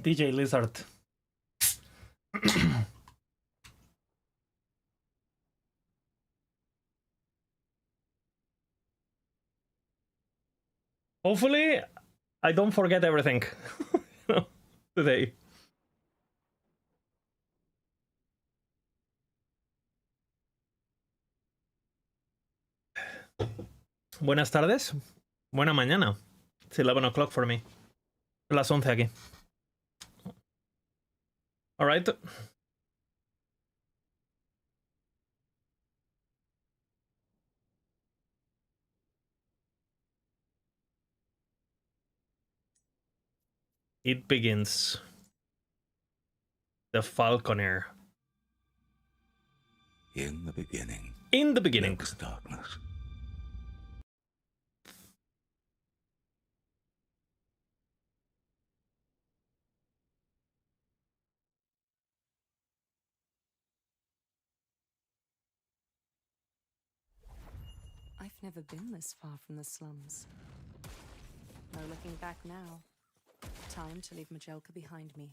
DJ Lizard. Hopefully, I don't forget everything today. Buenas tardes. Buena mañana. It's 11 o'clock for me. Las 11 aquí. All right. It begins. The Falconer. In the beginning. In the beginning. There was darkness. I've never been this far from the slums. No looking back now. Time to leave Majelka behind me.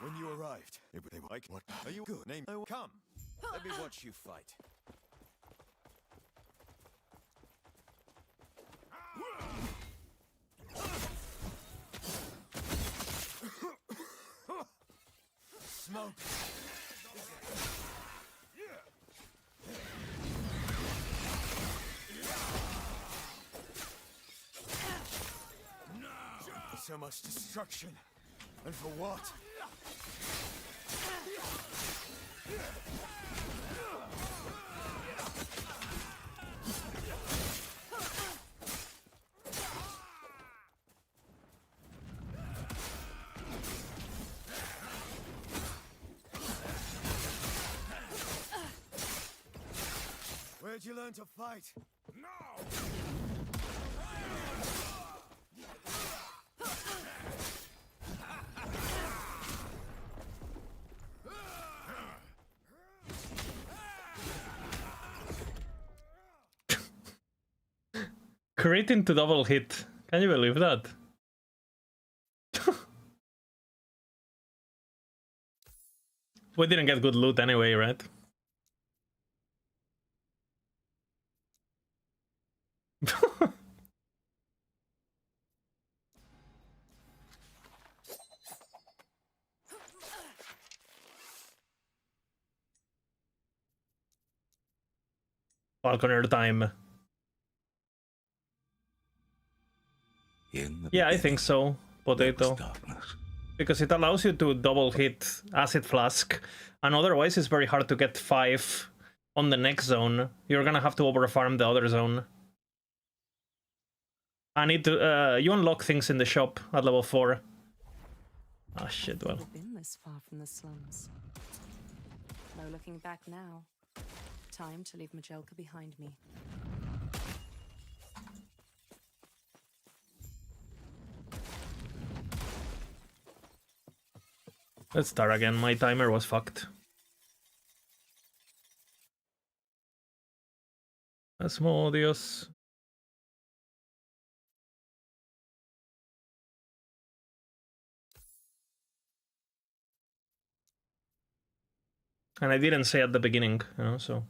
When you arrived, they were like, "What are you good? Name? Oh, come, let me watch you fight." Smoke. So much destruction, and for what? Where'd you learn to fight? No! Crit into double hit. Can you believe that? We didn't get good loot anyway, right? Falconer time. Yeah, I think so. Potato. Because it allows you to double hit Acid Flask, and otherwise it's very hard to get 5 on the next zone. You're gonna have to overfarm the other zone. I need to, you unlock things in the shop at level 4. Ah, shit, well. I've never been this far from the slums. No looking back now. Time to leave Majelka behind me. Let's start again. My timer was fucked. Asmodeus. And I didn't say at the beginning, you know, so.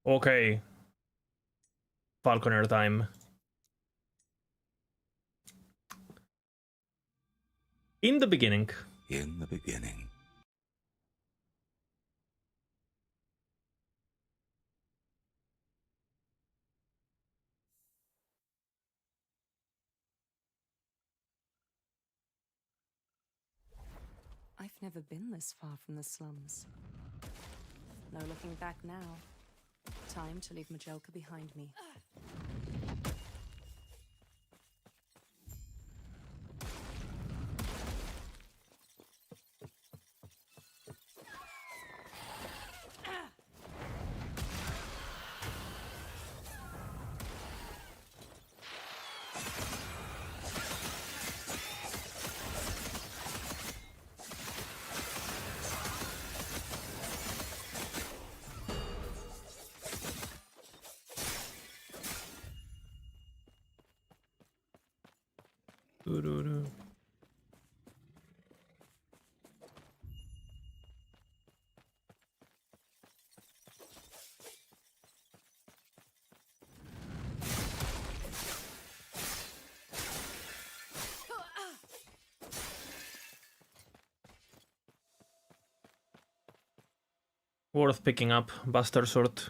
Okay. Falconer time. In the beginning. In the beginning. I've never been this far from the slums. No looking back now. Time to leave Majelka behind me. Doo-doo-doo. Worth picking up, Bastard Sword.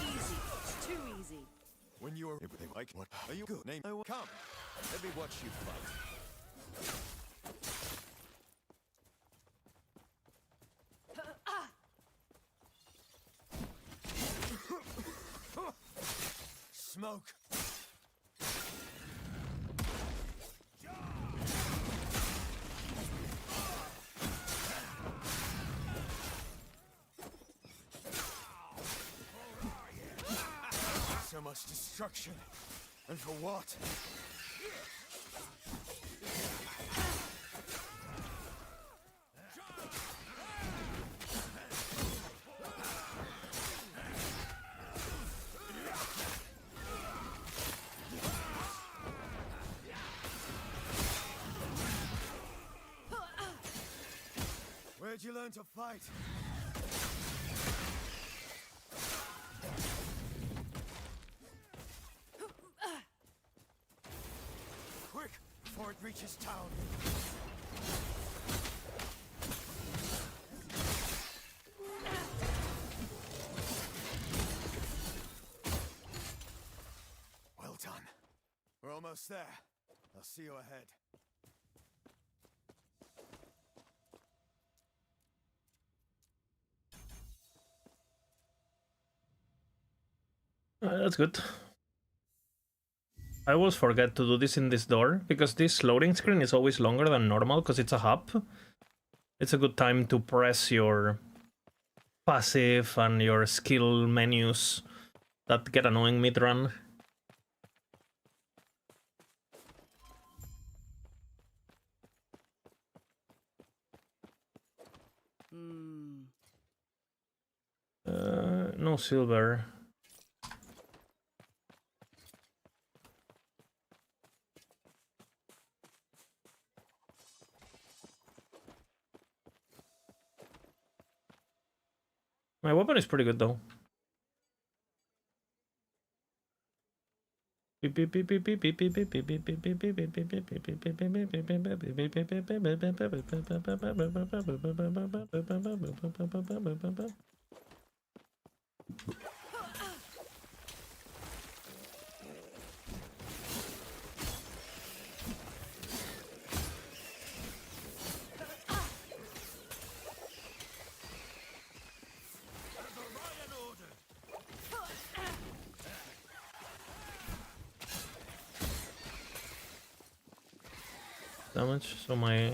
Easy. Too easy. When you are like, what are you good? Name I will come. Let me watch you fight. Smoke. So much destruction. And for what? Where'd you learn to fight? Quick, before it reaches town. Well done. We're almost there. I'll see you ahead. That's good. I always forget to do this in this door, because this loading screen is always longer than normal, because it's a hub. It's a good time to press your passive and your skill menus that get annoying mid-run. No silver. My weapon is pretty good though. Damage, so my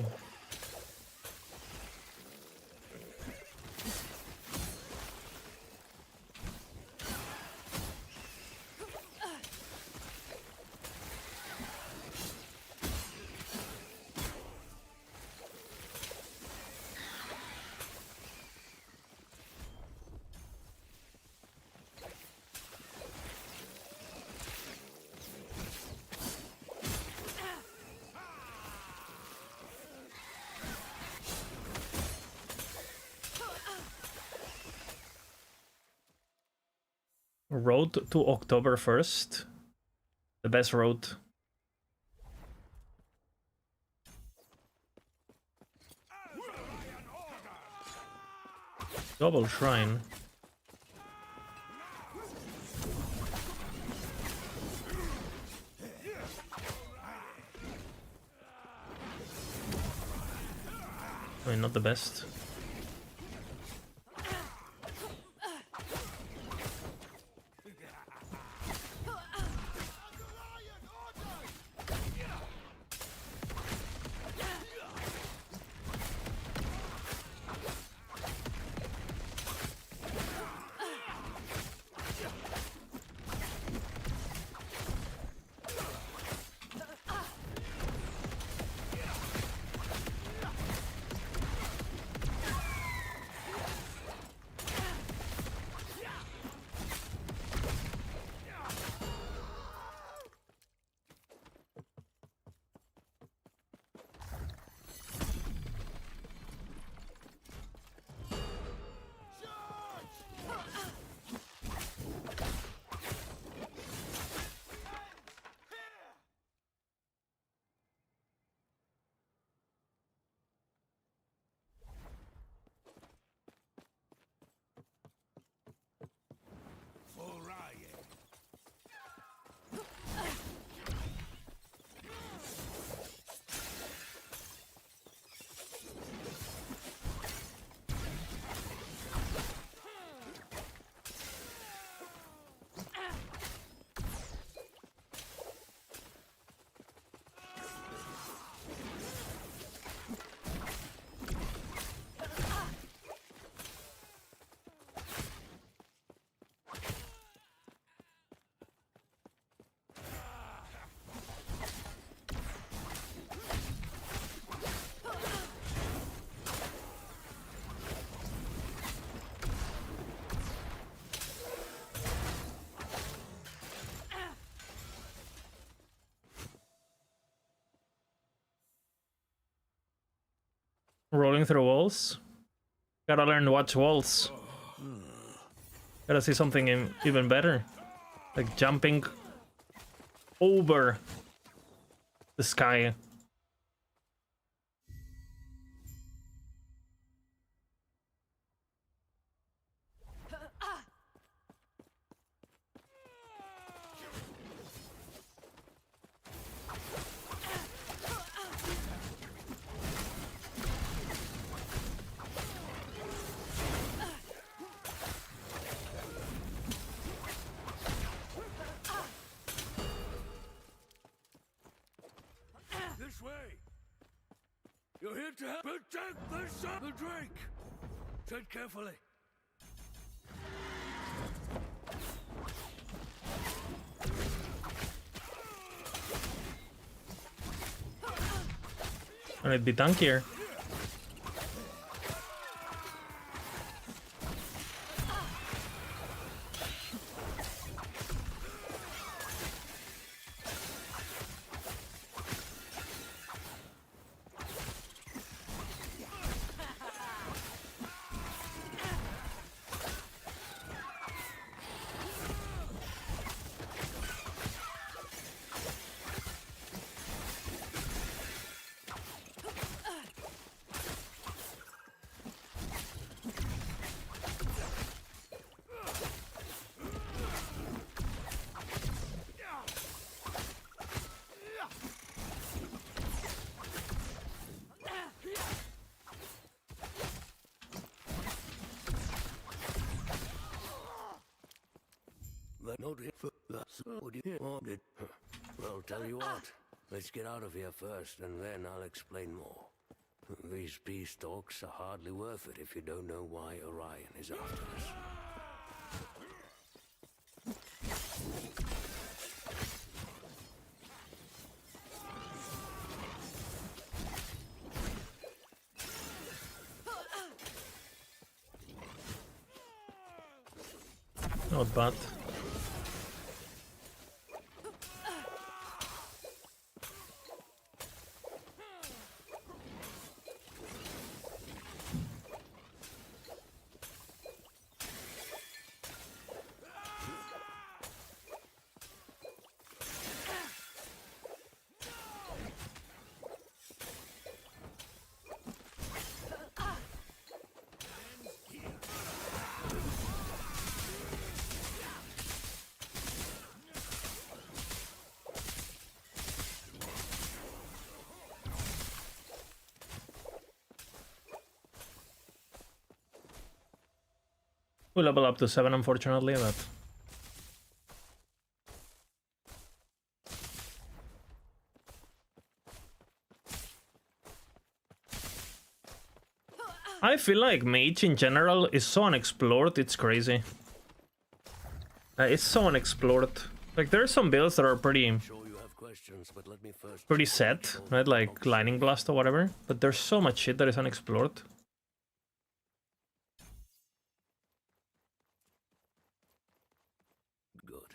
road to October 1st. The best road. Double shrine. I mean, not the best. Rolling through walls. Gotta learn to watch walls. Gotta see something even better. Like jumping over the sky. This way! You're here to help protect the drink! Tread carefully. And it'd be tankier. Would you hear more? Well, tell you what. Let's get out of here first, and then I'll explain more. These peace talks are hardly worth it if you don't know why Orion is after us. Not bad. We level up to 7, unfortunately, but... I feel like Mage in general is so unexplored, it's crazy. It's so unexplored. Like, there are some builds that are pretty set, right? Like Lightning Blast or whatever. But there's so much shit that is unexplored. Good.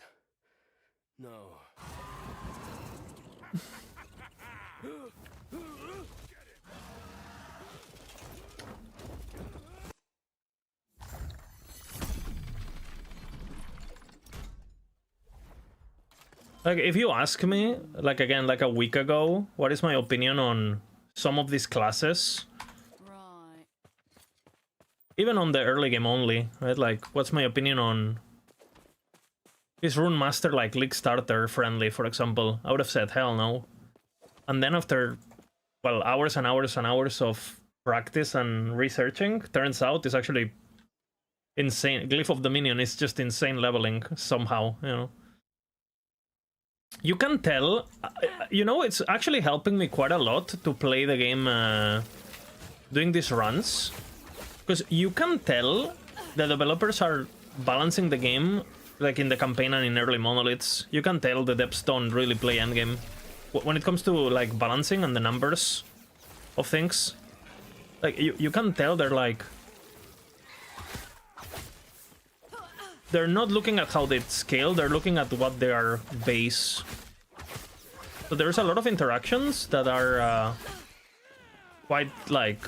No. Like, if you ask me, like, again, like a week ago, what is my opinion on some of these classes? Right. Even on the early game only, right? Like, what's my opinion on... Is Rune Master, like, League Starter friendly, for example? I would have said, hell no. And then after, well, hours and hours and hours of practice and researching, turns out it's actually insane. Glyph of Dominion is just insane leveling, somehow, you know? You can tell, you know, it's actually helping me quite a lot to play the game doing these runs. Because you can tell the developers are balancing the game, like in the campaign and in early monoliths. You can tell the devs don't really play endgame. When it comes to, like, balancing and the numbers of things, like, you can tell they're, like... They're not looking at how they scale, they're looking at what their base. So there's a lot of interactions that are quite, like,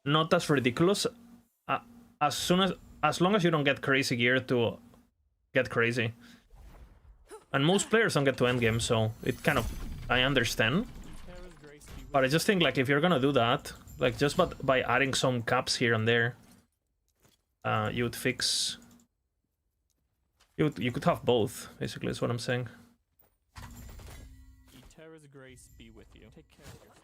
not as ridiculous. As long as you don't get crazy gear to get crazy. And most players don't get to endgame, so it kind of, I understand. But I just think, like, if you're gonna do that, like, just by adding some caps here and there, you would fix... You could have both, basically, is what I'm saying. Terra's grace be with you. Take care of yourself.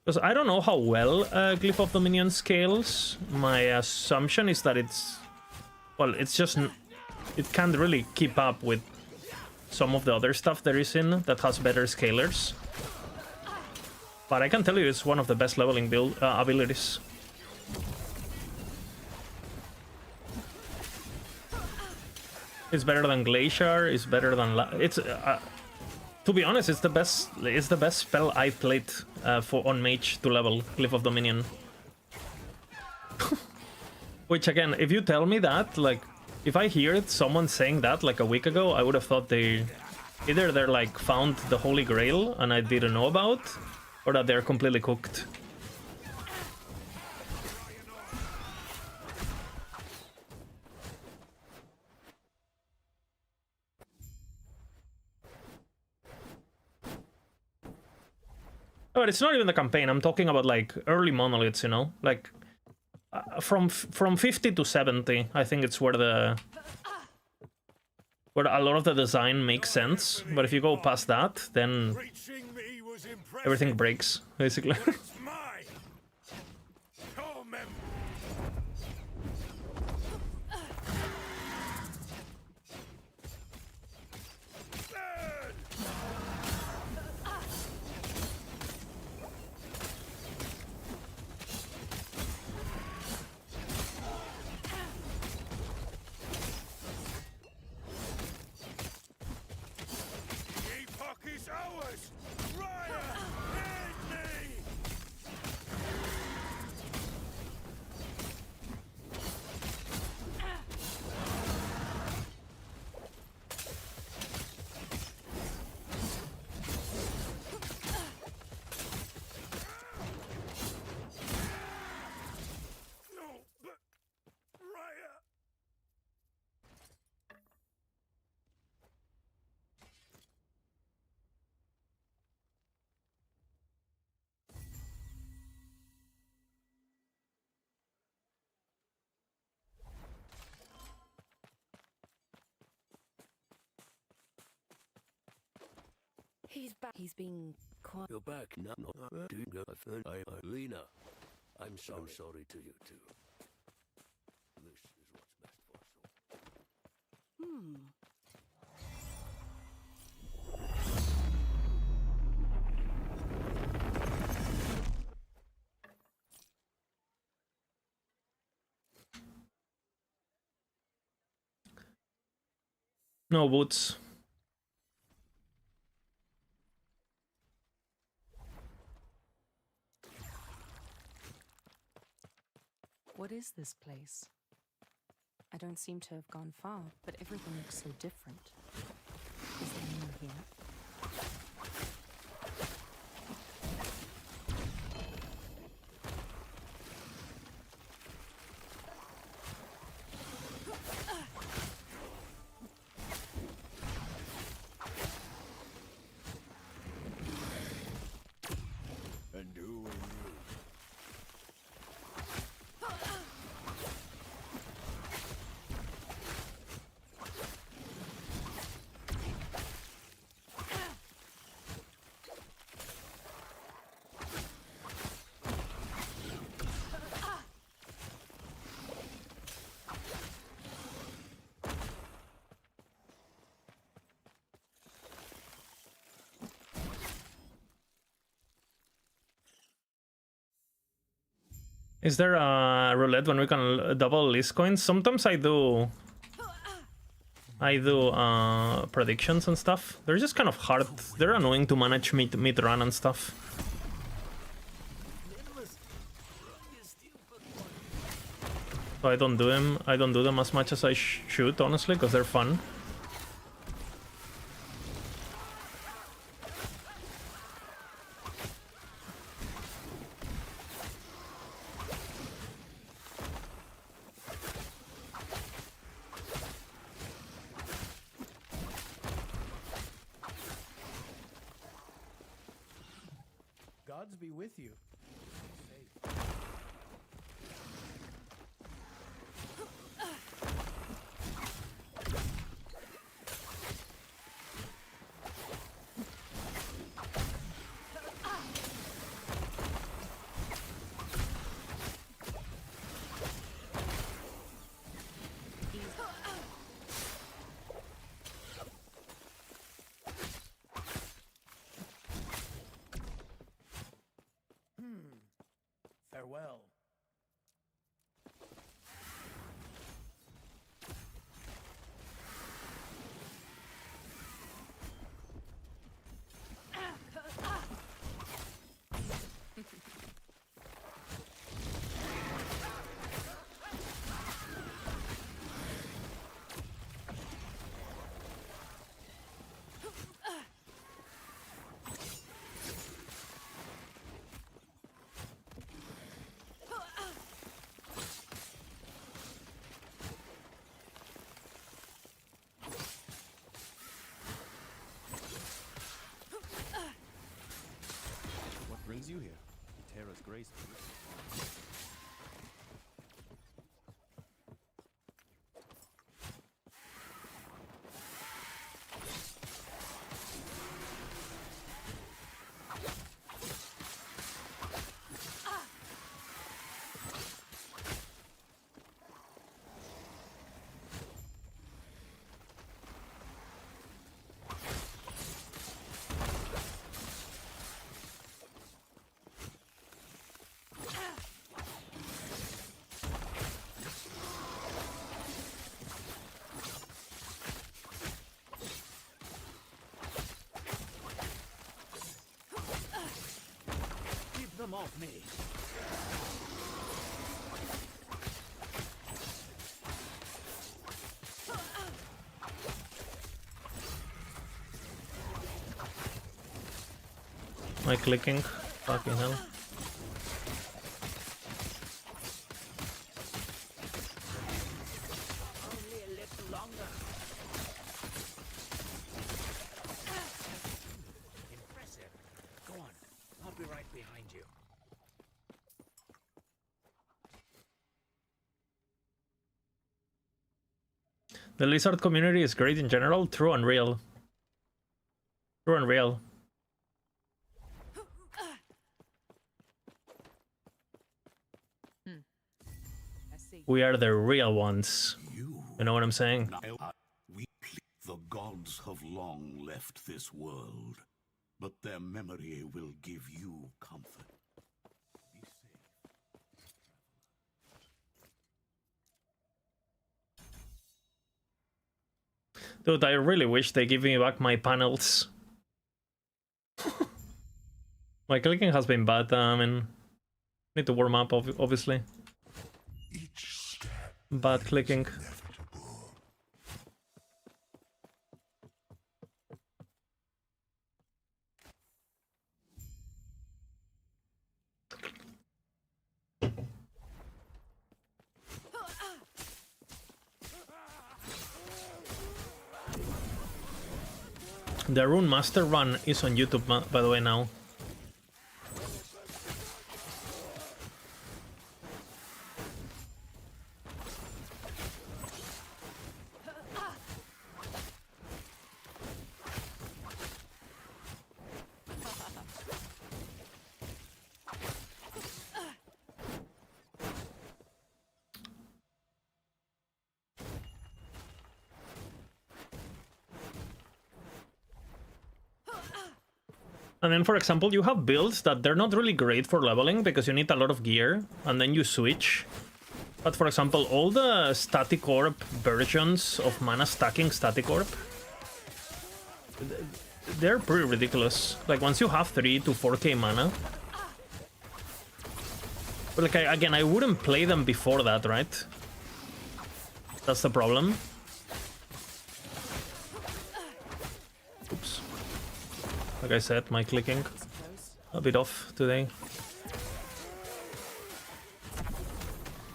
Because I don't know how well Glyph of Dominion scales. My assumption is that it's... Well, it's just... It can't really keep up with some of the other stuff there is in that has better scalers. But I can tell you it's one of the best leveling build abilities. It's better than Glacier. It's better than to be honest, it's the best. It's the best spell I played on Mage to level Glyph of Dominion. Which again, if you tell me that, like, if I heard someone saying that like a week ago, I would have thought they're like found the Holy Grail and I didn't know about, or that they're completely cooked. But it's not even the campaign. I'm talking about, like, early monoliths, you know, like from 50 to 70. I think it's where a lot of the design makes sense. But if you go past that, then everything breaks, basically. He's back. He's been quiet. You're back. No, Lena. I'm so sorry to you too. This is what's best for us all. No boots. What is this place? I don't seem to have gone far, but everything looks so different. Is there anyone here? And who are you? Is there a roulette when we can double list coins? Sometimes I do predictions and stuff. They're just kind of hard. They're annoying to manage mid run and stuff. So I don't do them. I don't do them as much as I should, honestly, because they're fun. Gods be with you. Farewell. What brings you here? Terra's grace. Keep them off me. Am I clicking? Fucking hell. Only a little longer. Impressive. Go on. I'll be right behind you. The Lizard community is great in general. True and real. True and real. We are the real ones. You. You know what I'm saying? The gods have long left this world, but their memory will give you comfort. Be safe. Dude, I really wish they give me back my panels. My clicking has been bad. I mean, need to warm up, obviously. Bad clicking. The Rune Master run is on YouTube, by the way, now. And then, for example, you have builds that they're not really great for leveling because you need a lot of gear, and then you switch. But for example, all the Static Orb versions of mana stacking Static Orb, they're pretty ridiculous. Like, once you have 3 to 4k mana... But like, again, I wouldn't play them before that, right? That's the problem. Oops. Like I said, my clicking a bit off today.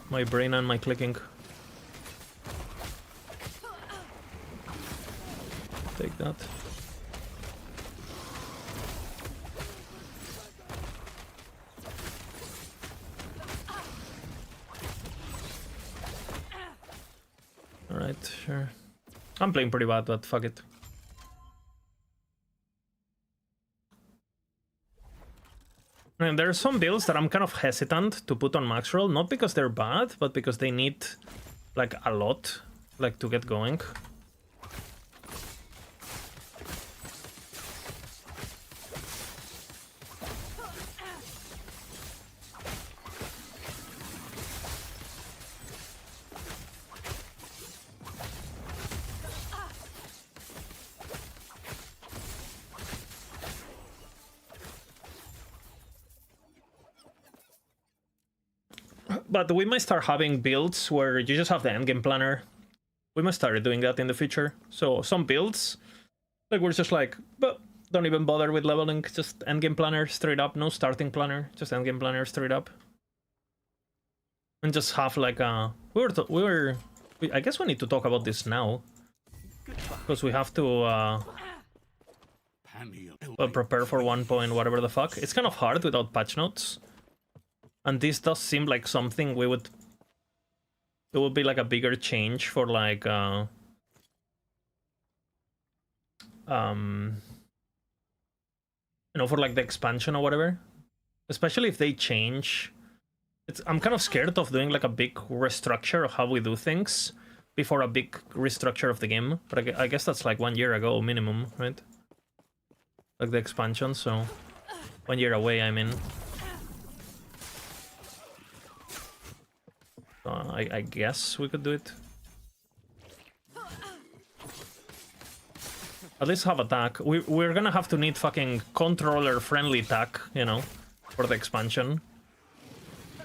My brain and my clicking. Take that. Alright, sure. I'm playing pretty bad, but fuck it. And there are some builds that I'm kind of hesitant to put on max roll, not because they're bad, but because they need like a lot, like, to get going. But we might start having builds where you just have the endgame planner. We might start doing that in the future. So some builds, like, we're just like, but don't even bother with leveling, just endgame planner straight up, no starting planner, just endgame planner straight up. And just have like a... I guess we need to talk about this now. Because we have to well, prepare for 1 point whatever the fuck. It's kind of hard without patch notes. And this does seem like something we would... It would be like a bigger change for like... you know, for like the expansion or whatever. Especially if they change... I'm kind of scared of doing like a big restructure of how we do things before a big restructure of the game. But I guess that's like 1 year ago minimum, right? Like the expansion, so... 1 year away, I mean. I guess we could do it. At least have attack. We're gonna have to need fucking controller-friendly attack, you know, for the expansion.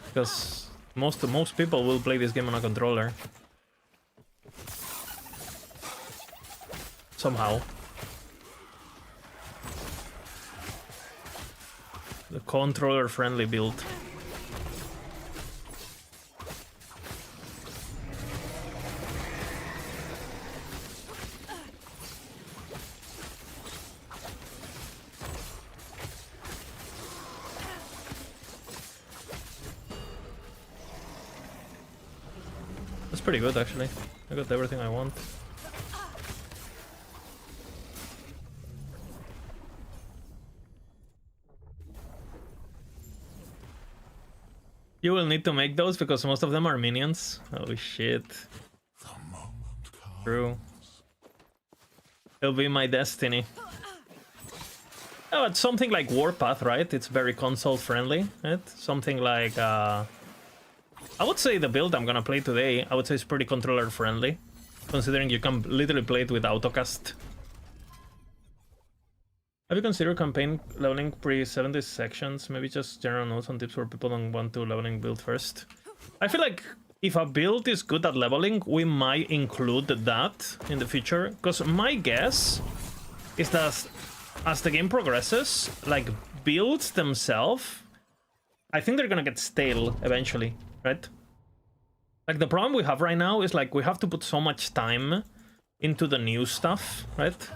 Because most people will play this game on a controller. Somehow. The controller-friendly build. Pretty good, actually. I got everything I want. You will need to make those because most of them are minions. Oh shit. True. It'll be my destiny. Oh, it's something like Warpath, right? It's very console friendly, right? Something like I would say the build I'm gonna play today, I would say it's pretty controller friendly, considering you can literally play it with autocast. Have you considered campaign leveling pre-70 sections? Maybe just general notes on tips where people don't want to leveling build first. I feel like if a build is good at leveling, we might include that in the future. Because my guess is that as the game progresses, like builds themselves, I think they're gonna get stale eventually, right? Like the problem we have right now is like we have to put so much time into the new stuff, right?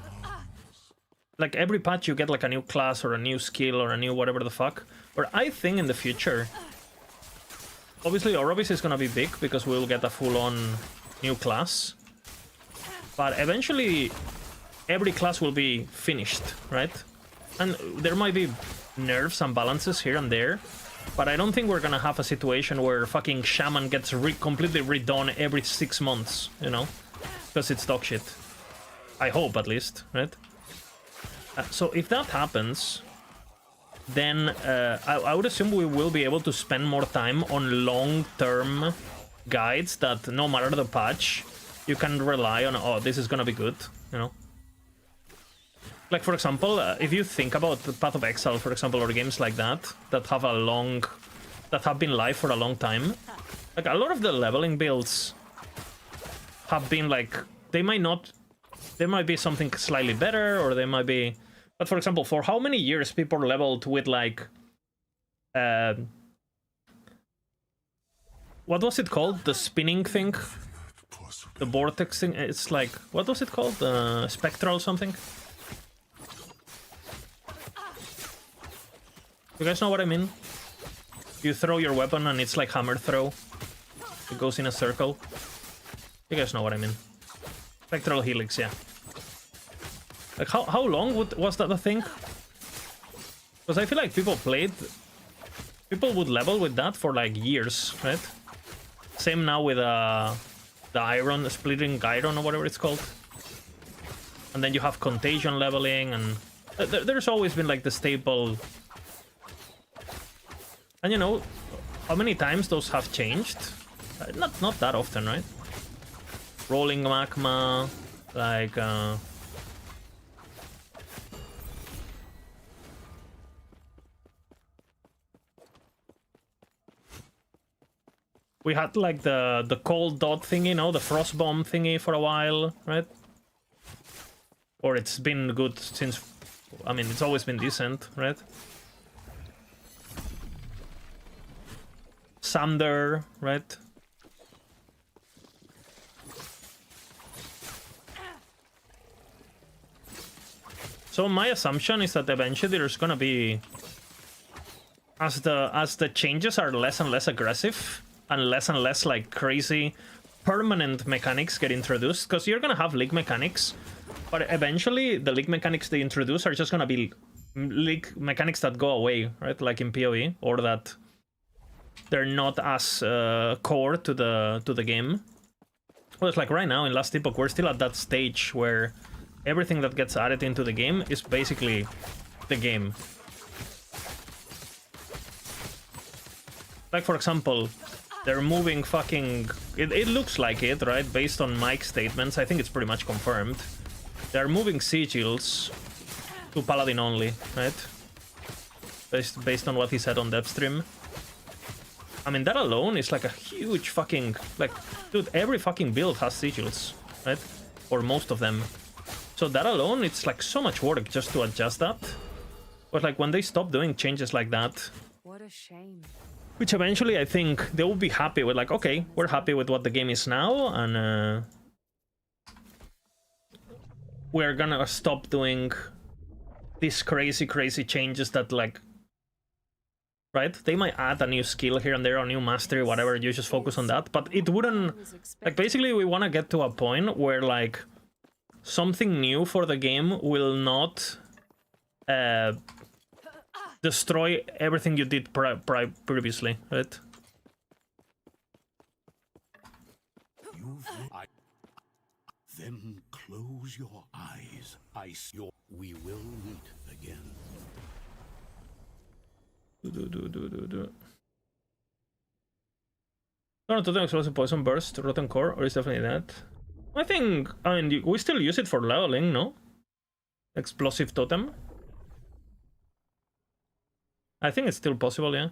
Like every patch you get like a new class or a new skill or a new whatever the fuck. Or I think in the future, obviously Orovis is gonna be big because we'll get a full-on new class. But eventually every class will be finished, right? And there might be nerfs and balances here and there, but I don't think we're gonna have a situation where fucking Shaman gets completely redone every 6 months, you know? Because it's dog shit. I hope, at least, right? So if that happens, then I would assume we will be able to spend more time on long-term guides that no matter the patch, you can rely on, oh, this is gonna be good, you know? Like, for example, if you think about the Path of Exile, for example, or games like that, that have been live for a long time, like, a lot of the leveling builds have been, like, there might be something slightly better, or they might be... But, for example, for how many years people leveled with, like... what was it called? The spinning thing? The vortex thing? It's like... What was it called? Spectral something? You guys know what I mean? You throw your weapon and it's like hammer throw. It goes in a circle. You guys know what I mean. Spectral helix, yeah. Like, how long was that a thing? Because I feel like people would level with that for like years, right? Same now with the iron, splitting iron or whatever it's called. And then you have contagion leveling, and there's always been like the staple. And you know, how many times those have changed? Not that often, right? Rolling magma, like... We had like the cold dot thingy, you know, the frost bomb thingy for a while, right? Or it's been good since... I mean, it's always been decent, right? Sander, right? So my assumption is that eventually there's gonna be, as the changes are less and less aggressive and less like crazy permanent mechanics get introduced, because you're gonna have league mechanics, but eventually the league mechanics they introduce are just gonna be league mechanics that go away, right? Like in PoE, or that they're not as core to the game. Well, it's like right now in Last Epoch, we're still at that stage where everything that gets added into the game is basically the game. Like, for example, they're moving fucking... It looks like it, right? Based on Mike's statements, I think it's pretty much confirmed. They're moving sigils to Paladin only, right? Based on what he said on Devstream. I mean, that alone is like a huge fucking... Like, dude, every fucking build has sigils, right? Or most of them. So that alone, it's like so much work just to adjust that. But like when they stop doing changes like that... What a shame. Which eventually I think they will be happy with, like, okay, we're happy with what the game is now, and we're gonna stop doing these crazy changes that, like, right? They might add a new skill here and there, a new mastery, whatever, you just focus on that, but it wouldn't... Like, basically we want to get to a point where, like, something new for the game will not destroy everything you did previously, right? move. Then close your eyes. We will meet again. Not totem explosive poison burst, rotten core, or is definitely that? I think, I mean, we still use it for leveling, no? Explosive totem. I think it's still possible, yeah.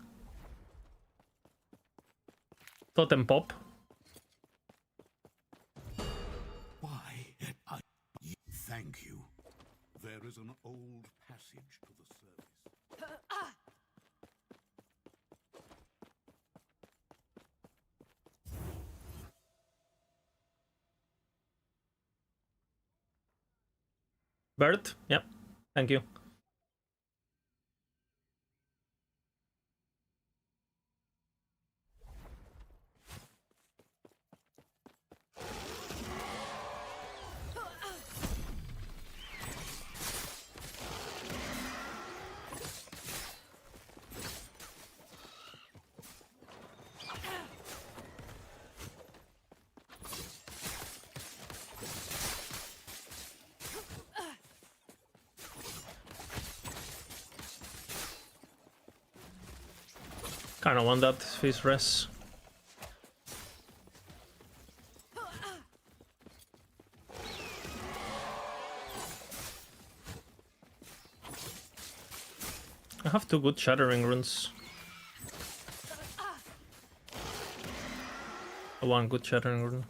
Totem pop. Why? Thank you. There is an old passage to the service. Bird? Yep. Thank you. Kinda want that face res. I have 2 good shattering runes. 1 good shattering rune.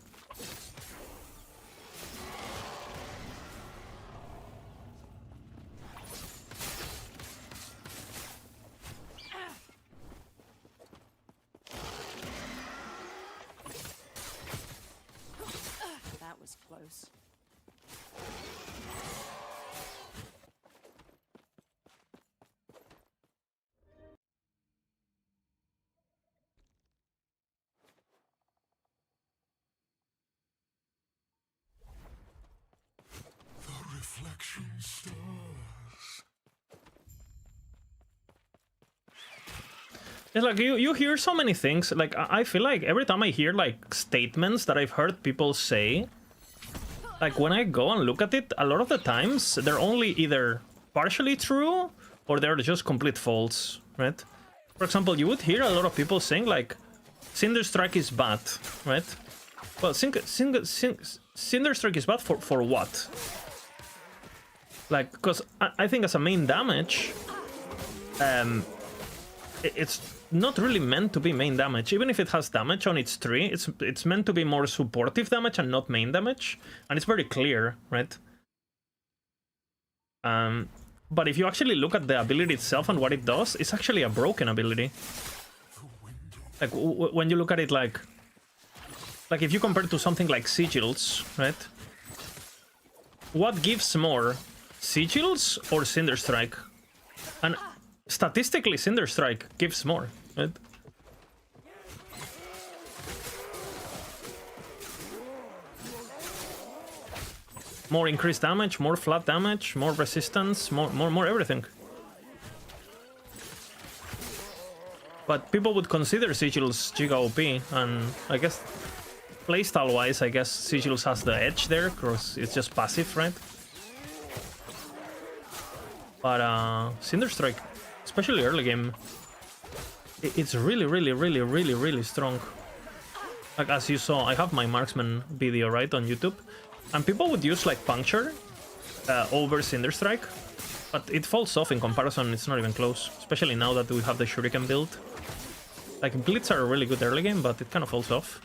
That was close. The reflection stars. It's like you hear so many things. Like I feel like every time I hear like statements that I've heard people say, like when I go and look at it, a lot of the times they're only either partially true or they're just complete false, right? For example, you would hear a lot of people saying like Cinder Strike is bad, right? Well, Cinder Strike is bad for what? Like, because I think as a main damage, it's not really meant to be main damage. Even if it has damage on its tree, it's meant to be more supportive damage and not main damage, and it's very clear, right? But if you actually look at the ability itself and what it does, it's actually a broken ability. Like when you look at it, like if you compare it to something like Sigils, right? What gives more, Sigils or Cinder Strike? And statistically, Cinder Strike gives more, right? More increased damage, more flat damage, more resistance, more everything. But people would consider Sigils Giga OP, and I guess playstyle-wise, I guess Sigils has the edge there, because it's just passive, right? But Cinder Strike, especially early game, it's really strong. Like as you saw, I have my marksman video right on YouTube, and people would use like Puncture over Cinder Strike, but it falls off in comparison. It's not even close, especially now that we have the Shuriken build. Like Blitz are a really good early game, but it kind of falls off,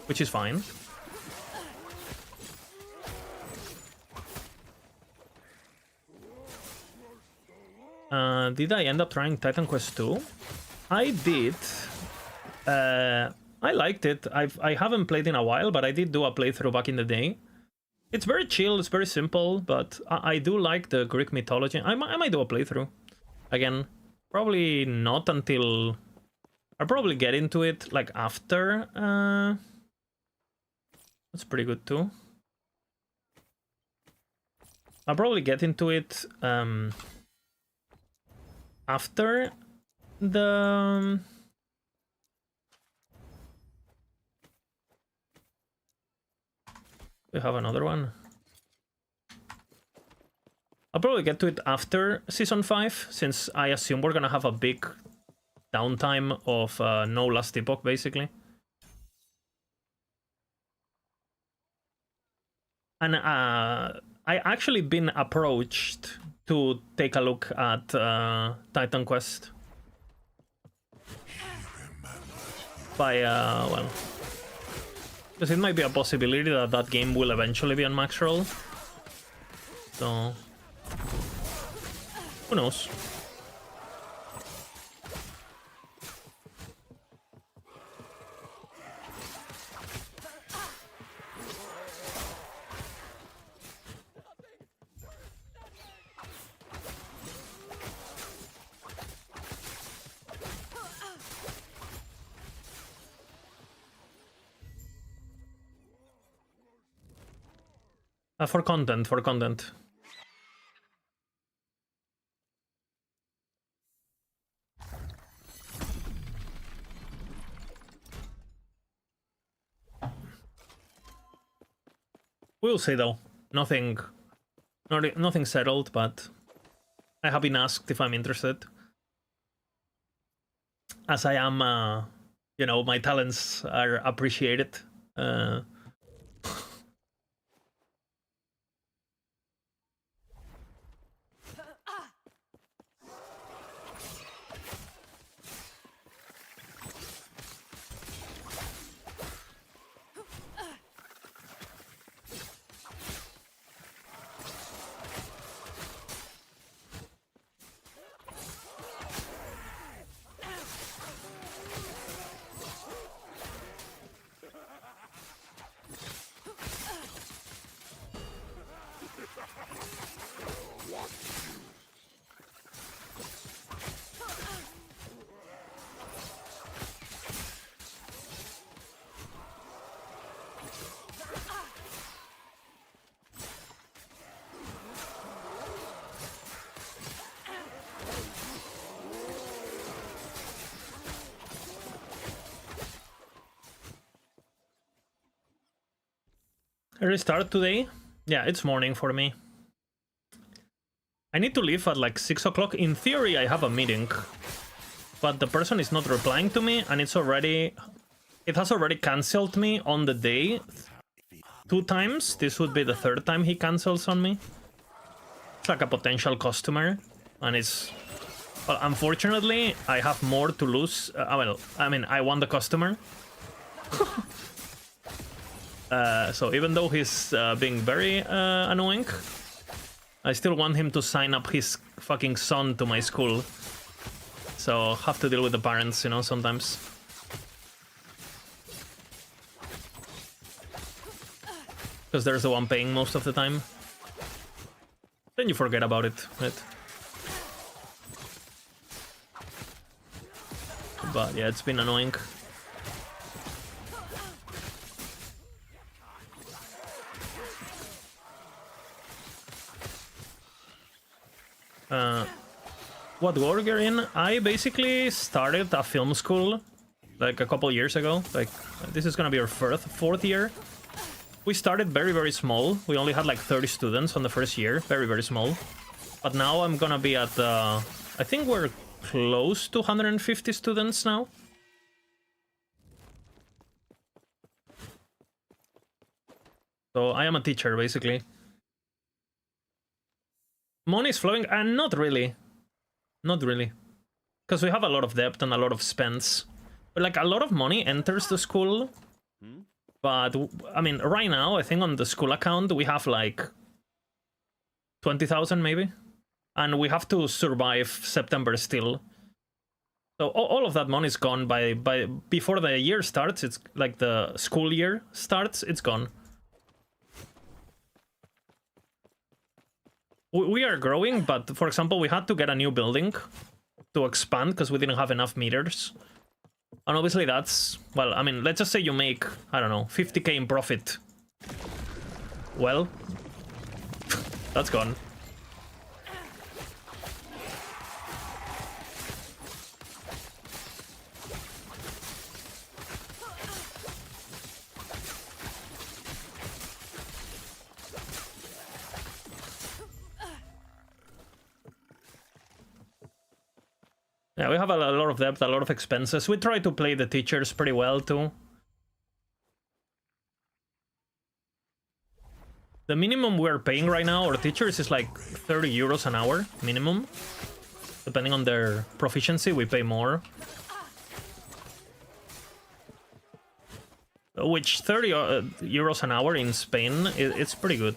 which is fine. Did I end up trying Titan Quest 2? I did. I liked it. I haven't played in a while, but I did do a playthrough back in the day. It's very chill, it's very simple, but I do like the Greek mythology. I might do a playthrough. Again, probably not until... I'll probably get into it like after... That's pretty good too. I'll probably get into it after the... We have another one. I'll probably get to it after Season 5, since I assume we're gonna have a big downtime of no Last Epoch, basically. And I actually been approached to take a look at Titan Quest by, well, because it might be a possibility that that game will eventually be on max roll. So, who knows? For content, for content. We'll see though. Nothing settled, but I have been asked if I'm interested. As I am, you know, my talents are appreciated. Early start today? Yeah, it's morning for me. I need to leave at like 6 o'clock. In theory, I have a meeting, but the person is not replying to me, and it has already cancelled me on the day 2 times. This would be the 3rd time he cancels on me. It's like a potential customer, and it's... Well, unfortunately, I have more to lose. Well, I mean, I want the customer. So even though he's being very annoying, I still want him to sign up his fucking son to my school. So have to deal with the parents, you know, sometimes. Because there's the one paying most of the time. Then you forget about it, right? But yeah, it's been annoying. What work you're in? I basically started a film school like a couple years ago. Like, this is gonna be our 4th year. We started very, very small. We only had like 30 students on the first year. Very, very small. But now I'm gonna be at, I think we're close to 150 students now. So I am a teacher, basically. Money is flowing, and not really. Not really. Because we have a lot of debt and a lot of spends. But like, a lot of money enters the school. But, I mean, right now, I think on the school account, we have like 20,000 maybe. And we have to survive September still. So all of that money is gone by before the year starts. It's like the school year starts, it's gone. We are growing, but for example, we had to get a new building to expand because we didn't have enough meters. And obviously that's, well, I mean, let's just say you make, I don't know, 50k in profit. Well, that's gone. Yeah, we have a lot of debt, a lot of expenses. We try to play the teachers pretty well too. The minimum we're paying right now, our teachers, is like 30 euros an hour minimum. Depending on their proficiency, we pay more. Which 30 euros an hour in Spain, it's pretty good.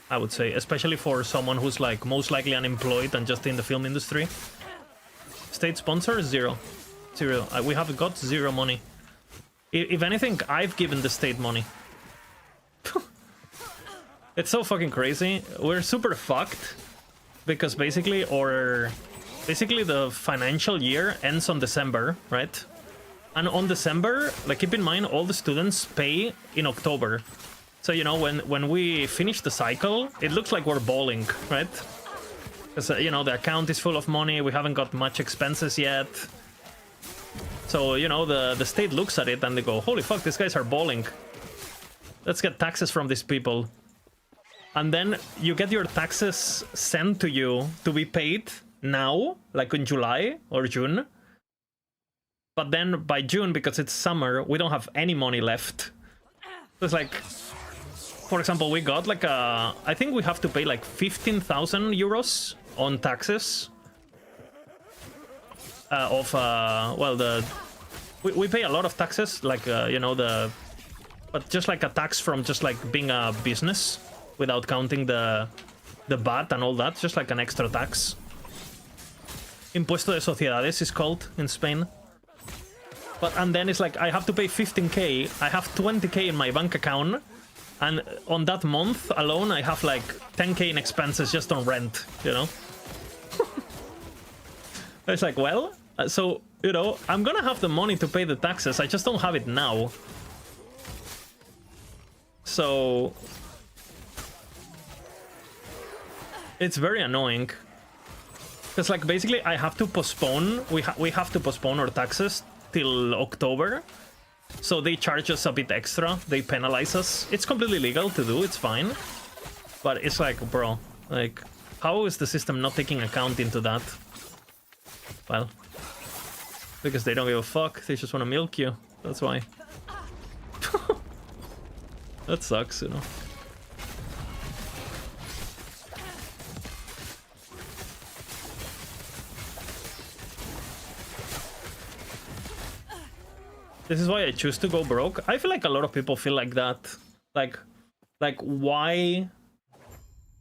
I would say, especially for someone who's like most likely unemployed and just in the film industry. State sponsor, zero. Zero. We have got zero money. If anything, I've given the state money. It's so fucking crazy. We're super fucked because basically the financial year ends on December, right? And on December, like, keep in mind, all the students pay in October. So, you know, when we finish the cycle, it looks like we're balling, right? Because, you know, the account is full of money, we haven't got much expenses yet. So, you know, the state looks at it and they go, holy fuck, these guys are balling. Let's get taxes from these people. And then you get your taxes sent to you to be paid now, like in July or June. But then by June, because it's summer, we don't have any money left. So it's like, for example, we got like I think we have to pay like 15,000 euros on taxes. We pay a lot of taxes, like, you know, but just like a tax from just like being a business without counting the VAT and all that, just like an extra tax. Impuesto de Sociedades is called in Spain. And then it's like, I have to pay 15k, I have 20k in my bank account, and on that month alone, I have like 10k in expenses just on rent, you know? It's like, well, so, you know, I'm gonna have the money to pay the taxes, I just don't have it now. So it's very annoying. Because, like, basically, I have to postpone, we have to postpone our taxes till October, so they charge us a bit extra, they penalize us. It's completely legal to do, it's fine, but it's like, bro, like, how is the system not taking account into that? Well, because they don't give a fuck, they just want to milk you, that's why. That sucks, you know. This is why I choose to go broke. I feel like a lot of people feel like that. Like why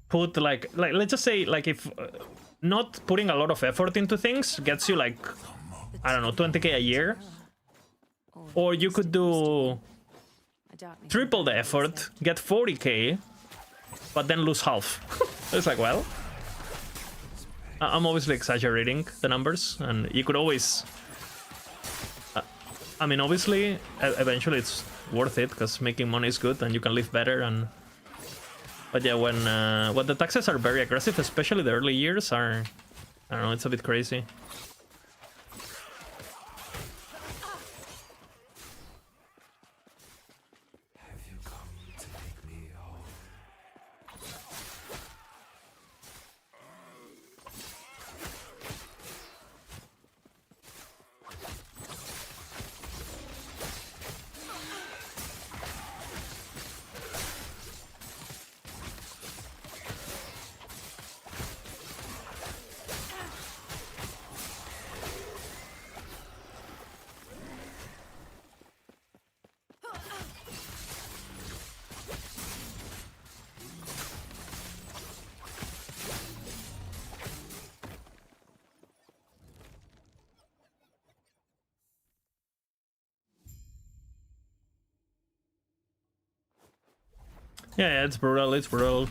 put like let's just say, like, if not putting a lot of effort into things gets you like, I don't know, 20k a year, or you could do triple the effort, get 40k, but then lose half. It's like, well, I'm obviously exaggerating the numbers, and you could always, I mean, obviously, eventually it's worth it because making money is good and you can live better. But yeah, when the taxes are very aggressive, especially the early years, I don't know, it's a bit crazy. Yeah, it's brutal, it's brutal.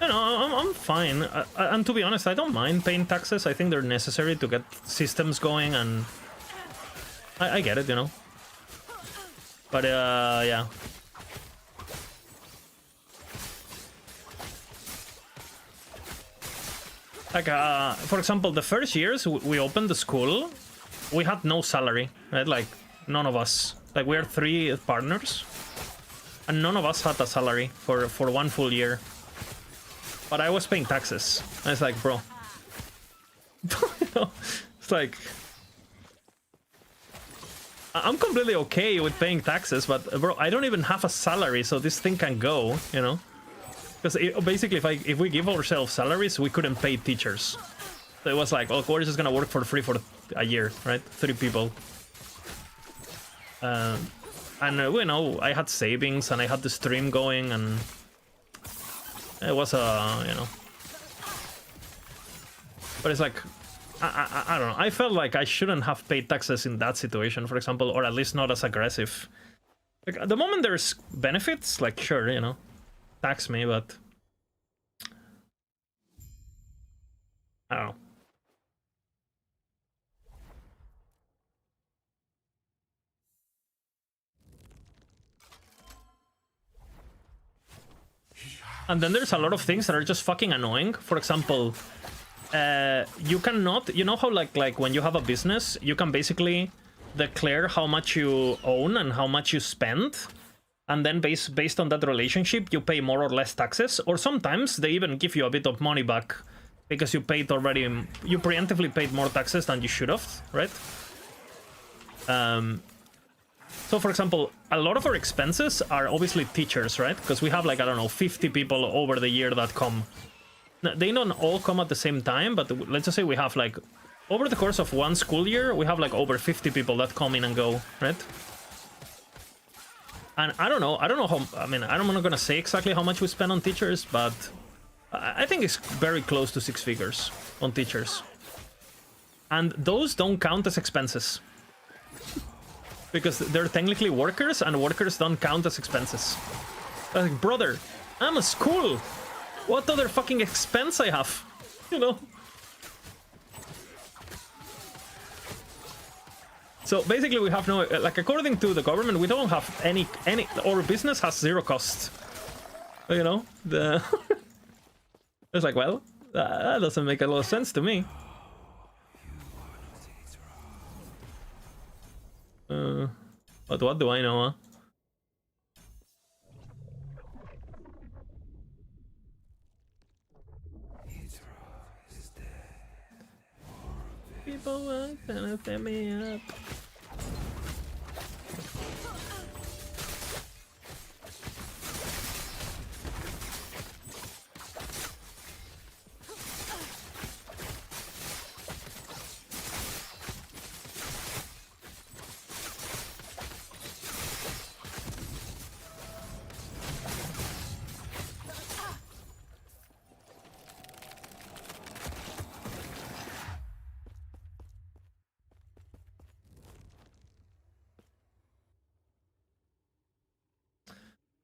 You know, I'm fine. And to be honest, I don't mind paying taxes. I think they're necessary to get systems going, and I get it, you know. But yeah. Like, for example, the first years we opened the school, we had no salary, right? Like, none of us. Like we are 3 partners, and none of us had a salary for 1 full year. But I was paying taxes. And it's like, bro. You know, it's like I'm completely okay with paying taxes, but bro, I don't even have a salary, so this thing can go, you know? Because basically, if we give ourselves salaries, we couldn't pay teachers. So it was like, oh, we're just gonna work for free for a year, right? 3 people. And you know, I had savings and I had the stream going, and it was you know. But it's like, I don't know. I felt like I shouldn't have paid taxes in that situation, for example, or at least not as aggressive. Like at the moment there's benefits, like sure, you know, tax me, but I don't know. And then there's a lot of things that are just fucking annoying. For example, you cannot, you know how like when you have a business, you can basically declare how much you own and how much you spend, and then based on that relationship, you pay more or less taxes, or sometimes they even give you a bit of money back because you paid already, you preemptively paid more taxes than you should have, right? So for example, a lot of our expenses are obviously teachers, right? Because we have like, I don't know, 50 people over the year that come. They don't all come at the same time, but let's just say we have like, over the course of 1 school year, we have like over 50 people that come in and go, right? And I don't know how, I mean, I'm not gonna say exactly how much we spend on teachers, but I think it's very close to 6 figures on teachers. And those don't count as expenses. Because they're technically workers, and workers don't count as expenses. Like, brother, I'm a school. What other fucking expense I have? You know? So basically we have no, like, according to the government, we don't have any, our business has 0 cost. You know? It's like, well, that doesn't make a lot of sense to me. But what do I know, huh? People want to set me up.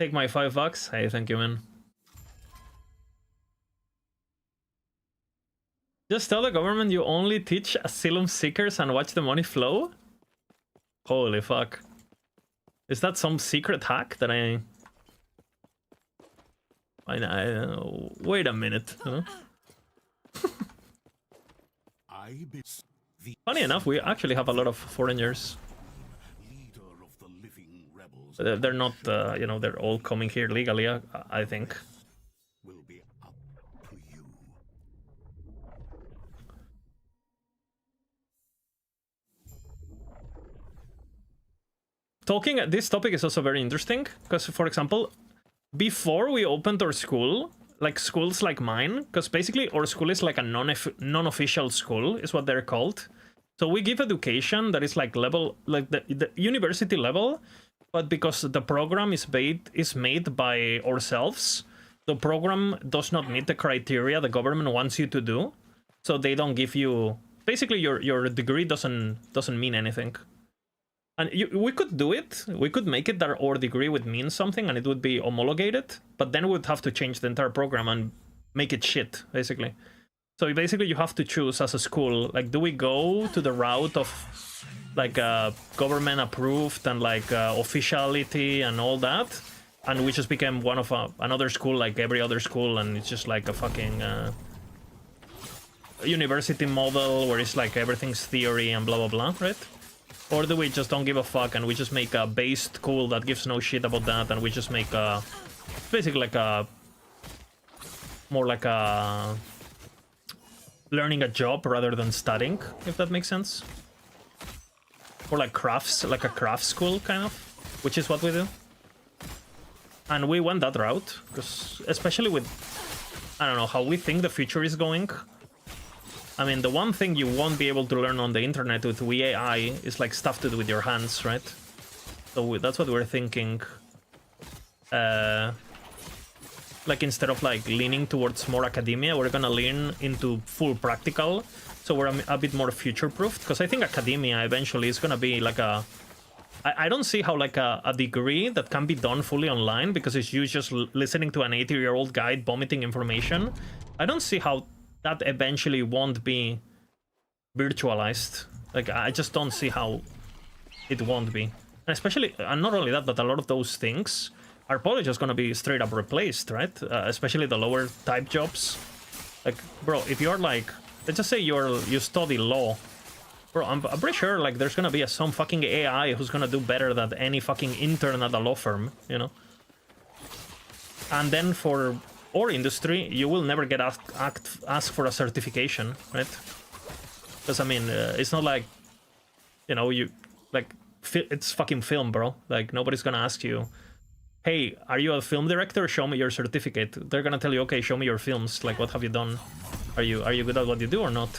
Take my $5. Hey, thank you, man. Just tell the government you only teach asylum seekers and watch the money flow? Holy fuck. Is that some secret hack that I wait a minute, huh? Funny enough, we actually have a lot of foreigners. They're not, you know, they're all coming here legally, I think. Will be up to you. This topic is also very interesting, because, for example, before we opened our school, like schools like mine, because basically our school is like a non-official school, is what they're called. So we give education that is like level, like the university level, but because the program is made by ourselves, the program does not meet the criteria the government wants you to do. So they don't give you, basically your degree doesn't mean anything. And we could do it. We could make it that our degree would mean something and it would be homologated, but then we would have to change the entire program and make it shit, basically. So basically you have to choose as a school, like, do we go to the route of like government approved and like officiality and all that, and we just became one of another school like every other school, and it's just like a fucking university model where it's like everything's theory and blah blah blah, right? Or do we just don't give a fuck and we just make a base school that gives no shit about that, and we just make a basically like a more like a learning a job rather than studying, if that makes sense? Or like crafts, like a craft school kind of, which is what we do. And we went that route because especially with, I don't know, how we think the future is going. I mean, the one thing you won't be able to learn on the internet with AI is like stuff to do with your hands, right? So that's what we're thinking. Like instead of like leaning towards more academia, we're gonna lean into full practical. So we're a bit more future-proofed, because I think academia eventually is gonna be like a... I don't see how like a degree that can be done fully online, because it's you just listening to an 80-year-old guy vomiting information. I don't see how that eventually won't be virtualized. Like, I just don't see how it won't be. And especially, and not only that, but a lot of those things are probably just gonna be straight up replaced, right? Especially the lower type jobs. Like, bro, if you're like, let's just say you study law, bro, I'm pretty sure like there's gonna be some fucking AI who's gonna do better than any fucking intern at a law firm, you know? And then for our industry, you will never get asked for a certification, right? Because I mean, it's not like, you know, you like it's fucking film, bro. Like nobody's gonna ask you, hey, are you a film director? Show me your certificate. They're gonna tell you, okay, show me your films. Like, what have you done? Are you good at what you do or not?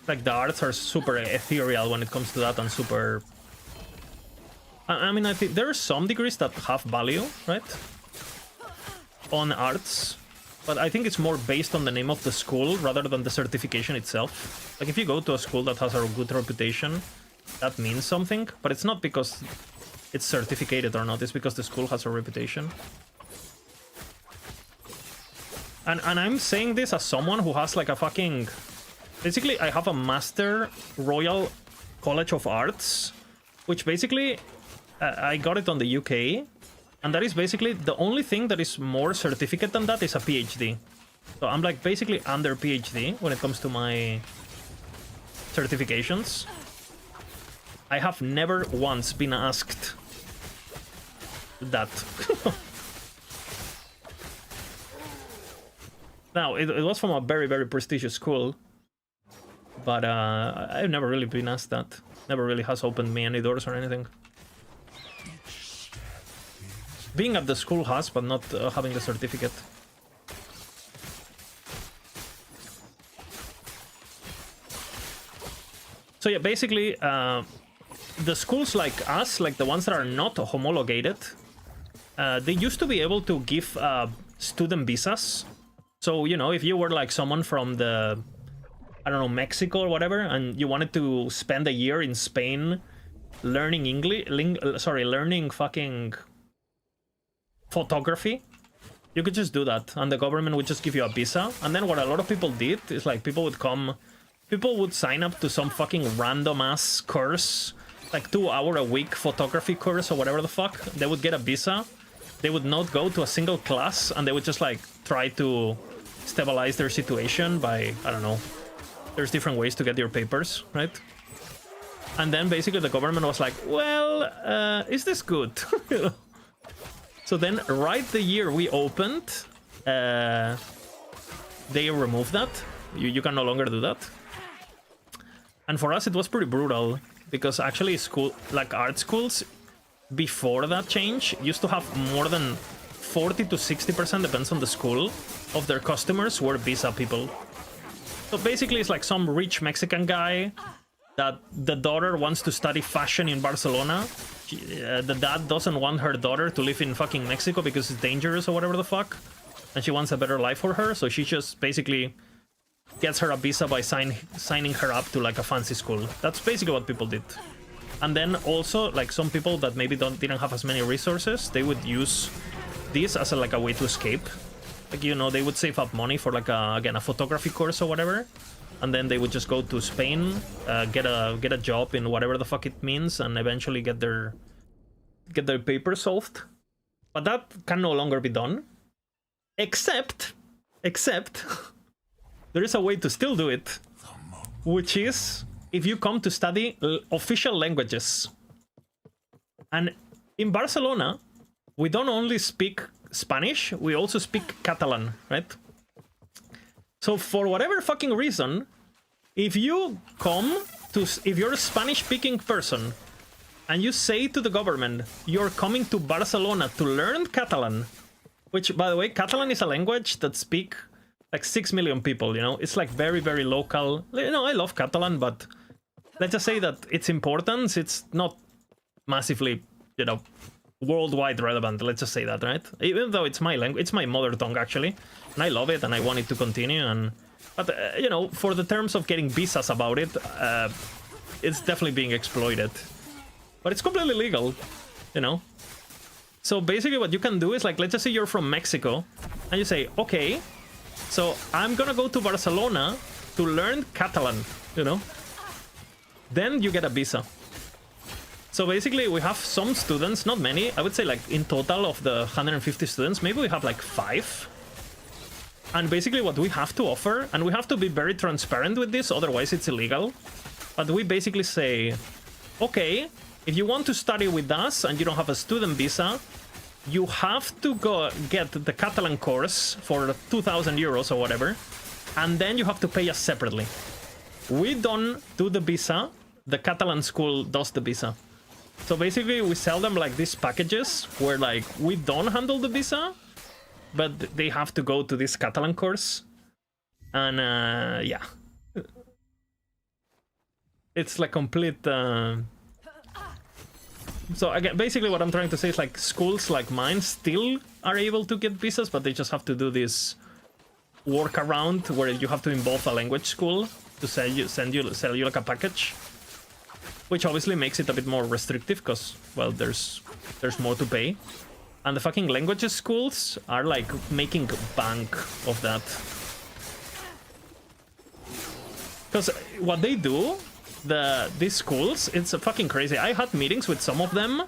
Like the arts are super ethereal when it comes to that, and super. I mean, I think there are some degrees that have value, right? On arts, but I think it's more based on the name of the school rather than the certification itself. Like if you go to a school that has a good reputation, that means something, but it's not because it's certificated or not, it's because the school has a reputation. And I'm saying this as someone who has like a fucking... Basically, I have a Master Royal College of Arts, which basically I got it on the UK. And that is basically the only thing that is more certificate than that is a PhD. So I'm like basically under PhD when it comes to my certifications. I have never once been asked that. Now, it was from a very, very prestigious school. But I've never really been asked that. Never really has opened me any doors or anything. Being at the school has, but not having the certificate. So yeah, basically, the schools like us, like the ones that are not homologated, they used to be able to give student visas. So, you know, if you were like someone from the, I don't know, Mexico or whatever, and you wanted to spend a year in Spain learning English, learning fucking photography, you could just do that, and the government would just give you a visa. And then what a lot of people did is like people would sign up to some fucking random ass course, like 2-hour a week photography course or whatever the fuck. They would get a visa, they would not go to a single class, and they would just like try to stabilize their situation by, I don't know, there's different ways to get your papers, right? And then basically the government was like, well, is this good? So then, right the year we opened, they removed that. You can no longer do that. And for us, it was pretty brutal, because actually art schools before that change used to have more than 40 to 60%, depends on the school, of their customers were visa people. So basically, it's like some rich Mexican guy that the daughter wants to study fashion in Barcelona. The dad doesn't want her daughter to live in fucking Mexico because it's dangerous or whatever the fuck, and she wants a better life for her, so she just basically gets her a visa by signing her up to like a fancy school. That's basically what people did. And then also, like, some people that maybe didn't have as many resources, they would use this as a way to escape. Like, you know, they would save up money for like a photography course or whatever, and then they would just go to Spain, get a job in whatever the fuck it means, and eventually get their papers solved. But that can no longer be done. Except there is a way to still do it, which is if you come to study official languages. And in Barcelona, we don't only speak Spanish, we also speak Catalan, right? So for whatever fucking reason, if you come to, if you're a Spanish-speaking person and you say to the government, you're coming to Barcelona to learn Catalan, which, by the way, Catalan is a language that speak like 6 million people, you know? It's like very, very local. You know, I love Catalan, but let's just say that its importance, it's not massively, you know, worldwide relevant. Let's just say that, right? Even though it's my language, it's my mother tongue, actually. And I love it, and I want it to continue, and... But, you know, for the terms of getting visas about it, it's definitely being exploited. But it's completely legal, you know? So basically what you can do is, like, let's just say you're from Mexico, and you say, okay, so I'm gonna go to Barcelona to learn Catalan, you know? Then you get a visa. So basically we have some students, not many, I would say like in total of the 150 students, maybe we have like 5. And basically what we have to offer, and we have to be very transparent with this, otherwise it's illegal. But we basically say, okay, if you want to study with us and you don't have a student visa, you have to go get the Catalan course for 2,000 euros or whatever, and then you have to pay us separately. We don't do the visa, the Catalan school does the visa. So basically we sell them like these packages where like we don't handle the visa, but they have to go to this Catalan course. And yeah. It's like complete... So again, basically what I'm trying to say is like schools like mine still are able to get visas, but they just have to do this workaround where you have to involve a language school to sell you like a package. Which obviously makes it a bit more restrictive because, well, there's more to pay. And the fucking languages schools are like making bank of that. Because what they do, these schools, it's fucking crazy. I had meetings with some of them.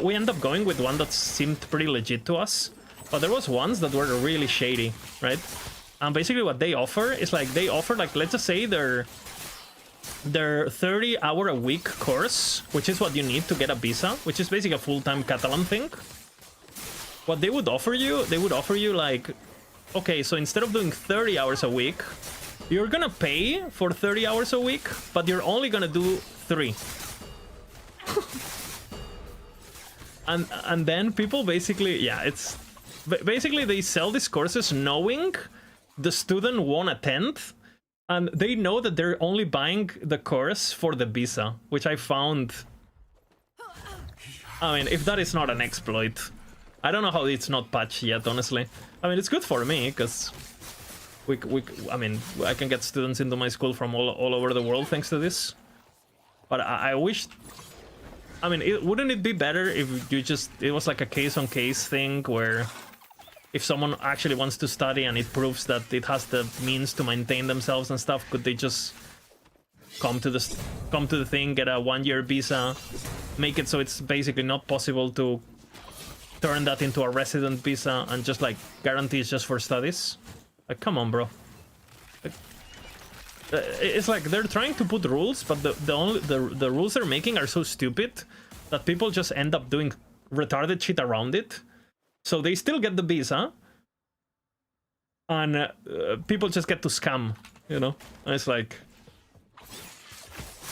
We end up going with one that seemed pretty legit to us. But there was ones that were really shady, right? And basically what they offer is like, they offer like, let's just say their 30-hour-a-week course, which is what you need to get a visa, which is basically a full-time Catalan thing. What they would offer you like, okay, so instead of doing 30 hours a week, you're gonna pay for 30 hours a week, but you're only gonna do 3. and then people basically, yeah, it's... Basically, they sell these courses knowing the student won't attend, and they know that they're only buying the course for the visa, which I found... I mean, if that is not an exploit, I don't know how it's not patched yet, honestly. I mean, it's good for me, because I mean, I can get students into my school from all over the world thanks to this. But I wish... I mean, wouldn't it be better if you just... It was like a case-on-case thing, where... If someone actually wants to study and it proves that it has the means to maintain themselves and stuff, could they just come to the thing, get a 1-year visa, make it so it's basically not possible to turn that into a resident visa and just like guarantee it's just for studies? Like, come on, bro. Like, it's like they're trying to put rules, but the rules they're making are so stupid that people just end up doing retarded shit around it. So they still get the visa, and people just get to scam, you know? And it's like,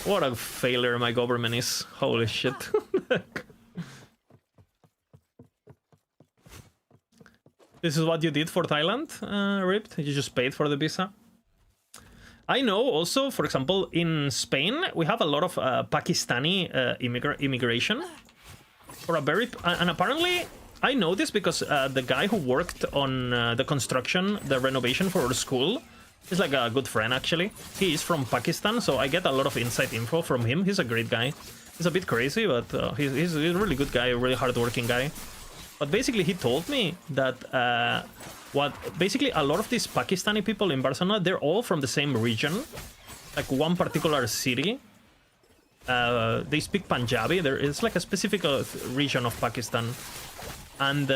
what a failure my government is. Holy shit. This is what you did for Thailand, Ripped? You just paid for the visa? I know also, for example, in Spain, we have a lot of Pakistani immigration. And apparently... I know this because the guy who worked on the construction, the renovation for our school, is like a good friend, actually. He is from Pakistan, so I get a lot of inside info from him. He's a great guy. He's a bit crazy, but he's a really good guy, a really hardworking guy. But basically, he told me that basically a lot of these Pakistani people in Barcelona, they're all from the same region, like one particular city. They speak Punjabi. It's like a specific region of Pakistan. And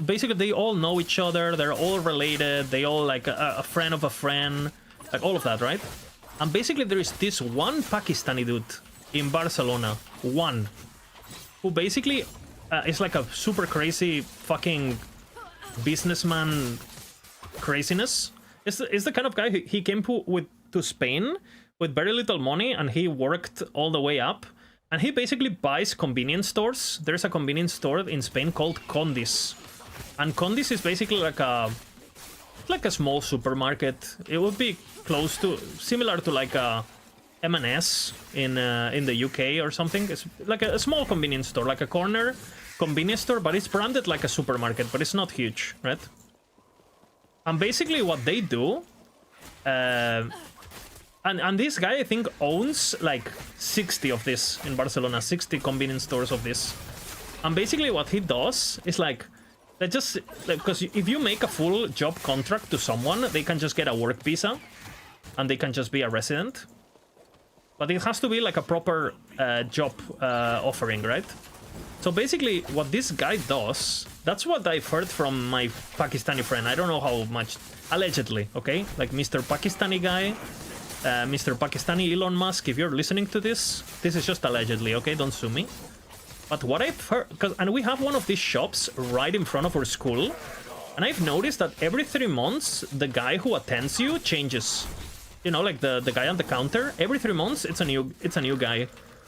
basically they all know each other, they're all related, they all like a friend of a friend, like all of that, right? And basically there is this one Pakistani dude in Barcelona, one, who basically is like a super crazy fucking businessman craziness. It's the kind of guy he came to Spain with very little money, and he worked all the way up. And he basically buys convenience stores. There's a convenience store in Spain called Condis. And Condis is basically like a small supermarket. It would be close to, similar to like a M&S in the UK or something. It's like a small convenience store, like a corner convenience store, but it's branded like a supermarket, but it's not huge, right? And basically what they do, and this guy I think owns like 60 of this in Barcelona, 60 convenience stores of this. And basically what he does is like, because if you make a full job contract to someone, they can just get a work visa and they can just be a resident. But it has to be like a proper job offering, right? So basically what this guy does, that's what I've heard from my Pakistani friend. I don't know how much, allegedly, okay? Like Mr. Pakistani guy, Mr. Pakistani Elon Musk, if you're listening to this is just allegedly, okay? Don't sue me. But what I've heard, and we have one of these shops right in front of our school, and I've noticed that every 3 months, the guy who attends you changes. You know, like the guy on the counter, every 3 months, it's a new guy.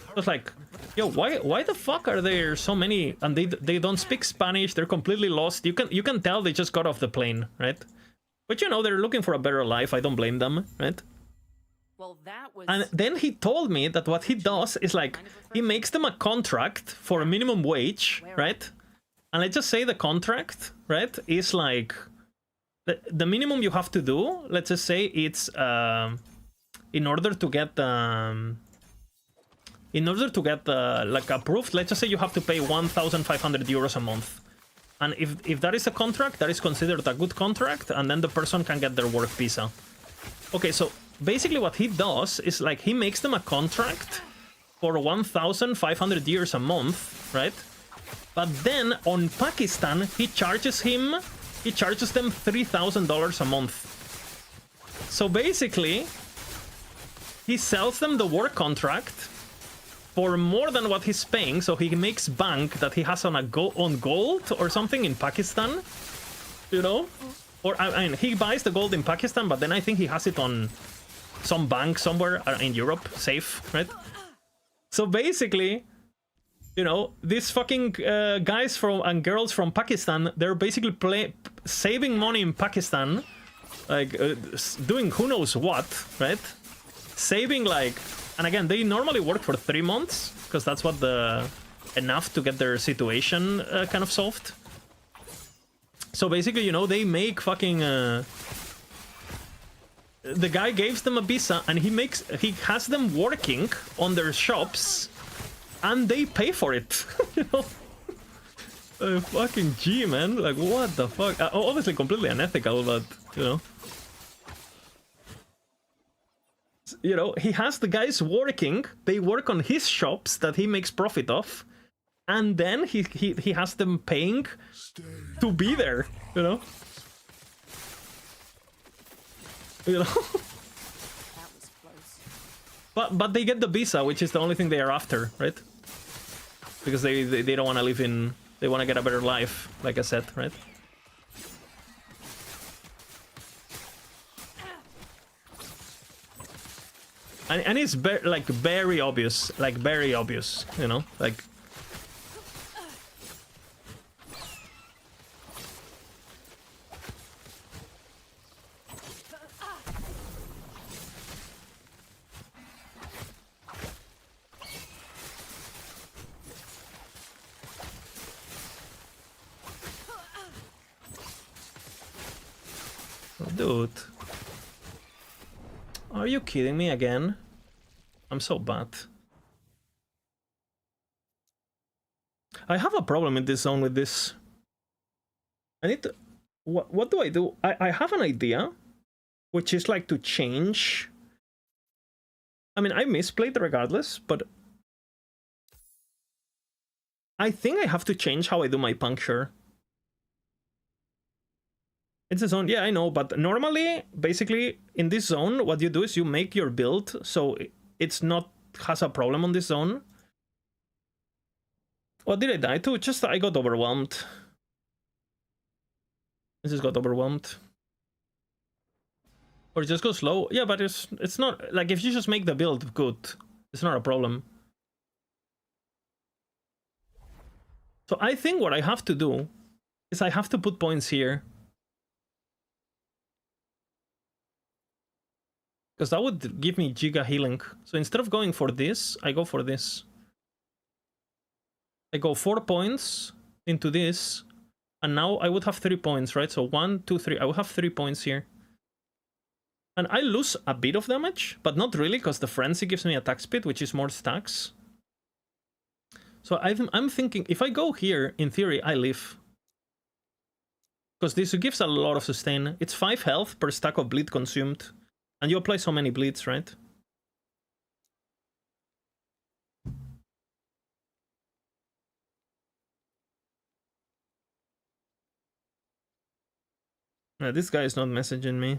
I was like, yo, why the fuck are there so many? And they don't speak Spanish, they're completely lost. You can tell they just got off the plane, right? But you know, they're looking for a better life, I don't blame them, right? Well, that was... And then he told me that what he does is like, he makes them a contract for a minimum wage, right? And let's just say the contract, right, is like, the minimum you have to do, let's just say it's, in order to get like approved, let's just say you have to pay 1,500 euros a month. And if that is a contract, that is considered a good contract, and then the person can get their work visa. Okay, so basically what he does is like he makes them a contract for 1,500 euros a month, right? But then on Pakistan, he charges them $3,000 a month. So basically, he sells them the work contract for more than what he's paying, so he makes bank that he has on gold or something in Pakistan, you know? Or I mean, he buys the gold in Pakistan, but then I think he has it on some bank somewhere in Europe, safe, right? So basically, you know, these fucking guys and girls from Pakistan, they're basically saving money in Pakistan, like doing who knows what, right? Saving like, and again, they normally work for 3 months because that's what enough to get their situation kind of solved. So basically, you know, they make fucking. The guy gives them a visa, and he has them working on their shops, and they pay for it. You know, fucking G, man. Like, what the fuck? Obviously, completely unethical, but you know. You know, he has the guys working. They work on his shops that he makes profit of, and then he has them paying to be there. You know. You know. That was close. But they get the visa, which is the only thing they are after, right? Because they don't want to live in. They want to get a better life, like I said, right? And it's very obvious, you know, like. Dude. Are you kidding me again? I'm so bad. I have a problem in this zone with this. I need to... What do I do? I have an idea, which is like to change... I mean, I misplayed regardless, but... I think I have to change how I do my puncture. It's a zone, yeah, I know, but normally, basically, in this zone, what you do is you make your build, so it's not has a problem on this zone. What did I die to? Just I got overwhelmed. This just got overwhelmed. Or just go slow. Yeah, but it's not like if you just make the build good, it's not a problem. So I think what I have to do is I have to put points here. Because that would give me Giga healing. So instead of going for this, I go for this. I go 4 points into this. And now I would have 3 points, right? So 1, 2, 3. I will have 3 points here. And I lose a bit of damage, but not really, because the Frenzy gives me attack speed, which is more stacks. So I'm thinking, if I go here, in theory, I live. Because this gives a lot of sustain. It's 5 health per stack of bleed consumed. And you apply so many bleeds, right? This guy is not messaging me.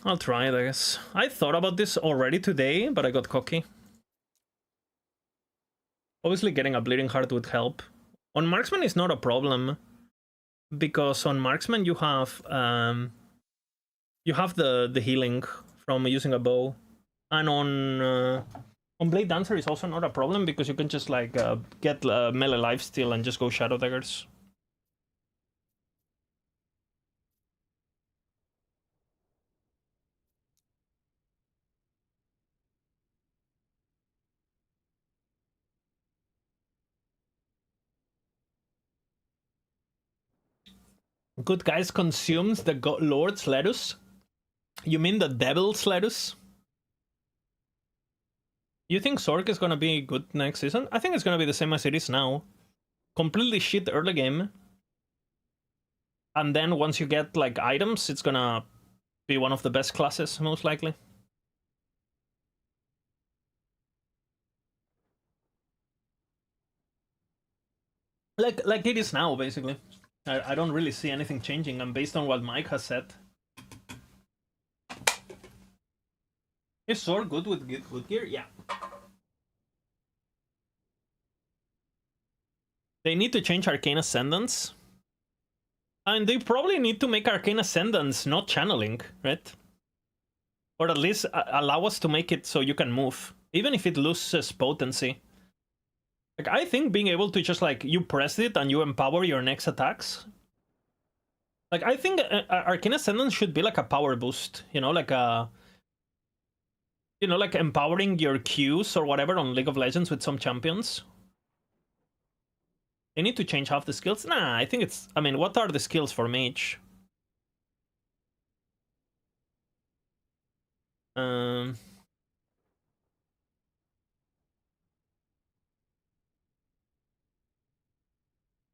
I'll try it, I guess. I thought about this already today, but I got cocky. Obviously, getting a Bleeding Heart would help. On Marksman is not a problem, because on Marksman you have the healing from using a bow, and on Blade Dancer is also not a problem because you can just like get melee lifesteal and just go Shadow Daggers. Good guys consumes the Lord's lettuce. You mean the Devil's lettuce? You think Sork is gonna be good next season? I think it's gonna be the same as it is now. Completely shit early game. And then once you get like items, it's gonna be one of the best classes, most likely. Like it is now, basically. I don't really see anything changing, and based on what Mike has said. Is Sword good with good gear? Yeah. They need to change Arcane Ascendance. And they probably need to make Arcane Ascendance not channeling, right? Or at least allow us to make it so you can move, even if it loses potency. Like, I think being able to just, like, you press it and you empower your next attacks. Like, I think Arcane Ascendance should be like a power boost, you know, like a... You know, like empowering your Qs or whatever on League of Legends with some champions. They need to change half the skills? Nah, I think it's... I mean, what are the skills for mage?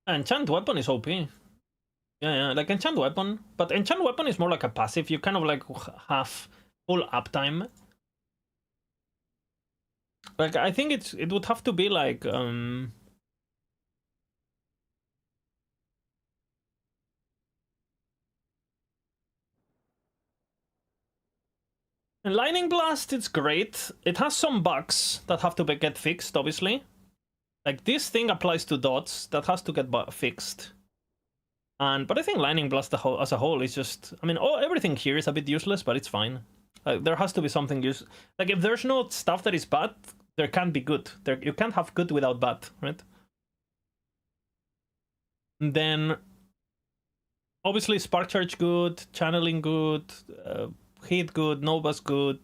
Enchant Weapon is OP. Yeah, like Enchant Weapon. But Enchant Weapon is more like a passive. You kind of like have full uptime. Like, I think it would have to be like... And Lightning Blast, it's great. It has some bugs that have to get fixed, obviously. Like, this thing applies to dots. That has to get fixed. But I think Lightning Blast as a whole is just... I mean, everything here is a bit useless, but it's fine. There has to be something use. Like, if there's no stuff that is bad, there can't be good. You can't have good without bad, right? And then... Obviously, Spark Charge good, Channeling good, Heat good, Nova's good.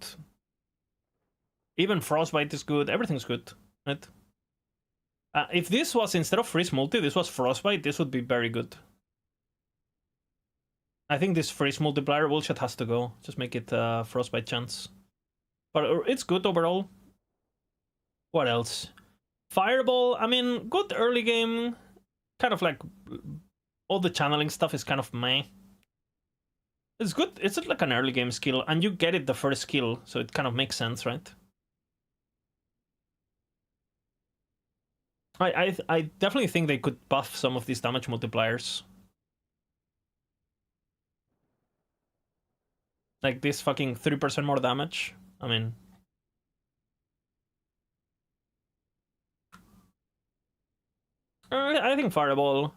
Even Frostbite is good, everything's good, right? If this was, instead of Freeze Multi, this was Frostbite, this would be very good. I think this Freeze Multiplier bullshit has to go. Just make it Frostbite chance. But it's good overall. What else? Fireball, I mean, good early game. Kind of like all the channeling stuff is kind of meh. It's good. It's like an early game skill, and you get it the first skill, so it kind of makes sense, right? I definitely think they could buff some of these damage multipliers. Like this fucking 3% more damage. I mean... I think Fireball...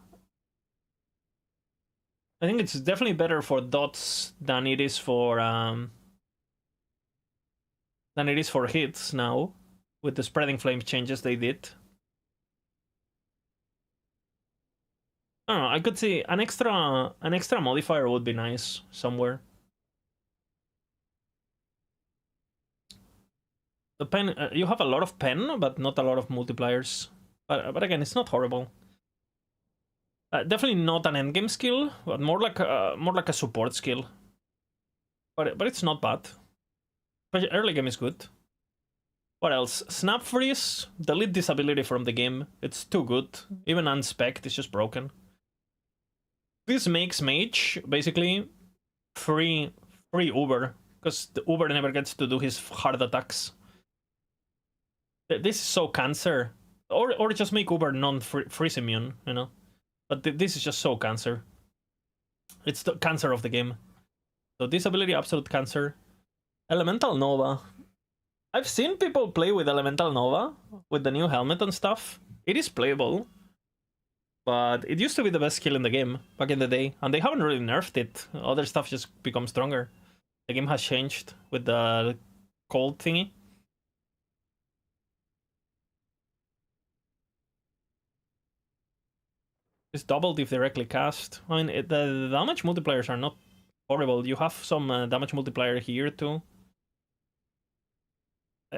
I think it's definitely better for dots than it is for hits now, with the spreading flame changes they did. I don't know, I could see an extra modifier would be nice somewhere. The pen, you have a lot of pen, but not a lot of multipliers. But again, it's not horrible. Definitely not an endgame skill, but more like a support skill. But it's not bad. But early game is good. What else? Snap freeze. Delete this ability from the game. It's too good. Even unspec'd, it's just broken. This makes mage basically free Uber, because the Uber never gets to do his hard attacks. This is so cancer. Or just make Uber non-freeze immune, you know? But this is just so cancer. It's the cancer of the game. So this ability, absolute cancer. Elemental Nova. I've seen people play with Elemental Nova, with the new helmet and stuff. It is playable. But it used to be the best skill in the game, back in the day. And they haven't really nerfed it. Other stuff just becomes stronger. The game has changed with the cold thingy. It's doubled if directly cast. I mean, the damage multipliers are not horrible. You have some damage multiplier here too.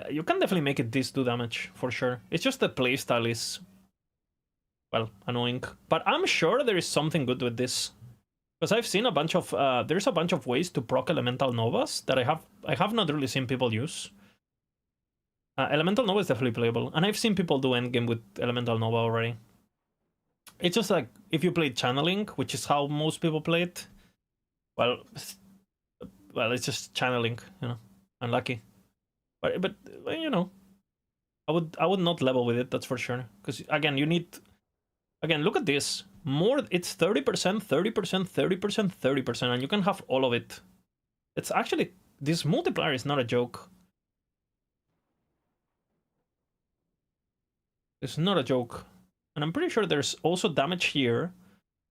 You can definitely make it this do damage, for sure. It's just the playstyle is, well, annoying. But I'm sure there is something good with this. Because I've seen a bunch of, there's a bunch of ways to proc Elemental Novas that I have not really seen people use. Elemental Nova is definitely playable. And I've seen people do endgame with Elemental Nova already. It's just like, if you play channeling, which is how most people play it, well, it's just channeling, you know, unlucky. But you know, I would not level with it, that's for sure. Because again, you need, again, look at this. It's 30%, 30%, 30%, 30%, and you can have all of it. It's actually, this multiplier is not a joke. It's not a joke. And I'm pretty sure there's also damage here.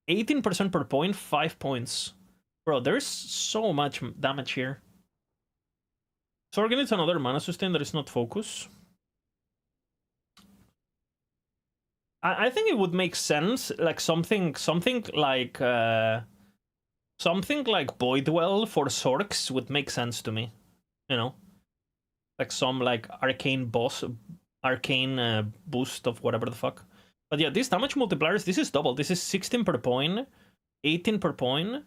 18% per point, 5 points. Bro, there's so much damage here. So again, it's another mana sustain that is not focus. I think it would make sense, like something like Voidwell for Sorks would make sense to me. You know? Like some like arcane boost of whatever the fuck. But yeah, these damage multipliers, this is double. This is 16 per point, 18 per point.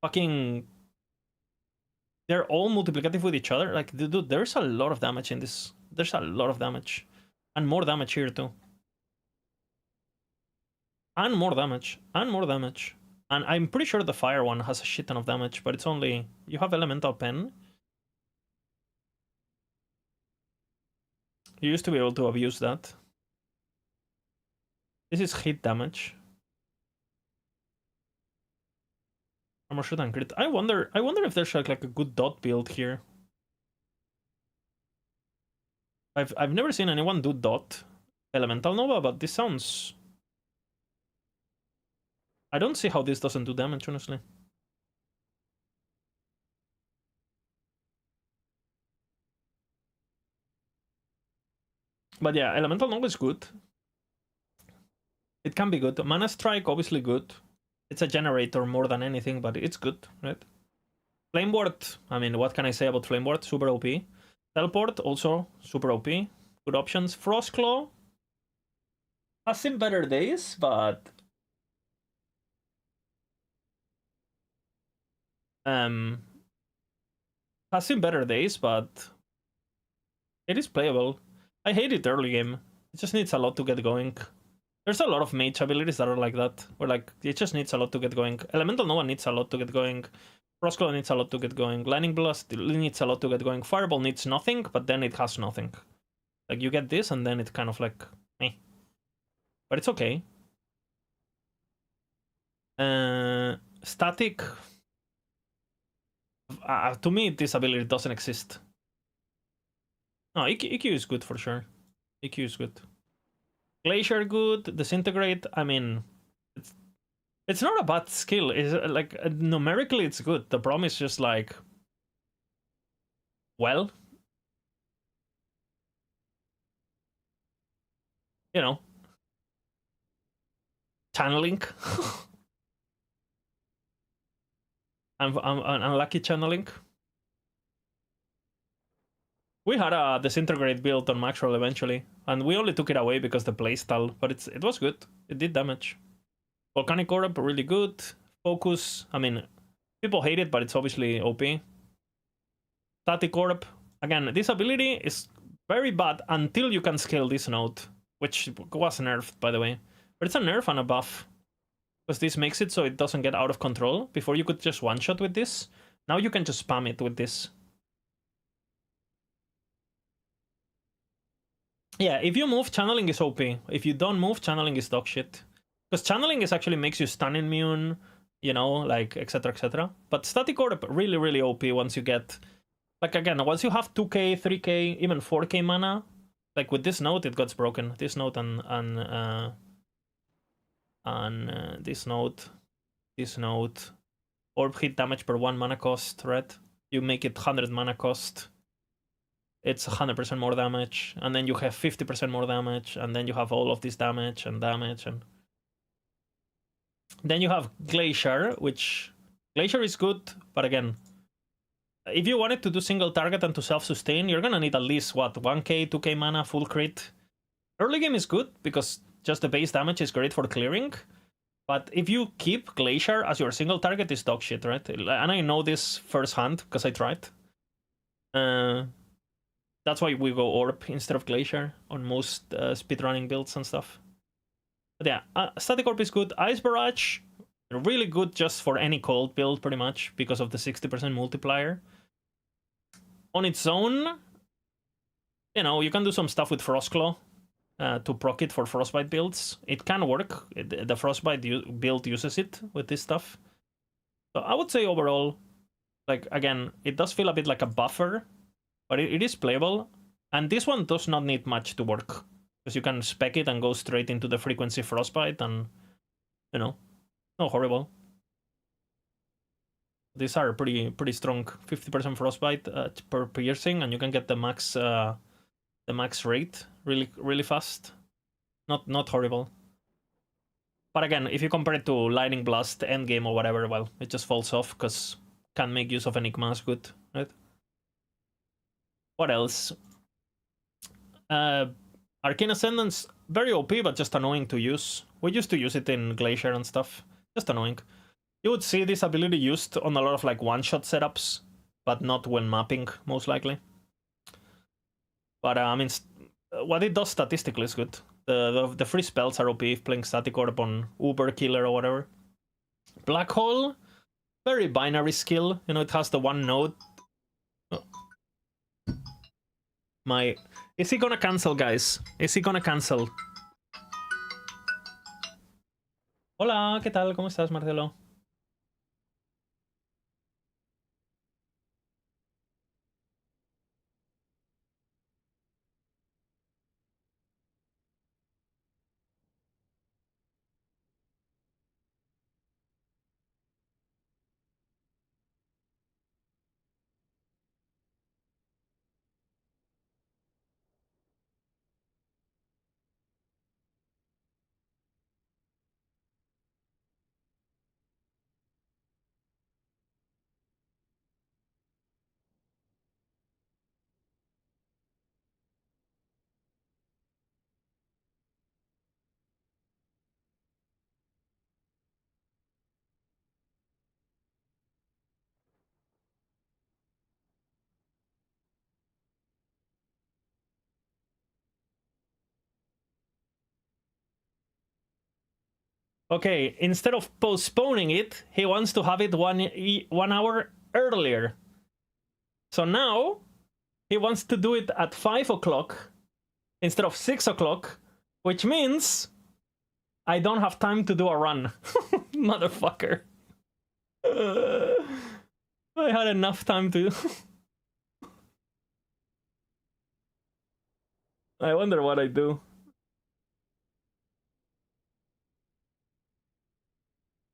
Fucking... They're all multiplicative with each other. Like, dude, there's a lot of damage in this. There's a lot of damage. And more damage here, too. And more damage. And more damage. And I'm pretty sure the fire one has a shit ton of damage, but it's only... You have Elemental Pen. You used to be able to abuse that. This is hit damage. Armor shot and crit. I wonder if there's like a good dot build here. I've never seen anyone do dot Elemental Nova, but this sounds... I don't see how this doesn't do damage, honestly. But yeah, Elemental Nova is good. It can be good. Mana Strike, obviously good. It's a generator more than anything, but it's good, right? Flame Ward, I mean, what can I say about Flame Ward? Super OP. Teleport, also super OP. Good options. Frostclaw has seen better days, but... has seen better days, but... It is playable. I hate it early game. It just needs a lot to get going. There's a lot of mage abilities that are like that, where like it just needs a lot to get going. Elemental Nova needs a lot to get going. Frostclaw needs a lot to get going. Lightning Blast needs a lot to get going. Fireball needs nothing, but then it has nothing. Like you get this, and then it's kind of like meh. But it's okay. Static. To me, this ability doesn't exist. No, EQ is good for sure. EQ is good. Glacier good. Disintegrate. I mean, it's not a bad skill. It's like numerically, it's good. The problem is just like, well, you know, channeling. I'm unlucky channeling. We had a Disintegrate build on Maxroll eventually, and we only took it away because the playstyle, but it was good. It did damage. Volcanic Orb, really good. Focus, I mean, people hate it, but it's obviously OP. Static Orb, again, this ability is very bad until you can scale this node, which was nerfed, by the way. But it's a nerf and a buff, because this makes it so it doesn't get out of control. Before you could just one-shot with this. Now you can just spam it with this. Yeah, if you move, channeling is OP. If you don't move, channeling is dog shit. Because channeling is actually makes you stun immune, you know, like, etc, etc. But Static Orb, really, really OP once you get... Like, again, once you have 2k, 3k, even 4k mana, like, with this node, it gets broken. This node and this node. Orb hit damage per 1 mana cost, right? You make it 100 mana cost. It's 100% more damage, and then you have 50% more damage, and then you have all of this damage, and then you have Glacier, which Glacier is good, but again, if you wanted to do single target and to self-sustain, you're gonna need at least, what, 1k, 2k mana, full crit. Early game is good, because just the base damage is great for clearing, but if you keep Glacier as your single target, it's dog shit, right? And I know this firsthand, because I tried. That's why we go Orb instead of Glacier on most speedrunning builds and stuff. But yeah, Static Orb is good. Ice Barrage, really good just for any cold build, pretty much, because of the 60% multiplier. On its own, you know, you can do some stuff with Frostclaw to proc it for Frostbite builds. It can work. The Frostbite build uses it with this stuff. So I would say overall, like, again, it does feel a bit like a buffer, but it is playable, and this one does not need much to work, because you can spec it and go straight into the frequency Frostbite, and, you know, not horrible. These are pretty strong, 50% Frostbite per piercing, and you can get the max rate really fast. Not horrible. But again, if you compare it to Lightning Blast endgame or whatever, well, it just falls off, because can't make use of Enigma as good, right? What else? Arcane Ascendance, very OP, but just annoying to use. We used to use it in Glacier and stuff. Just annoying. You would see this ability used on a lot of like one-shot setups, but not when mapping, most likely. But I mean, what it does statistically is good. The free spells are OP if playing Static Orb on Uber Killer or whatever. Black Hole, very binary skill. You know, it has the one node. Oh. Is he gonna cancel, guys? Is he gonna cancel? Hola, ¿qué tal? ¿Cómo estás, Marcelo? Okay, instead of postponing it, he wants to have it 1 hour earlier. So now he wants to do it at 5 o'clock instead of 6 o'clock, which means I don't have time to do a run. Motherfucker. I had enough time to... I wonder what I do.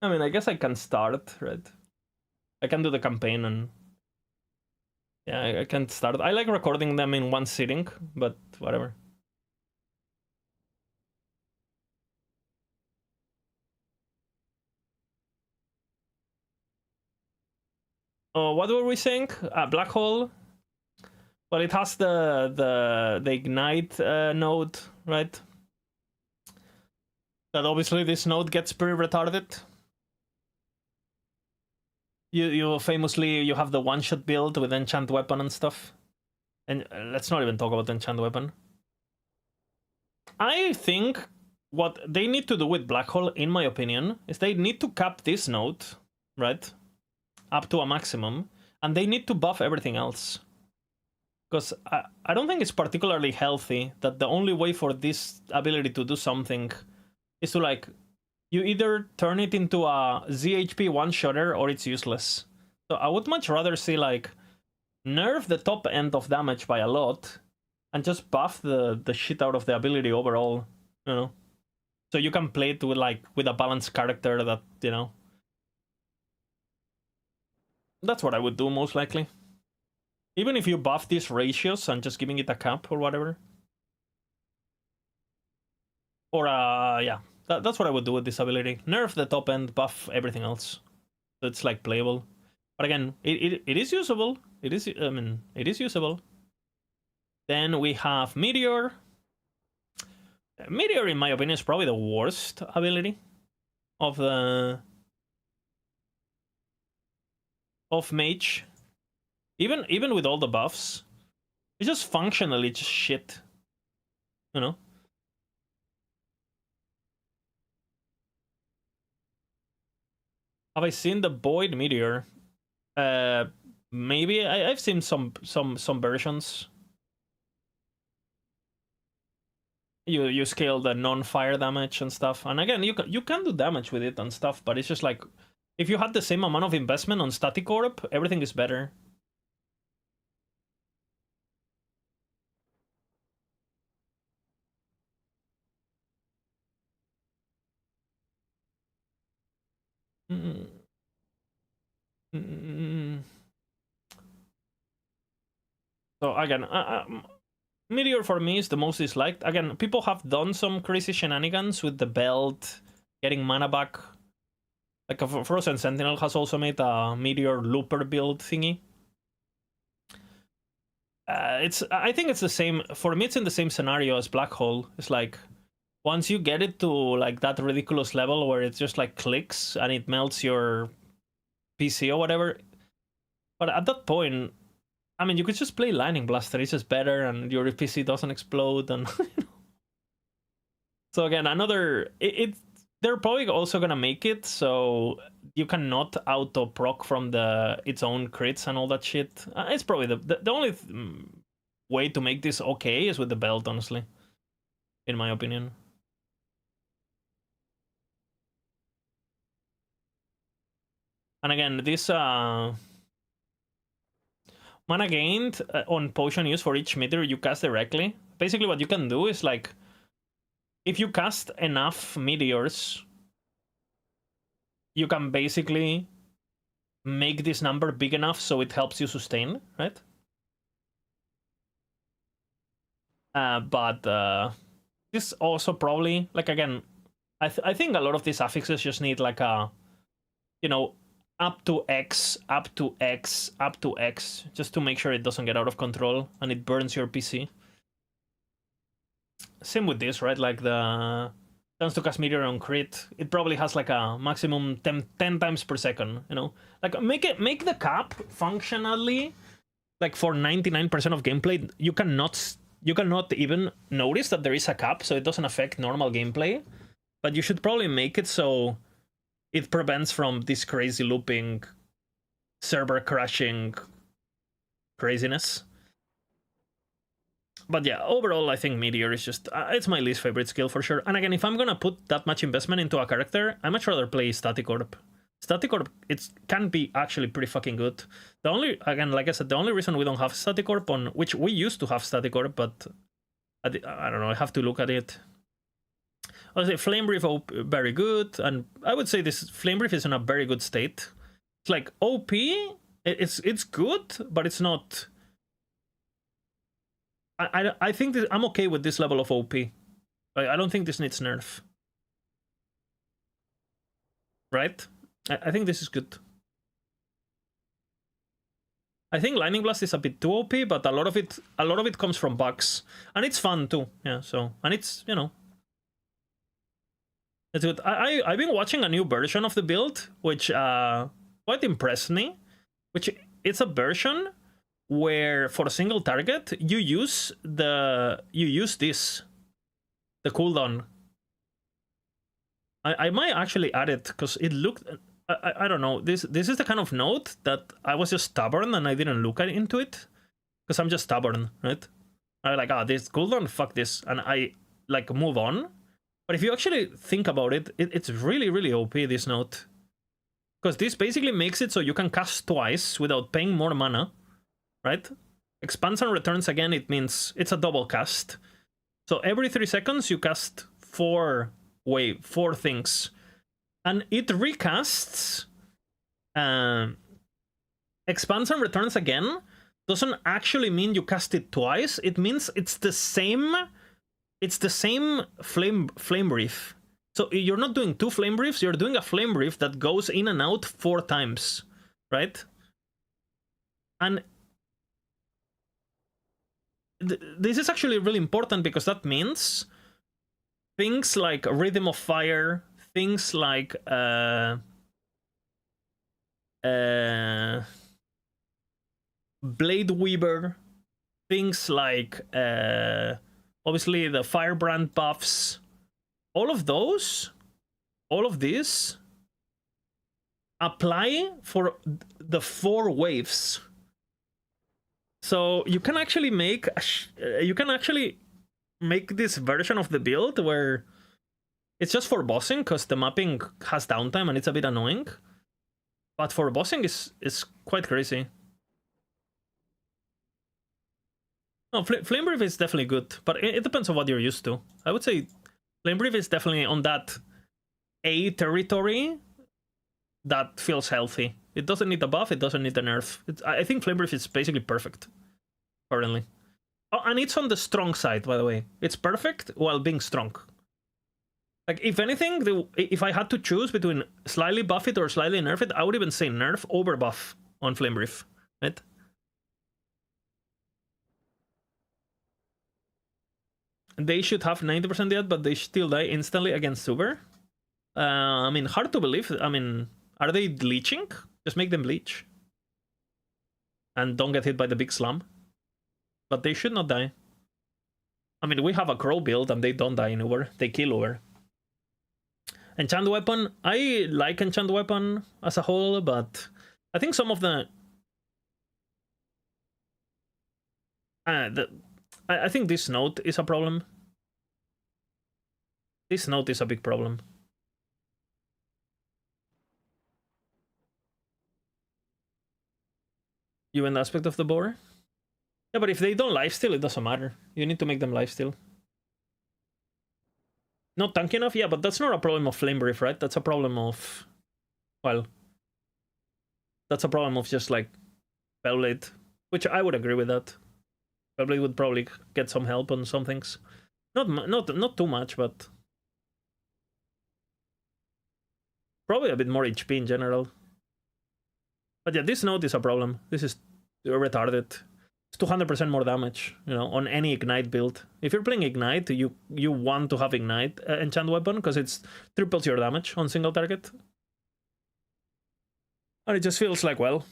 I mean, I guess I can start, right? I can do the campaign and... Yeah, I can start. I like recording them in one sitting, but whatever. Oh, what were we saying? Black Hole. Well, it has the Ignite node, right? That obviously this node gets pretty retarded. You famously you have the one-shot build with enchant weapon and stuff. And let's not even talk about enchant weapon. I think what they need to do with Black Hole, in my opinion, is they need to cap this node, right? Up to a maximum, and they need to buff everything else. Because I don't think it's particularly healthy that the only way for this ability to do something is to, like, you either turn it into a ZHP one-shotter or it's useless. So I would much rather see, like, nerf the top end of damage by a lot and just buff the shit out of the ability overall, you know? So you can play it with, like, with a balanced character that, you know... That's what I would do, most likely. Even if you buff these ratios and just giving it a cap or whatever. Or, yeah. That's what I would do with this ability. Nerf the top end, buff everything else. So it's, like, playable. But again, it is usable. It is, I mean, it is usable. Then we have Meteor. Meteor, in my opinion, is probably the worst ability of the... of Mage. Even with all the buffs. It's just functionally just shit. You know? Have I seen the Void Meteor? Maybe I've seen some versions. You scale the non-fire damage and stuff, and again you can do damage with it and stuff, but it's just like if you had the same amount of investment on Static Orb, everything is better. So again, Meteor for me is the most disliked. Again, people have done some crazy shenanigans with the belt, getting mana back. Like a Frozen Sentinel has also made a Meteor Looper build thingy. I think it's the same. For me, it's in the same scenario as Black Hole. It's like once you get it to like that ridiculous level where it just like clicks and it melts your PC or whatever. But at that point, I mean, you could just play Lightning Blaster. It's just better, and your PC doesn't explode. And so again, another they're probably also gonna make it so you cannot auto proc from its own crits and all that shit. It's probably the only way to make this okay is with the belt, honestly, in my opinion. And again, this mana gained on potion use for each meteor you cast directly. Basically what you can do is like, if you cast enough meteors, you can basically make this number big enough so it helps you sustain, right? But this also probably, like again, I think a lot of these affixes just need like a, you know, up to X, up to X, up to X, just to make sure it doesn't get out of control and it burns your PC. Same with this, right? Like the chance to cast Meteor on crit, it probably has like a maximum 10 times per second, you know? Like make the cap functionally, like for 99% of gameplay, you cannot even notice that there is a cap, so it doesn't affect normal gameplay. But you should probably make it so it prevents from this crazy looping, server crashing craziness. But yeah, overall, I think Meteor is just... it's my least favorite skill for sure. And again, if I'm gonna put that much investment into a character, I'd much rather play Static Orb. Static Orb, it can be actually pretty fucking good. The only, again, like I said, the only reason we don't have Static Orb on... which we used to have Static Orb, but... I don't know, I have to look at it. I would say Flame Brief, very good. And I would say this Flame Brief is in a very good state. It's like OP, it's good, but it's not... I think that I'm okay with this level of OP. I don't think this needs nerf. Right? I think this is good. I think Lightning Blast is a bit too OP, but a lot of it comes from bugs. And it's fun too. Yeah, so, and it's, you know, it's good. I've been watching a new version of the build, which quite impressed me. Which it's a version where for a single target you use the cooldown. I might actually add it because it looked... I don't know. This is the kind of note that I was just stubborn and I didn't look into it because I'm just stubborn, right? I like, this cooldown, fuck this, and I like move on. But if you actually think about it, it's really, really OP, this note, because this basically makes it so you can cast twice without paying more mana, right? Expands and returns again. It means it's a double cast. So every 3 seconds you cast 4 things. And it recasts, expands and returns again, doesn't actually mean you cast it twice. It means it's the same flame brief. So you're not doing 2 flame briefs, you're doing a flame brief that goes in and out 4 times, right? And this is actually really important because that means things like Rhythm of Fire, things like Blade Weaver, things like obviously the Firebrand buffs, all of these apply for the 4 waves. So you can actually make this version of the build where it's just for bossing, because the mapping has downtime and it's a bit annoying. But for bossing is quite crazy. No, Flame Brief is definitely good, but it depends on what you're used to. I would say Flame Brief is definitely on that A territory that feels healthy. It doesn't need a buff, it doesn't need a nerf. I think Flame Brief is basically perfect, currently. Oh, and it's on the strong side, by the way. It's perfect while being strong. Like, if anything, if I had to choose between slightly buff it or slightly nerf it, I would even say nerf over buff on Flame Brief, right? They should have 90% yet, but they still die instantly against Super. I mean, hard to believe. I mean, are they bleaching? Just make them bleach. And don't get hit by the big slam. But they should not die. I mean, we have a Crow build and they don't die in Uber. They kill Uber. Enchant Weapon, I like Enchant Weapon as a whole, but I think some of the... I think this note is a problem. This note is a big problem. You in the aspect of the boar? Yeah, but if they don't lifesteal, it doesn't matter. You need to make them lifesteal. Not tanky enough? Yeah, but that's not a problem of Flame Brief, right? That's a problem of... well... that's a problem of just, like, Bellblade. Which I would agree with that. Bellblade would probably get some help on some things. Not too much, but... probably a bit more HP in general. But yeah, this node is a problem. This is retarded. It's 200% more damage, you know, on any Ignite build. If you're playing Ignite, you want to have Ignite Enchant Weapon, because it's triples your damage on single target. And it just feels like, well...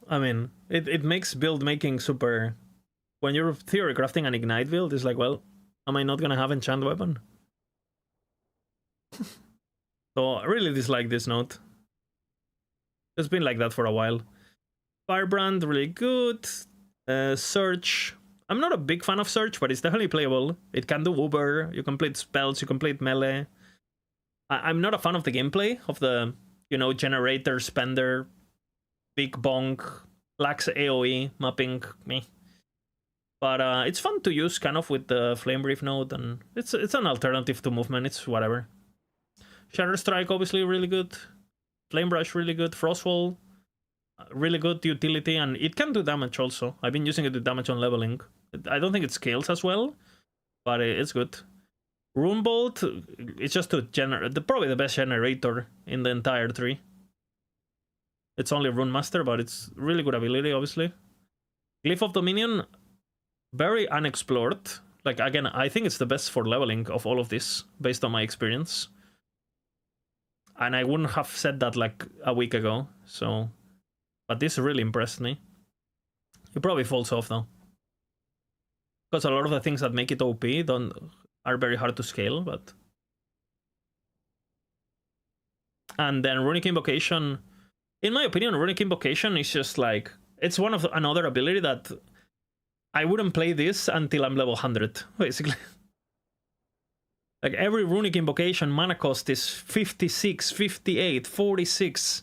I mean, it makes build making super... when you're theory crafting an Ignite build, it's like, well, am I not gonna have Enchant Weapon? So I really dislike this node. It's been like that for a while. Firebrand, really good. Search. I'm not a big fan of Search, but it's definitely playable. It can do Uber, you complete spells, you complete melee. I'm not a fan of the gameplay, of the, you know, generator, spender, big bonk, lacks AoE, mapping, me. But it's fun to use kind of with the Flame Brief node, and it's an alternative to movement, it's whatever. Shatter Strike, obviously really good. Flame Brush, really good. Frostwall, really good utility, and it can do damage also. I've been using it to damage on leveling. I don't think it scales as well, but it's good. Rune Bolt, it's just to generate, probably the best generator in the entire tree. It's only Rune Master, but it's really good ability, obviously. Glyph of Dominion, very unexplored. Like, again, I think it's the best for leveling of all of this, based on my experience. And I wouldn't have said that like a week ago, so... But this really impressed me. It probably falls off though. Because a lot of the things that make it OP are very hard to scale, but... And then Runic Invocation... In my opinion, Runic Invocation is just like... It's one of another ability that... I wouldn't play this until I'm level 100, basically. Like, every Runic Invocation mana cost is 56, 58, 46.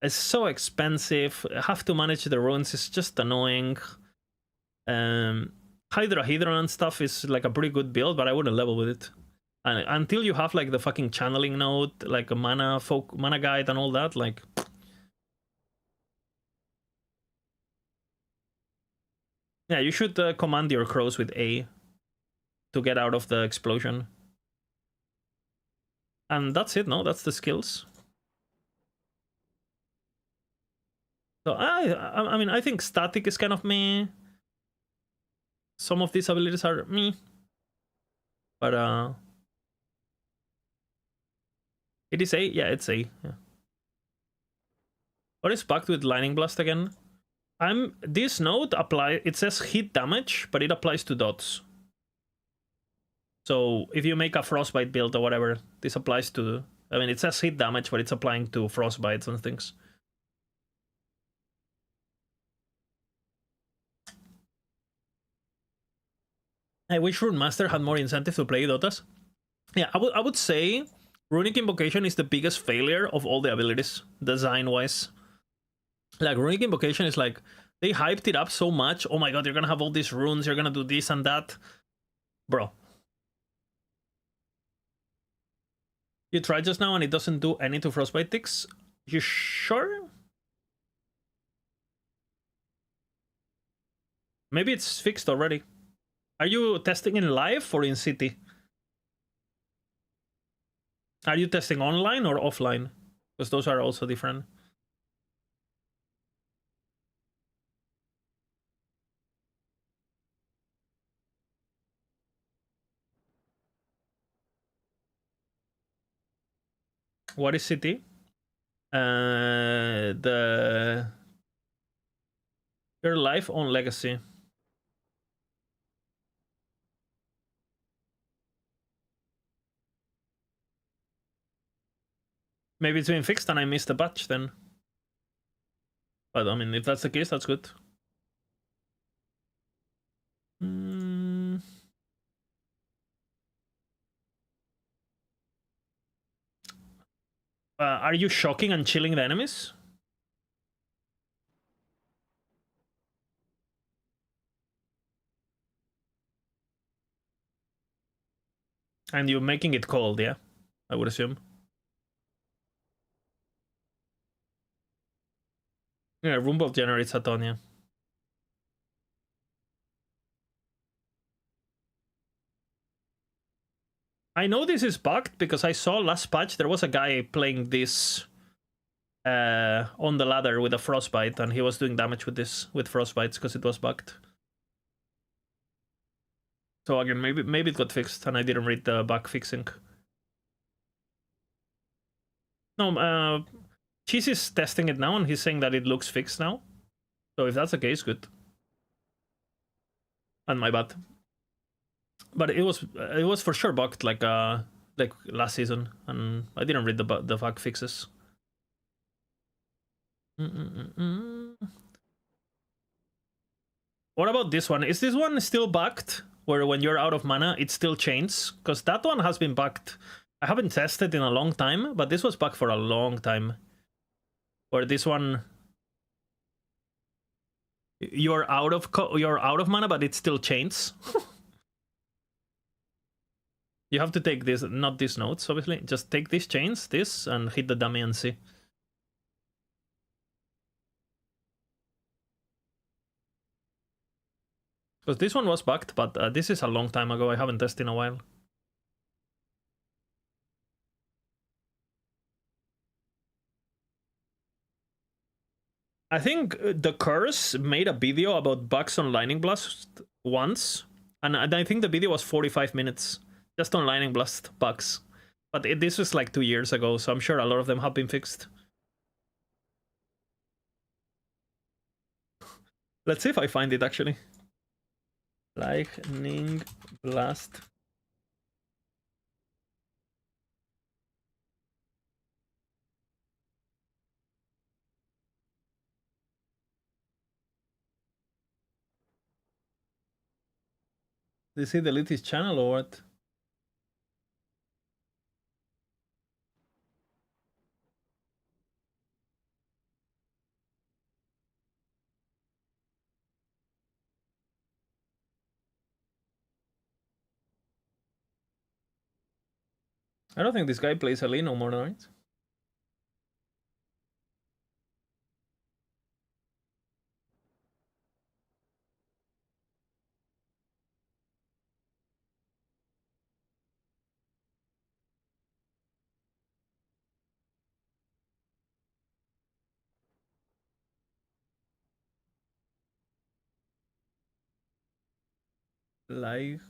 It's so expensive. Have to manage the runes, it's just annoying. Hydra and stuff is like a pretty good build, but I wouldn't level with it. And until you have like the fucking channeling node, like a mana guide and all that, like... Yeah, you should command your crows with A to get out of the explosion. And that's it, no? That's the skills. So I mean, I think static is kind of meh. Some of these abilities are meh. But it is A? Yeah, it's A. Yeah. What is packed with Lightning Blast again? This node it says hit damage, but it applies to dots. So if you make a Frostbite build or whatever, this applies to... I mean, it says hit damage, but it's applying to Frostbites and things. I wish Rune Master had more incentive to play Dotas. Yeah, I would say Runic Invocation is the biggest failure of all the abilities, design-wise. Like, Runic Invocation is like, they hyped it up so much. Oh my god, you're gonna have all these runes, you're gonna do this and that. Bro. You tried just now and it doesn't do any to Frostbite ticks? You sure? Maybe it's fixed already. Are you testing in live or in city? Are you testing online or offline? Because those are also different. What is city? You're live on Legacy. Maybe it's been fixed and I missed the patch then. But I mean, if that's the case, that's good. Are you shocking and chilling the enemies? And you're making it cold, yeah? I would assume. Yeah, Rune Bolt generates a ton, yeah. I know this is bugged because I saw last patch there was a guy playing this on the ladder with a Frostbite, and he was doing damage with this with Frostbites because it was bugged. So again, maybe it got fixed and I didn't read the bug fixing. No, Cheese is testing it now and he's saying that it looks fixed now. So if that's the case, good. And my bad. But it was for sure bugged, like the like last season, and I didn't read the bug fixes. What about this one? Is this one still bugged? Where when you're out of mana, it still chains? Because that one has been bugged. I haven't tested in a long time, but this was bugged for a long time. Where this one, you're out of mana, but it still chains. You have to take this, not these notes, obviously. Just take these chains, this, and hit the dummy and see. Because this one was bugged, but this is a long time ago. I haven't tested in a while. I think the Curse made a video about bugs on Lightning Blast once, and I think the video was 45 minutes just on Lightning Blast bugs. But this was like 2 years ago, so I'm sure a lot of them have been fixed. Let's see if I find it actually. Lightning Blast. Did he delete his channel or what? I don't think this guy plays Ali no more, right? Live.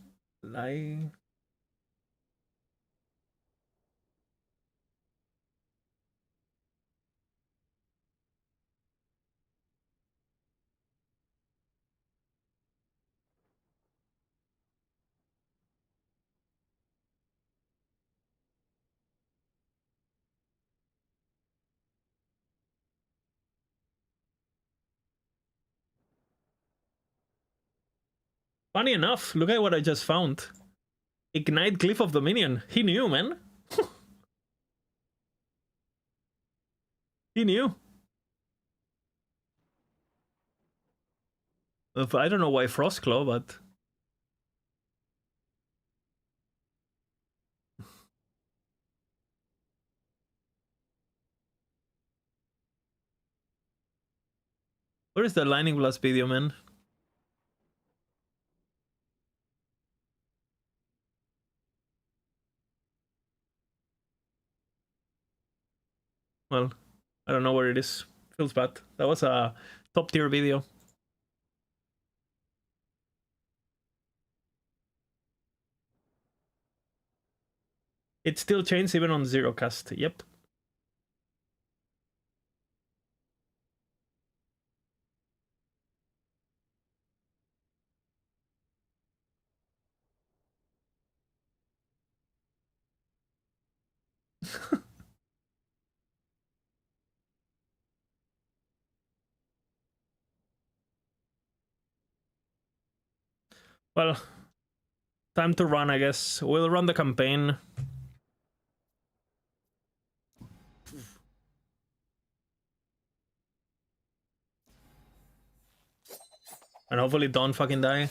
Funny enough, look at what I just found. Ignite Glyph of Dominion. He knew, man. He knew. I don't know why Frostclaw, but... Where is the Lightning Blast video, man? Well, I don't know where it is. Feels bad. That was a top tier video. It still chains even on zero cast. Yep. Well, time to run, I guess. We'll run the campaign. And hopefully don't fucking die.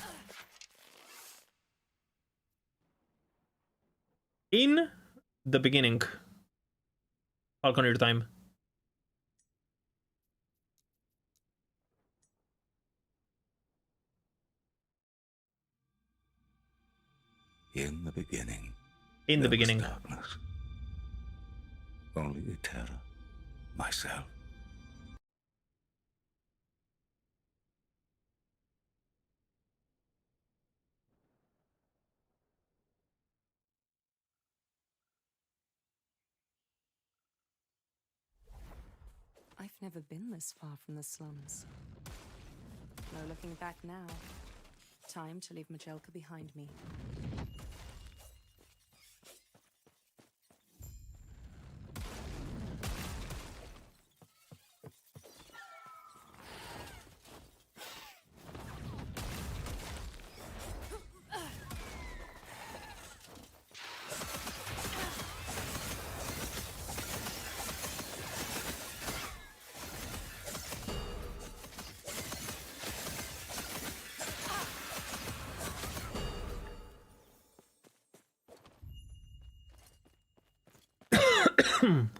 In the beginning. Falconer time. In the beginning. In the beginning. Darkness. Only terror. Myself. I've never been this far from the slums. No looking back now. Time to leave Majelka behind me.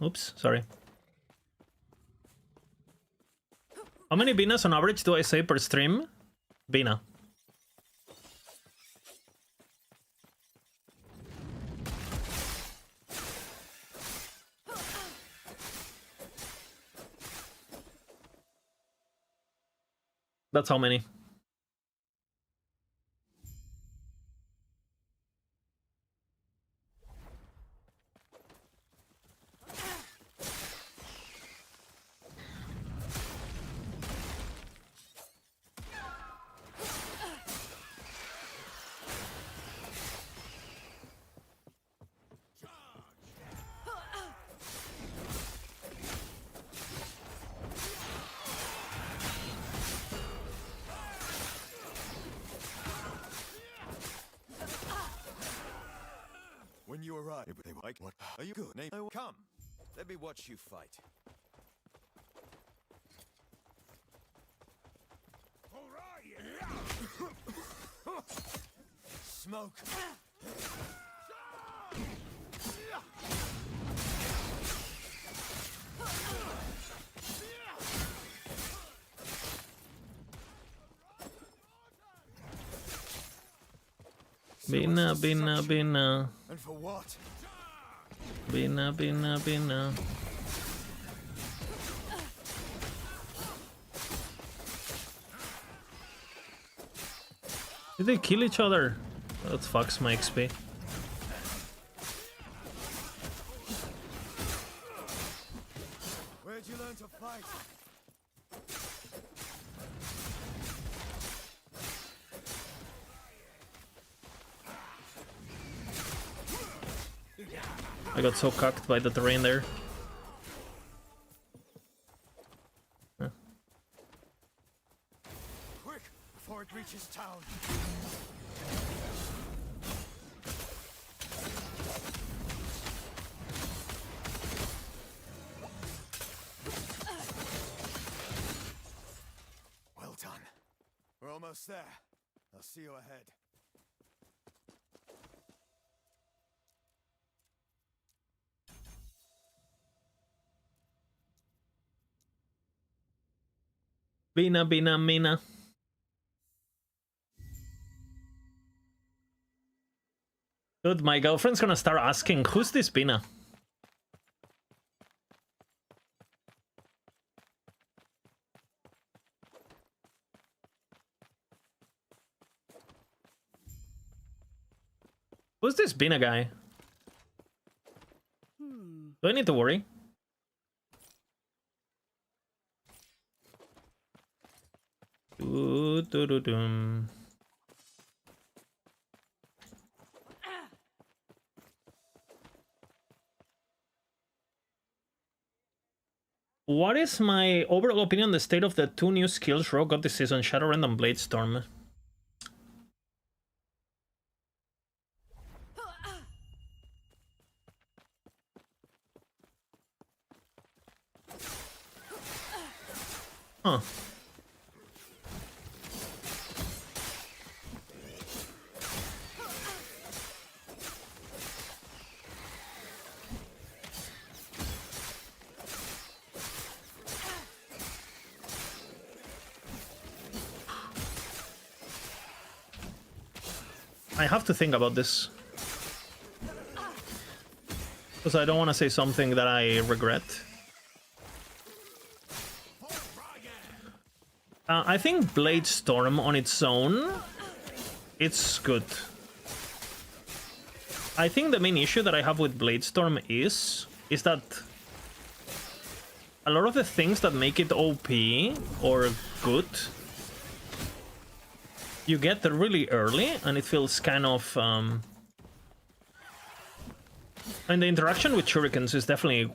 Oops, sorry. How many Binas on average do I say per stream? Bina. That's how many. When you arrive, they were like, what? Are you good? Name, come. Let me watch you fight. Smoke. Bina, Bina, Bina. And for what? Bina, Bina, Bina. Did they kill each other? That fucks my XP. Where'd you learn to fight? I got so cucked by the terrain there. Huh. Quick, before it reaches town. Well done. We're almost there. I'll see you ahead. Bina, Bina, Mina. Dude, my girlfriend's gonna start asking, who's this Bina? Who's this Bina guy? Do I need to worry? Doo-doo-doo-dum. What is my overall opinion on the state of the two new skills Rogue got this season, Shadowrend and Bladestorm? Huh. I have to think about this. Because I don't want to say something that I regret. I think Bladestorm on its own, it's good. I think the main issue that I have with Bladestorm is that a lot of the things that make it OP or good, you get really early, and it feels kind of... and the interaction with shurikens is definitely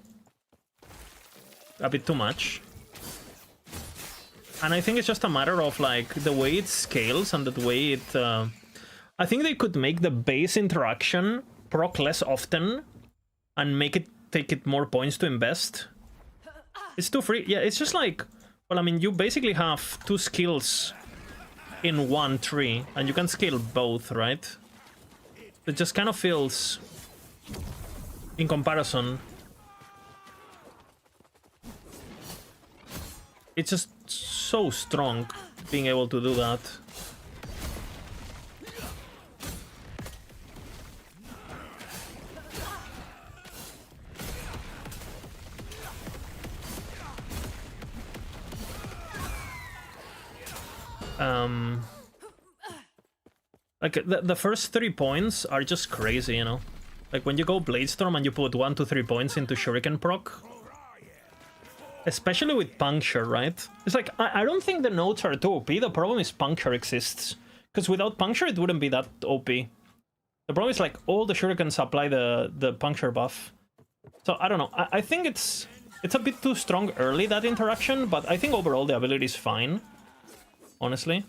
a bit too much. And I think it's just a matter of, like, the way it scales and the way it... I think they could make the base interaction proc less often and make it take it more points to invest. It's too free. Yeah, it's just like... Well, I mean, you basically have two skills in one tree, and you can scale both, right? It just kind of feels, in comparison, It's just so strong being able to do that. Like the first 3 points are just crazy, you know? Like when you go Bladestorm and you put 1 to 3 points into Shuriken proc. Especially with Puncture, right? It's like, I don't think the nodes are too OP, the problem is Puncture exists. Because without Puncture it wouldn't be that OP. The problem is like all the Shurikens apply the Puncture buff. So I don't know, I think it's a bit too strong early, that interaction, but I think overall the ability is fine. Honestly.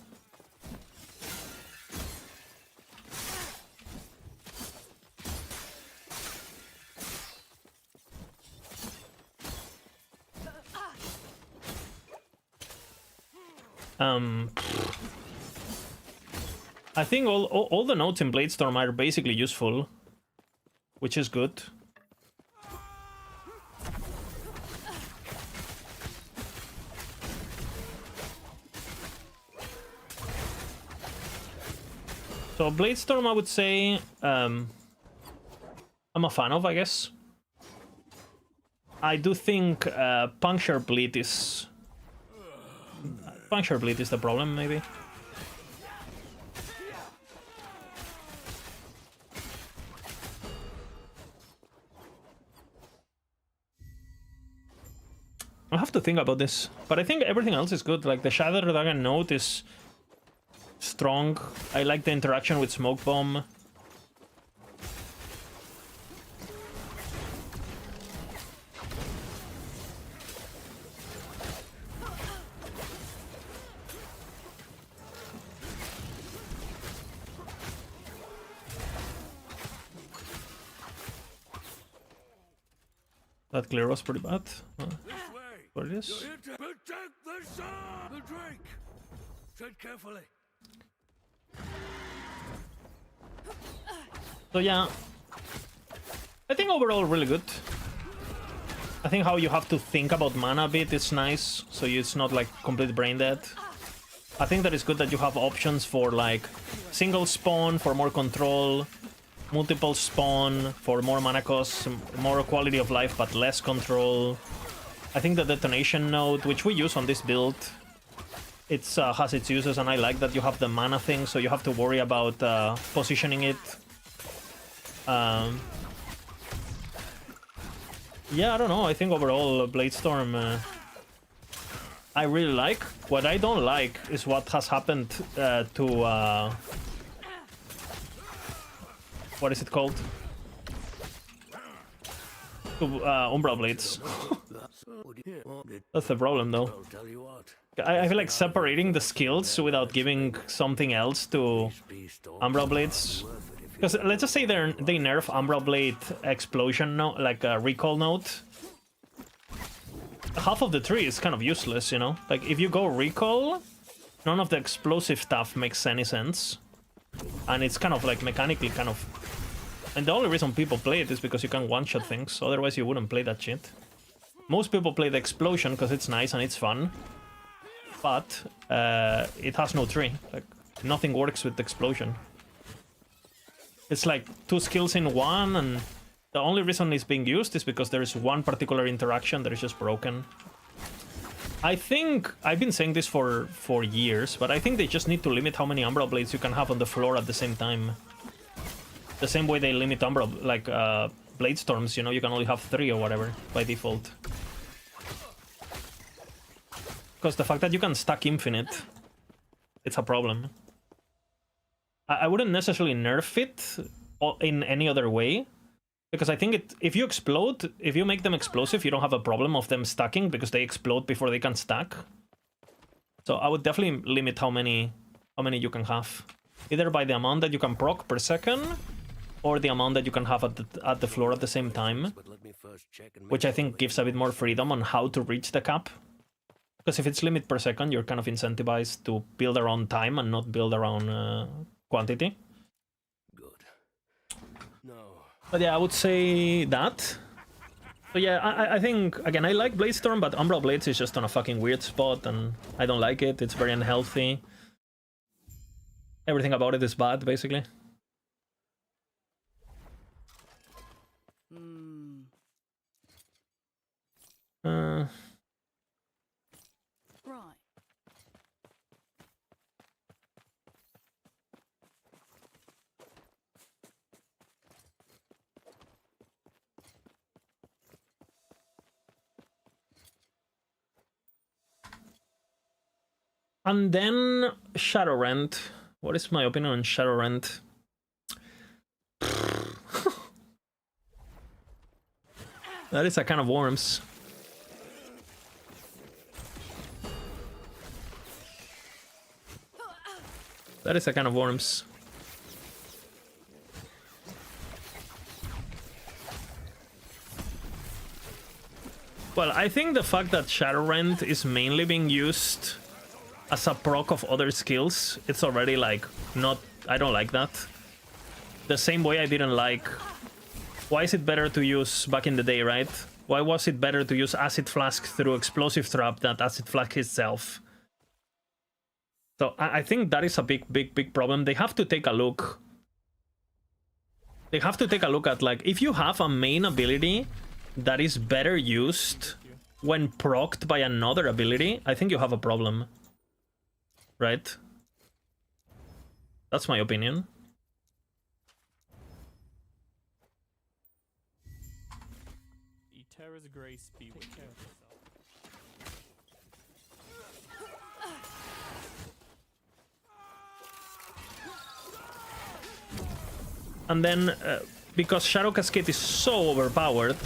I think all the nodes in Bladestorm are basically useful, which is good. So Bladestorm, I would say, I'm a fan of, I guess. I do think Puncture Bleed is... Puncture Bleed is the problem, maybe. I have to think about this, but I think everything else is good. Like the Shadow Dragon node is strong. I like the interaction with Smoke Bomb. That clear was pretty bad. What it is? Protect the sun! The drink! Tread carefully. So yeah, I think overall really good. I think how you have to think about mana a bit is nice, so it's not like complete brain dead. I think that it's good that you have options for like single spawn for more control, multiple spawn for more mana cost, more quality of life but less control. I think the detonation node, which we use on this build, it's has its uses, and I like that you have the mana thing, so you have to worry about positioning it. Yeah, I don't know. I think overall Bladestorm I really like. What I don't like is what has happened to what is it called? To Umbral Blades. That's the problem, though. I feel like separating the skills without giving something else to Umbral Blades. Because let's just say they nerf Umbral Blade Explosion, like a recall node. Half of the tree is kind of useless, you know? Like, if you go recall, none of the explosive stuff makes any sense. And it's kind of like mechanically kind of... And the only reason people play it is because you can one-shot things, otherwise you wouldn't play that shit. Most people play the explosion because it's nice and it's fun. But it has no tree. Like, nothing works with the explosion. It's like 2 skills in one, and the only reason it's being used is because there is one particular interaction that is just broken. I think, I've been saying this for years, but I think they just need to limit how many Umbral Blades you can have on the floor at the same time. The same way they limit Umbral, like Blade Storms, you know, you can only have 3 or whatever by default. Because the fact that you can stack infinite, it's a problem. I wouldn't necessarily nerf it in any other way, because I think if you explode, if you make them explosive, you don't have a problem of them stacking because they explode before they can stack. So I would definitely limit how many you can have, either by the amount that you can proc per second, or the amount that you can have at the floor at the same time, which I think gives a bit more freedom on how to reach the cap. Because if it's limit per second, you're kind of incentivized to build around time and not build around quantity. Good. No. But yeah, I would say that. So yeah, I think, again, I like Bladestorm, but Umbral Blades is just on a fucking weird spot, and I don't like it. It's very unhealthy. Everything about it is bad, basically. Right. And then Shadowrend. What is my opinion on Shadowrend? That is a can of worms. That is a can of worms. Well, I think the fact that Shadowrend is mainly being used as a proc of other skills, it's already like not... I don't like that. The same way I didn't like... Why is it better to use back in the day, right? Why was it better to use Acid Flask through Explosive Trap than Acid Flask itself? So I think that is a big problem. They have to take a look. They have to take a look at, like, if you have a main ability that is better used when procced by another ability, I think you have a problem. Right? That's my opinion. Eterra's grace be with you. And then, because Shadow Cascade is so overpowered,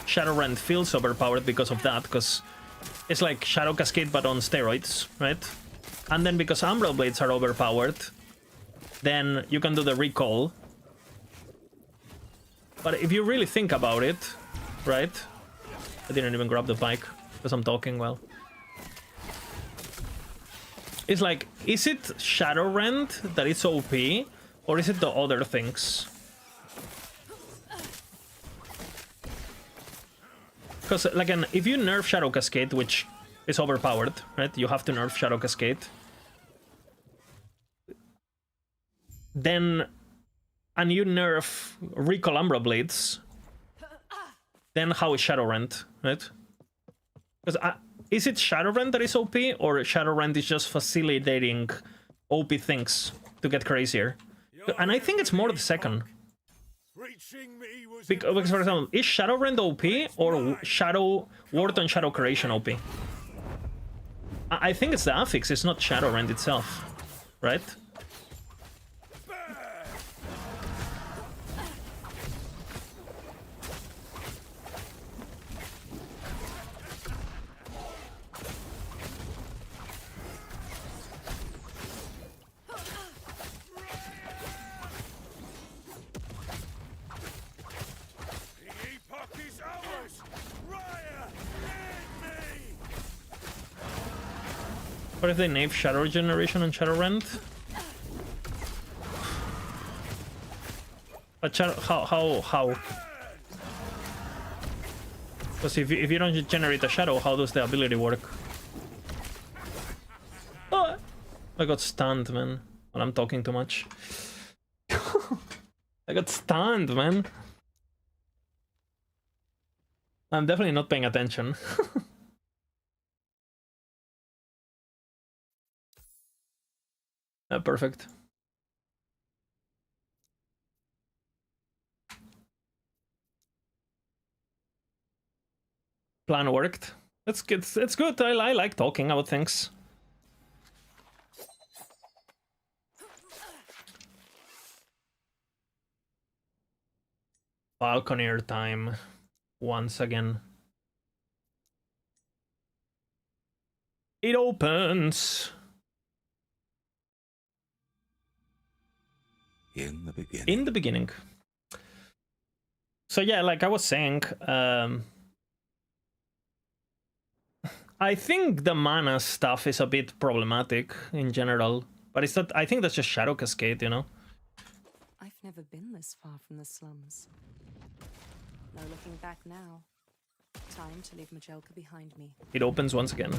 Shadowrend feels overpowered because of that, because it's like Shadow Cascade but on steroids, right? And then because Umbral Blades are overpowered, then you can do the recall. But if you really think about it, right? I didn't even grab the bike because I'm talking well. It's like, is it Shadowrend that is OP, or is it the other things? Because, like, if you nerf Shadow Cascade, which is overpowered, right? You have to nerf Shadow Cascade. Then, and you nerf Recall Umbral Blades, then how is Shadowrend, right? Because is it Shadowrend that is OP, or Shadowrend is just facilitating OP things to get crazier? And I think it's more the second. Because, for example, is Shadowrend OP or Shadow Ward on Shadow Creation OP? I think it's the affix, it's not Shadowrend itself, right? What if they nerf Shadow Generation and Shadowrend? But how? Because if you don't generate a shadow, how does the ability work? Oh, I got stunned, man. Well, I'm talking too much. I got stunned, man. I'm definitely not paying attention. Perfect. Plan worked. It's good. I like talking about things. Falconeer time once again. It opens. In the beginning. In the beginning. So yeah, like I was saying, I think the mana stuff is a bit problematic in general, but it's not. I think that's just Shadow Cascade, you know. I've never been this far from the slums. No looking back now. Time to leave Majelka behind me. It opens once again.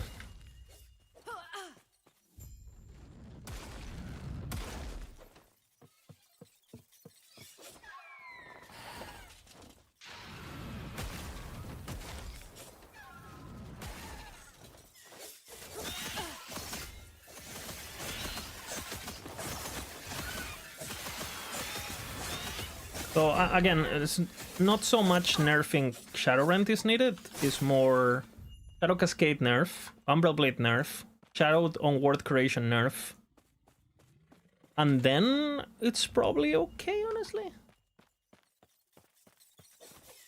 So again, it's not so much nerfing Shadowrend is needed, it's more Shadow Cascade nerf, Umbral Blade nerf, Shadow Onward Creation nerf. And then it's probably okay, honestly.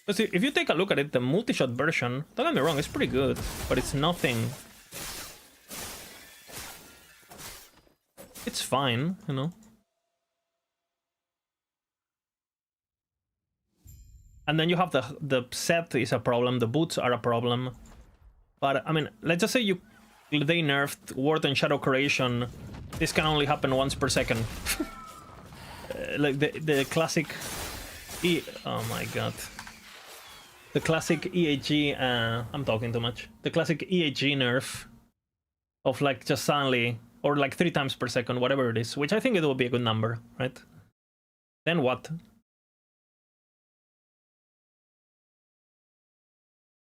Because if you take a look at it, the multi-shot version, don't get me wrong, it's pretty good, but it's nothing. It's fine, you know. And then you have the set is a problem, the boots are a problem. But I mean, let's just say they nerfed Ward and Shadow Creation. This can only happen once per second. Like the classic oh my god. The classic EAG I'm talking too much. The classic EAG nerf of like just suddenly, or like 3 times per second, whatever it is, which I think it will be a good number, right? Then what?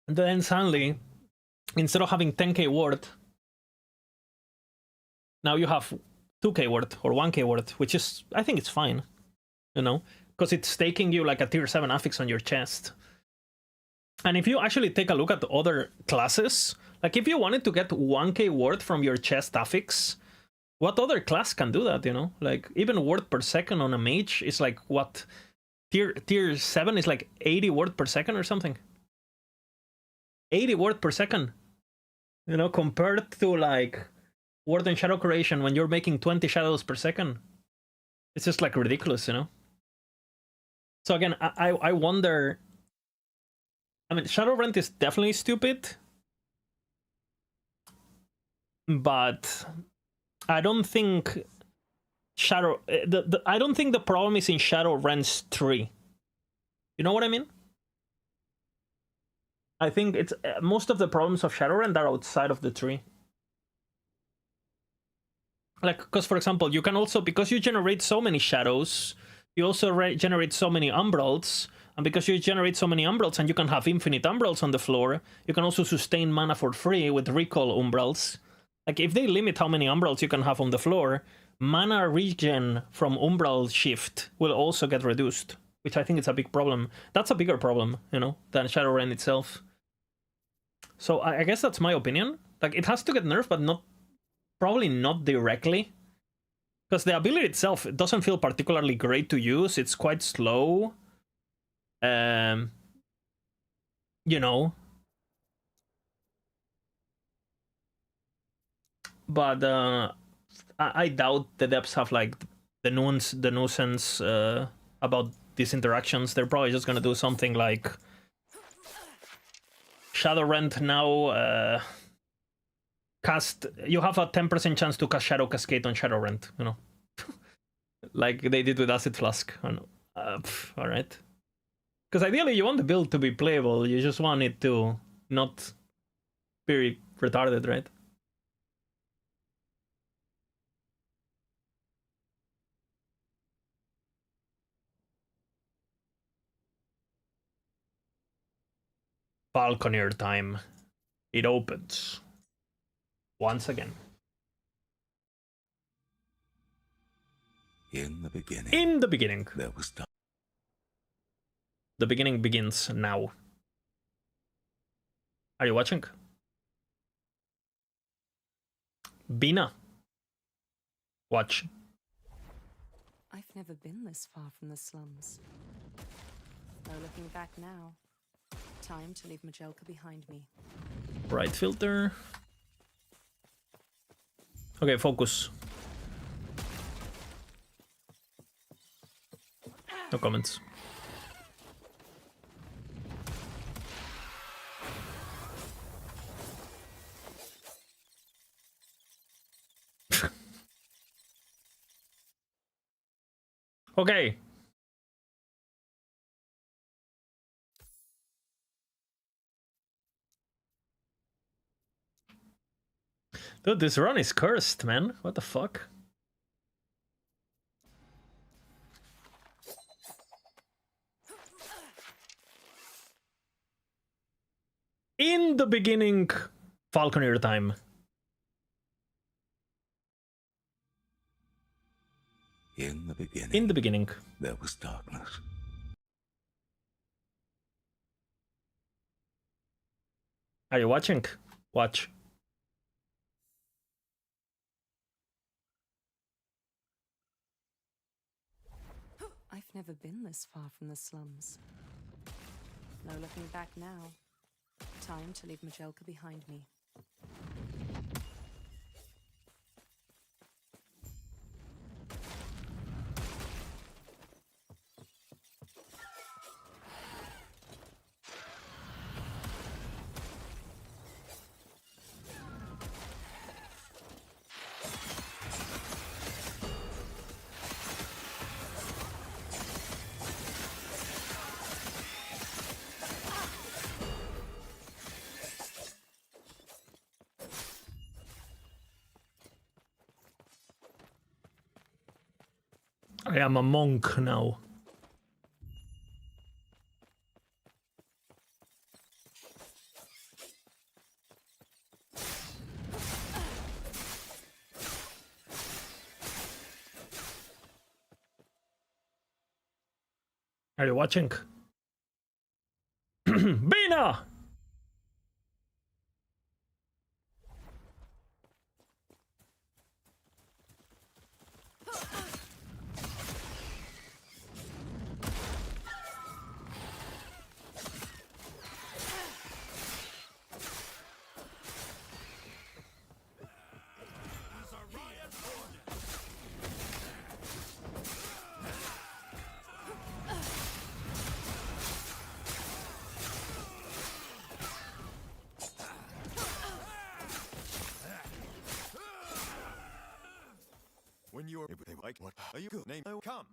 And then suddenly, instead of having 10k ward, now you have 2k ward or 1k ward, which is, I think it's fine, you know, because it's taking you like a tier 7 affix on your chest. And if you actually take a look at the other classes, like if you wanted to get 1k ward from your chest affix, what other class can do that, you know? Like even ward per second on a mage is like what? Tier 7 is like 80 ward per second or something. 80 word per second, you know, compared to like Ward and Shadow Creation when you're making 20 shadows per second. It's just like ridiculous, you know. So again, I wonder. I mean, Shadowrend is definitely stupid, but I don't think I don't think the problem is in Shadowrend's tree. You know what I mean? I think it's most of the problems of Shadowrend are outside of the tree. Like, because for example, you can also, because you generate so many shadows, you also generate so many umbrals, and because you generate so many umbrals and you can have infinite umbrals on the floor, you can also sustain mana for free with recall umbrals. Like, if they limit how many umbrals you can have on the floor, mana regen from umbral shift will also get reduced, which I think is a big problem. That's a bigger problem, you know, than Shadowrend itself. So I guess that's my opinion. Like, it has to get nerfed, but probably not directly. Because the ability itself, it doesn't feel particularly great to use. It's quite slow. You know. But I doubt the devs have like the nuisance about these interactions. They're probably just gonna do something like Shadowrend now cast. You have a 10% chance to cast Shadow Cascade on Shadowrend, you know, like they did with Acid Flask. All right, because ideally you want the build to be playable. You just want it to not be retarded, right? Falconeer time. It opens once again. In the beginning. In the beginning. There was time. The beginning begins now. Are you watching? Bina. Watch. I've never been this far from the slums. No looking back now. Time to leave Majelka behind me. Right filter. Okay, focus. No comments. Okay. Dude, this run is cursed, man. What the fuck? In the beginning, Falconeer time. In the beginning, In the beginning. there was darkness. Are you watching? Watch. I've never been this far from the slums. No looking back now. Time to leave Majelka behind me. I am a monk now. Are you watching? Bina! When you're like, what are you good? Name, oh, come.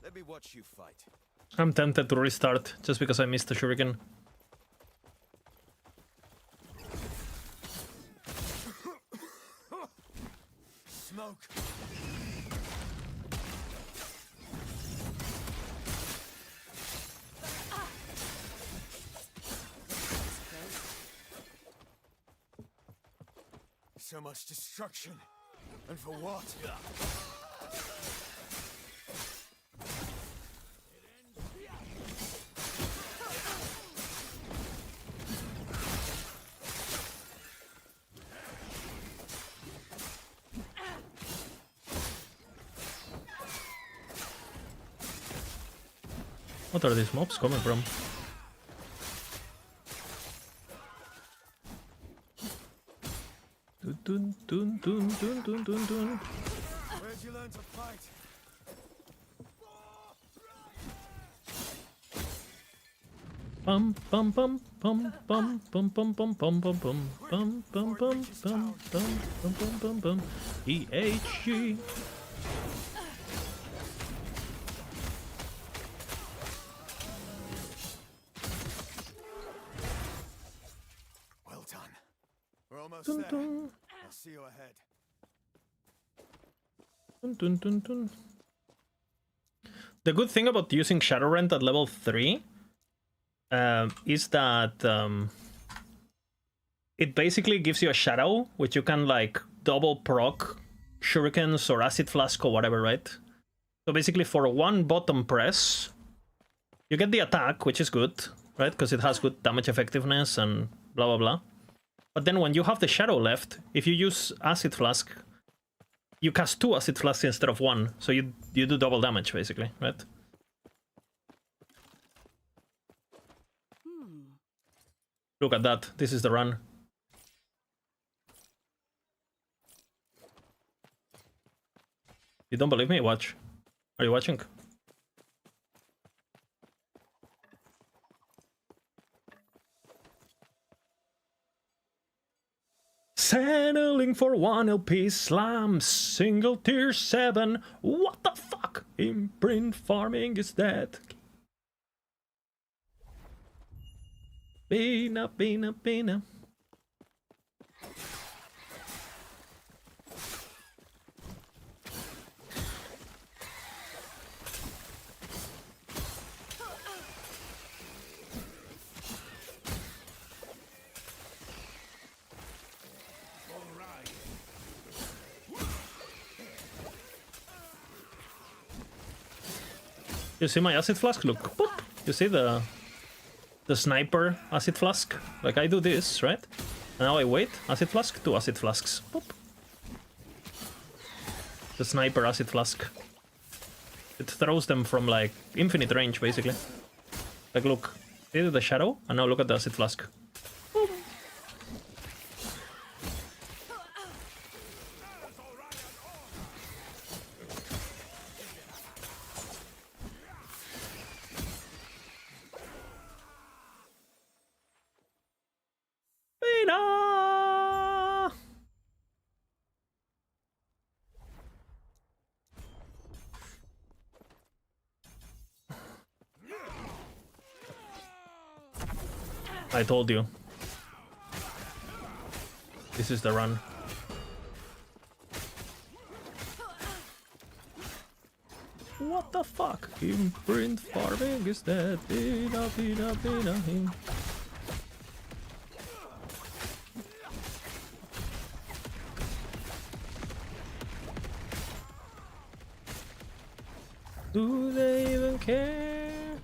Let me watch you fight. I'm tempted to restart just because I missed the shuriken. Smoke. So much destruction. And for what? What are these mobs coming from? Dun, dun, dun, dun, dun, dun, dun. Where'd you learn to fight? Bum bum bum bum bum bum bum bum bum bum bum bum bum bum bum bum bum bum bum bum EHG. Well done. We're almost Dun, there. dun, I'll see you ahead. dun, dun, dun, dun. The good thing about using Shadowrend at level 3 is that it basically gives you a shadow, which you can like double proc shurikens or acid flask or whatever, right? So basically for one bottom press, you get the attack, which is good, right? Because it has good damage effectiveness and blah, blah, blah. But then when you have the shadow left, if you use acid flask, you cast 2 acid flasks instead of 1. So you do double damage, basically, right? Look at that. This is the run. You don't believe me? Watch. Are you watching? Settling for 1 LP slam, single tier 7. What the fuck? Imprint farming is dead. Bina, bina, bina. You see my acid flask? Look, boop. You see the sniper acid flask? Like I do this, right? And now I wait, acid flask, 2 acid flasks. Boop. The sniper acid flask. It throws them from like infinite range, basically. Like look, see the shadow? And now look at the acid flask. Boop. Beta! I told you. This is the run. What the fuck? Imprint farming is dead. Beta, beta, beta. Do they even care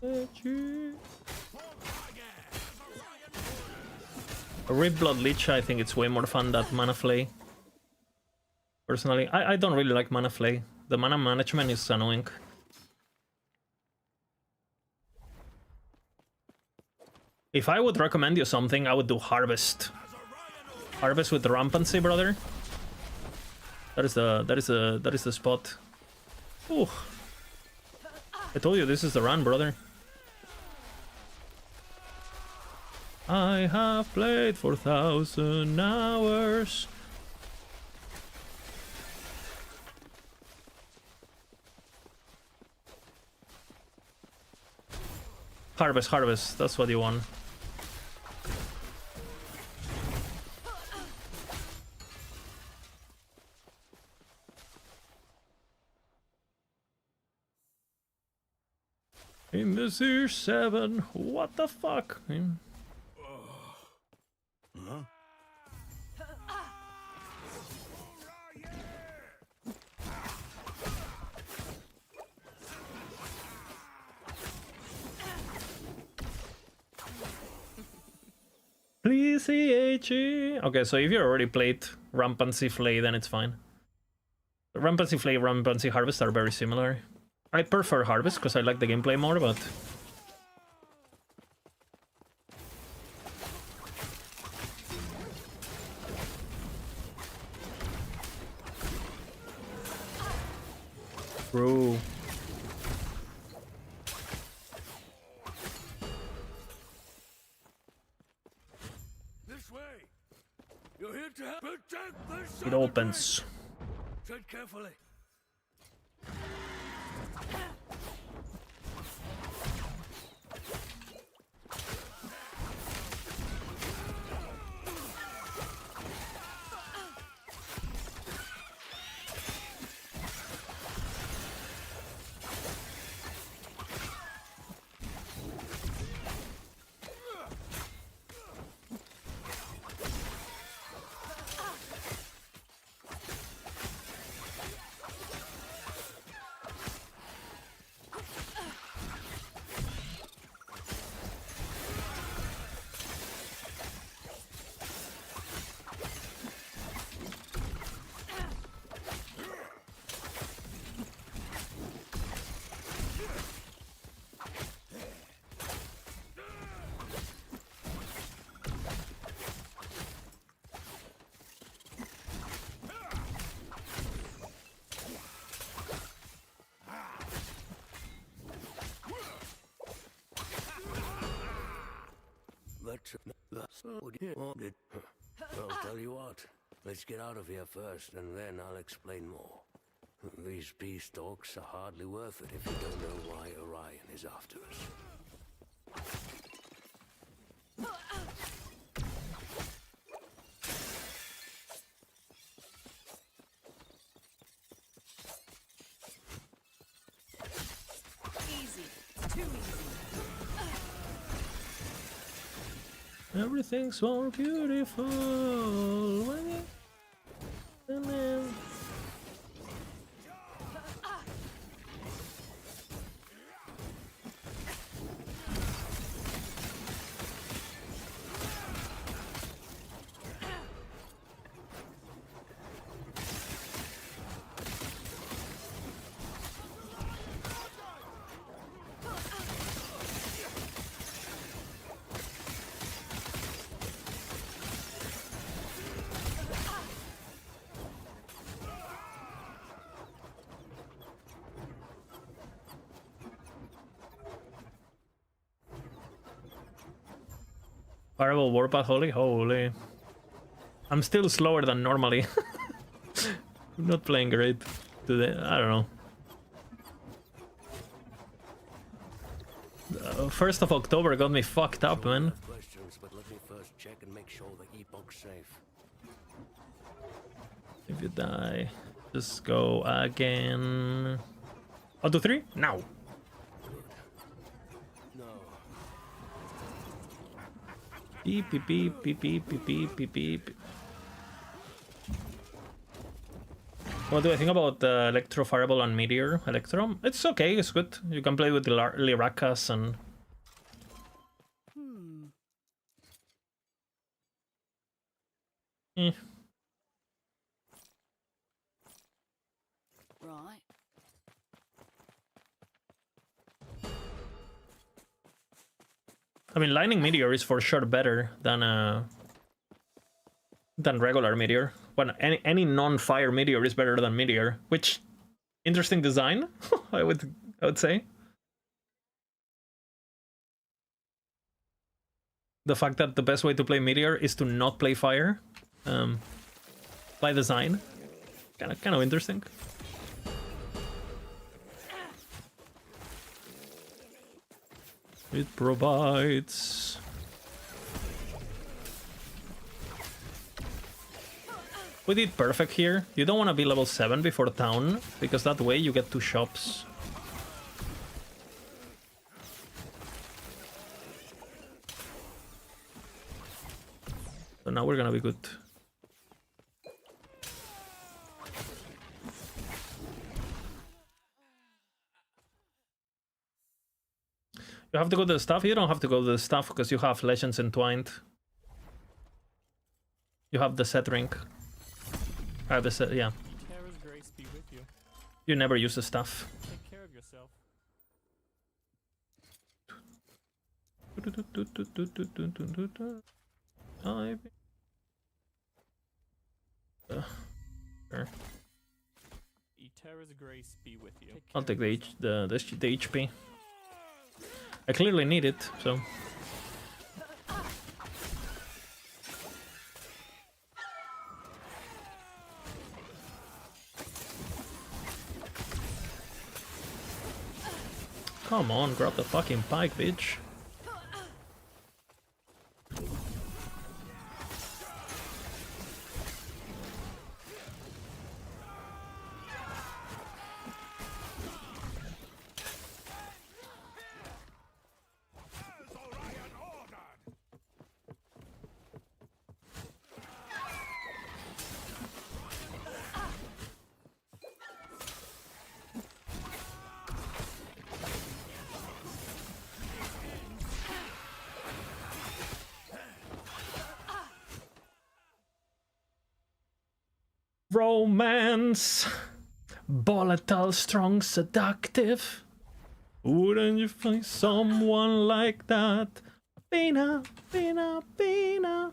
that you... A Rip Blood Lich, I think it's way more fun than Mana Flay. Personally, I don't really like Mana Flay. The mana management is annoying. If I would recommend you something, I would do Harvest. Harvest with Rampancy, brother. That is the spot. Ooh. I told you this is the run, brother. I have played for 1,000 hours. Harvest, harvest, that's what you want. In the Seer 7, what the fuck? Huh? Please, CHE. Okay, so if you already played Rampancy Flay, then it's fine. Rampancy Flay, Rampancy Harvest are very similar. I prefer Harvest because I like the gameplay more, but... Bro. This way. You're here to help protect the It opens. Tread carefully. That's what you wanted. Well, tell you what. Let's get out of here first, and then I'll explain more. These beastalks are hardly worth it if you don't know why Orion is after us. Easy. Too easy. Everything's more beautiful when you... And then... Fireball Warpath, holy. I'm still slower than normally. I'm not playing great today. I don't know. 1st of October got me fucked up, man. Questions, but let me first check and make sure the epoch's safe. If you die, just go again. 1, 2, 3, now. No. Beep, beep, beep, beep, beep, beep, beep, beep, beep. What do I think about Electro, Fireball, and Meteor? Electro? It's okay, it's good. You can play with the Lirakas and... Eh. Right. I mean, Lightning Meteor is for sure better than regular Meteor. Well, any non-fire Meteor is better than Meteor, which interesting design, I would say. The fact that the best way to play Meteor is to not play fire, by design, kind of interesting. It provides. We did perfect here. You don't want to be level 7 before town, because that way you get 2 shops. So now we're gonna be good. You have to go to the staff? You don't have to go to the staff because you have Legends Entwined. You have the set ring. I have the set, yeah. Terra's grace be with you. You never use the staff. Take care of yourself. Sure. Terra's grace be with you. I'll take the HP. I clearly need it, so. Come on, grab the fucking pike, bitch. Romance, volatile, strong, seductive. Wouldn't you find someone like that? Pina, Pina, Pina.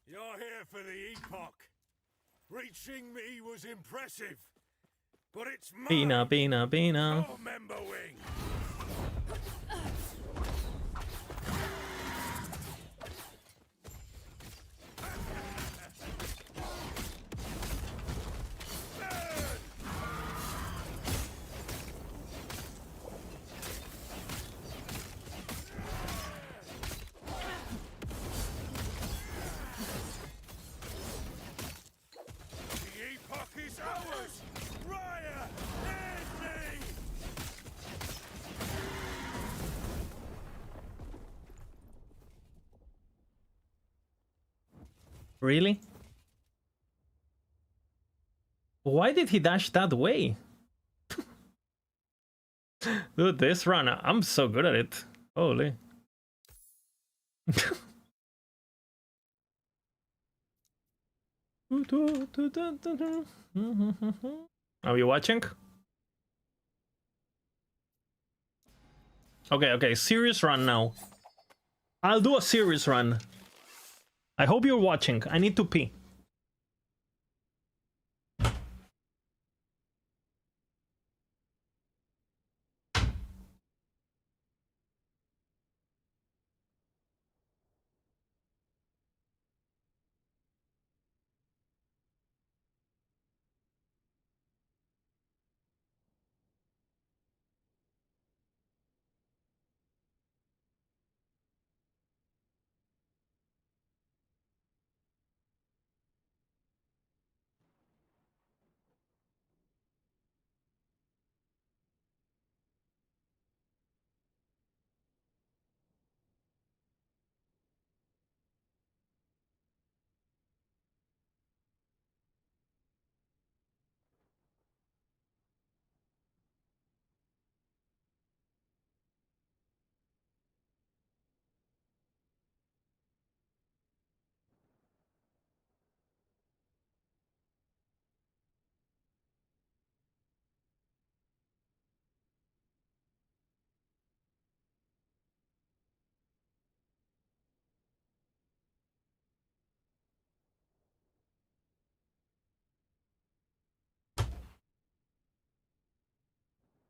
You're here for the epoch. Reaching me was impressive, but it's mine. Pina, Pina, Pina. Your member wing. Really? Why did he dash that way? Dude, this run, I'm so good at it. Holy. Are you watching? Okay, serious run now. I'll do a serious run. I hope you're watching. I need to pee.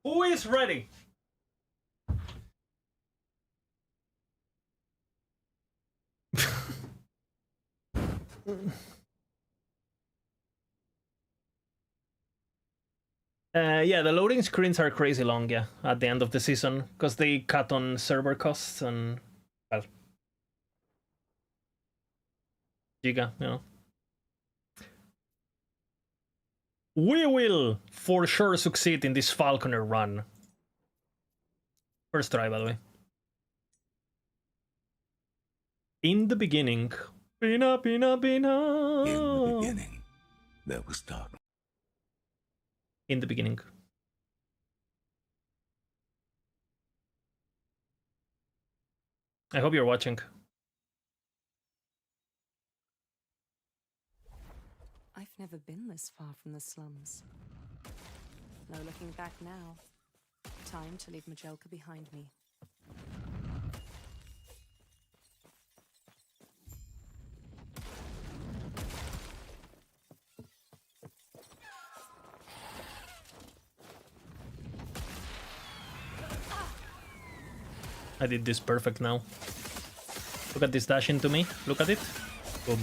Who is ready? Yeah, the loading screens are crazy long, yeah, at the end of the season, because they cut on server costs and, well, Giga, you know. We will for sure succeed in this Falconer run. First try, by the way. In the beginning. Pina, pina, pina. In the beginning, there was darkness. In the beginning. I hope you're watching. I've never been this far from the slums. No looking back now. Time to leave Majelka behind me. I did this perfect now. Look at this dash into me. Look at it. Boom.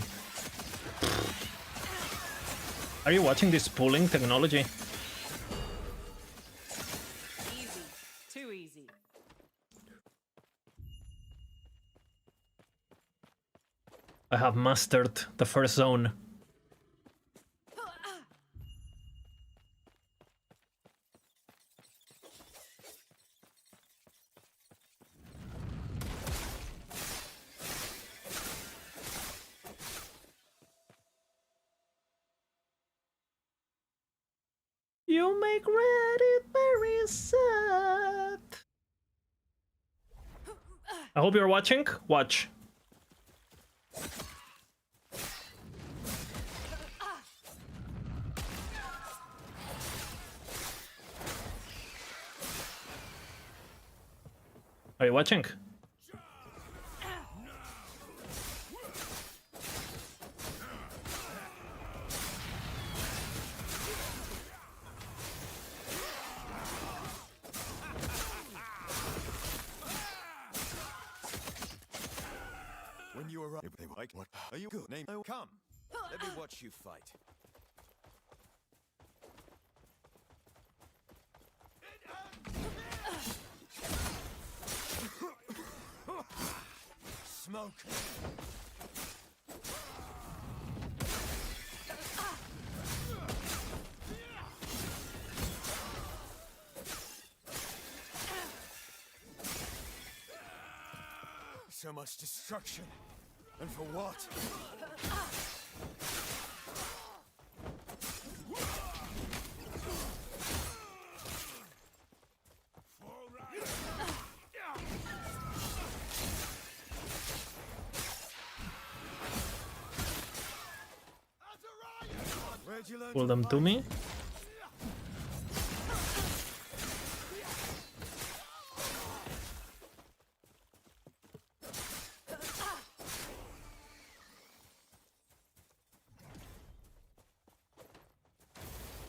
Are you watching this pulling technology? Easy. Too easy. I have mastered the first zone. You make Reddit very sad. I hope you're watching. Watch. Are you watching? When you arrive, they were like, "What are you good? Name? Oh, come. Let me watch you fight." Smoke. So much destruction. And for what? Where'd you learn Pull them to me.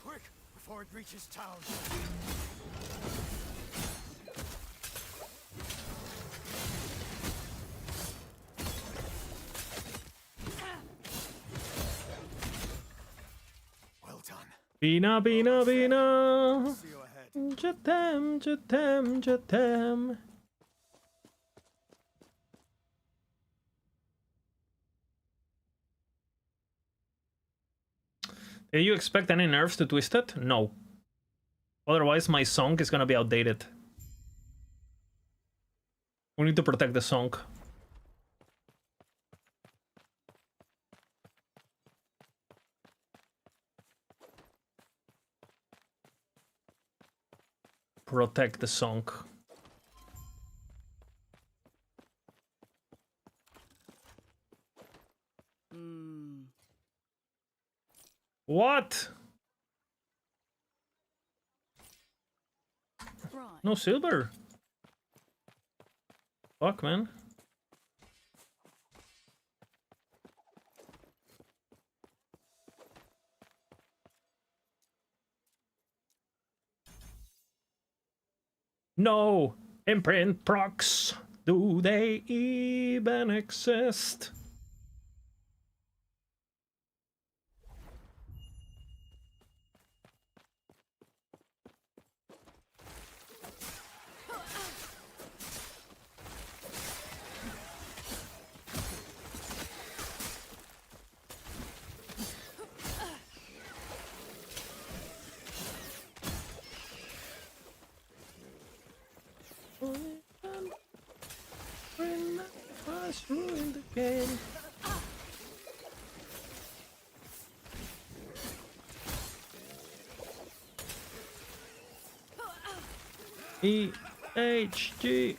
Quick, before it reaches town. Well done. Bina, bina, bina. See you ahead. Jatem, jatem, jatem. Do you expect any nerfs to Twisted? No. Otherwise, my song is gonna be outdated. We need to protect the song. Protect the song. What? Right. No silver. Fuck, man. No! Imprint procs! Do they even exist? Ruined the game. EHG.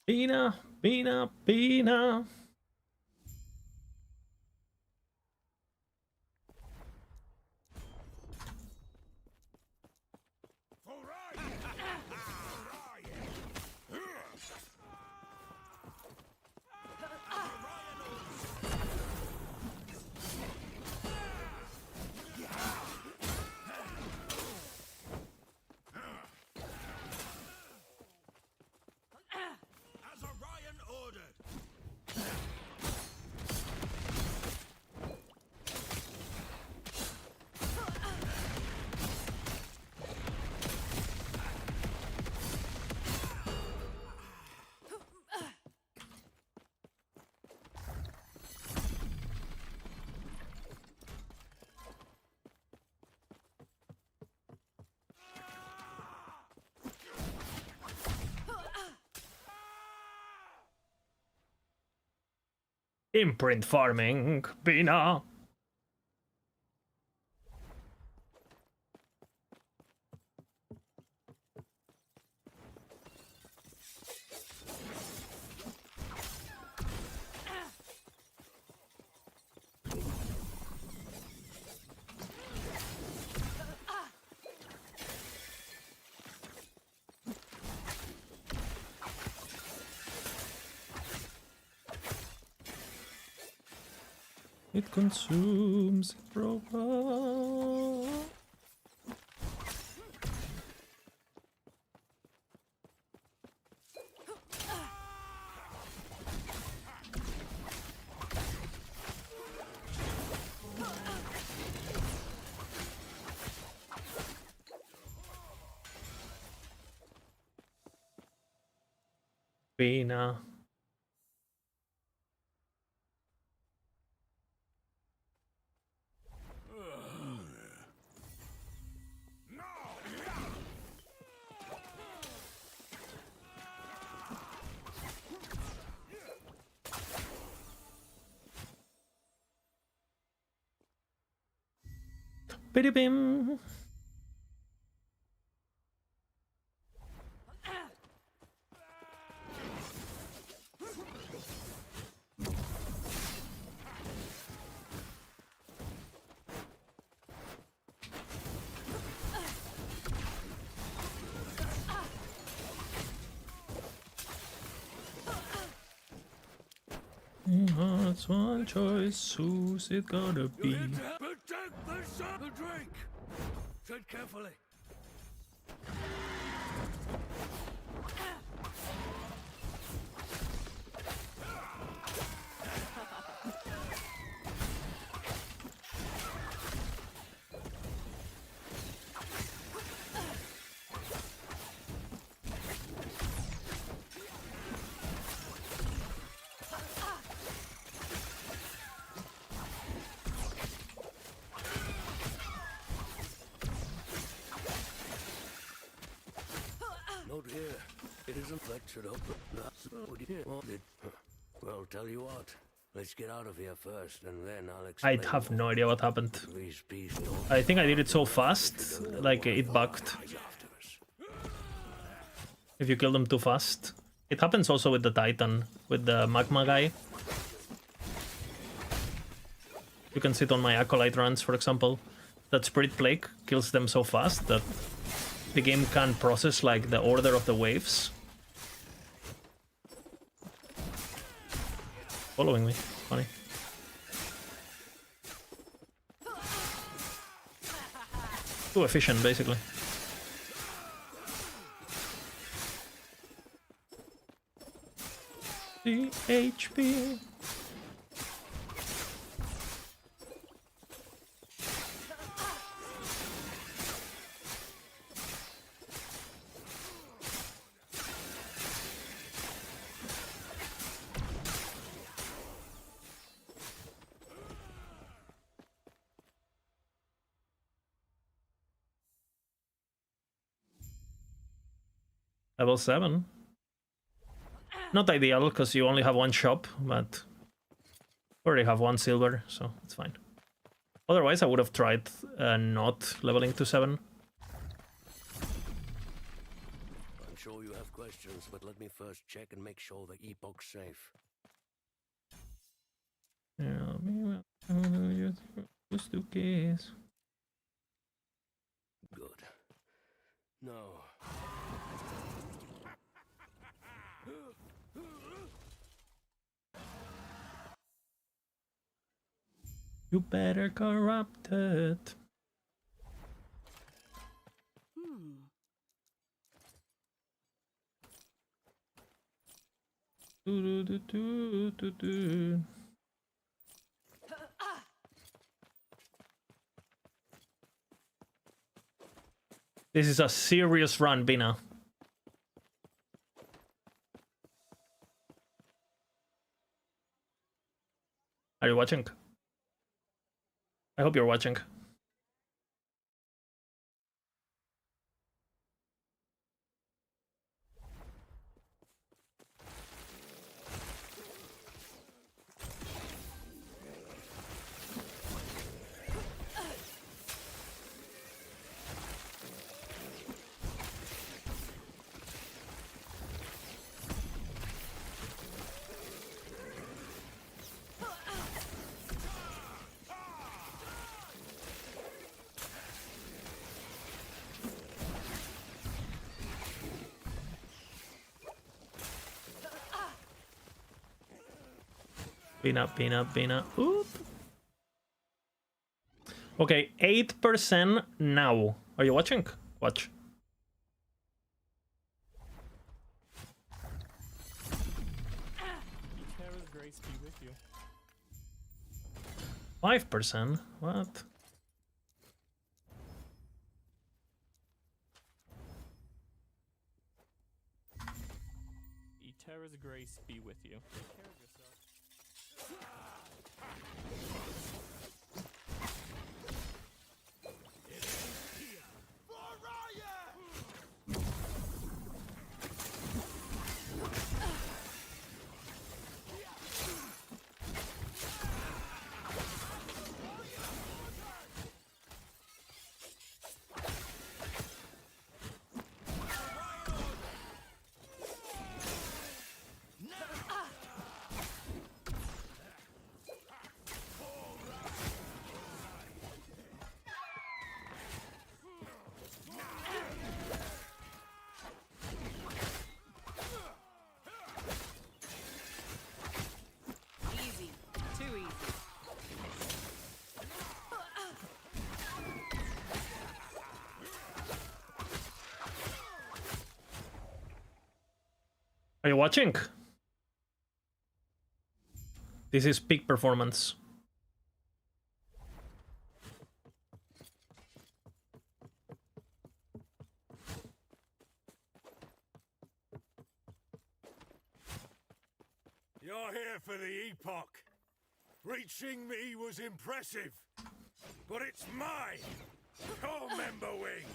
Bina, Bina, Bina. As Orion ordered. Imprint farming, Bina. It consumes robot. Bina. Biddy bim. That's one choice. Who's it gotta be? Protect the sun. The drink. Tread carefully. Note here, it isn't that should open. That's what you wanted. Well, tell you what, Let's get out of here first, and then I'll explain. I have no idea what happened. These beast dogs I think I did it so fast, like it bugged. rise after us. If you kill them too fast. It happens also with the Titan, with the Magma guy. You can see it on my Acolyte runs, for example. That Spirit Plague kills them so fast that the game can't process like the order of the waves. Following me, funny. Too efficient, basically. The HP. Level 7. Not ideal, because you only have one shop, but already have 1 silver, so it's fine. Otherwise, I would have tried not leveling to 7. I'm sure you have questions, but let me first check and make sure the Epoch's safe. Good. No. You better corrupt it. Do, do, do, do, do. This is a serious run, Bina. Are you watching? I hope you're watching. Bina. Oop. Okay, 8% now. Are you watching? Watch. Terra's grace be with you. 5%? What? Terra's grace be with you. Take care of yourself. Easy. Too easy. Are you watching? This is peak performance. You're here for the Epoch. Reaching me was impressive, but it's mine. Your member wing.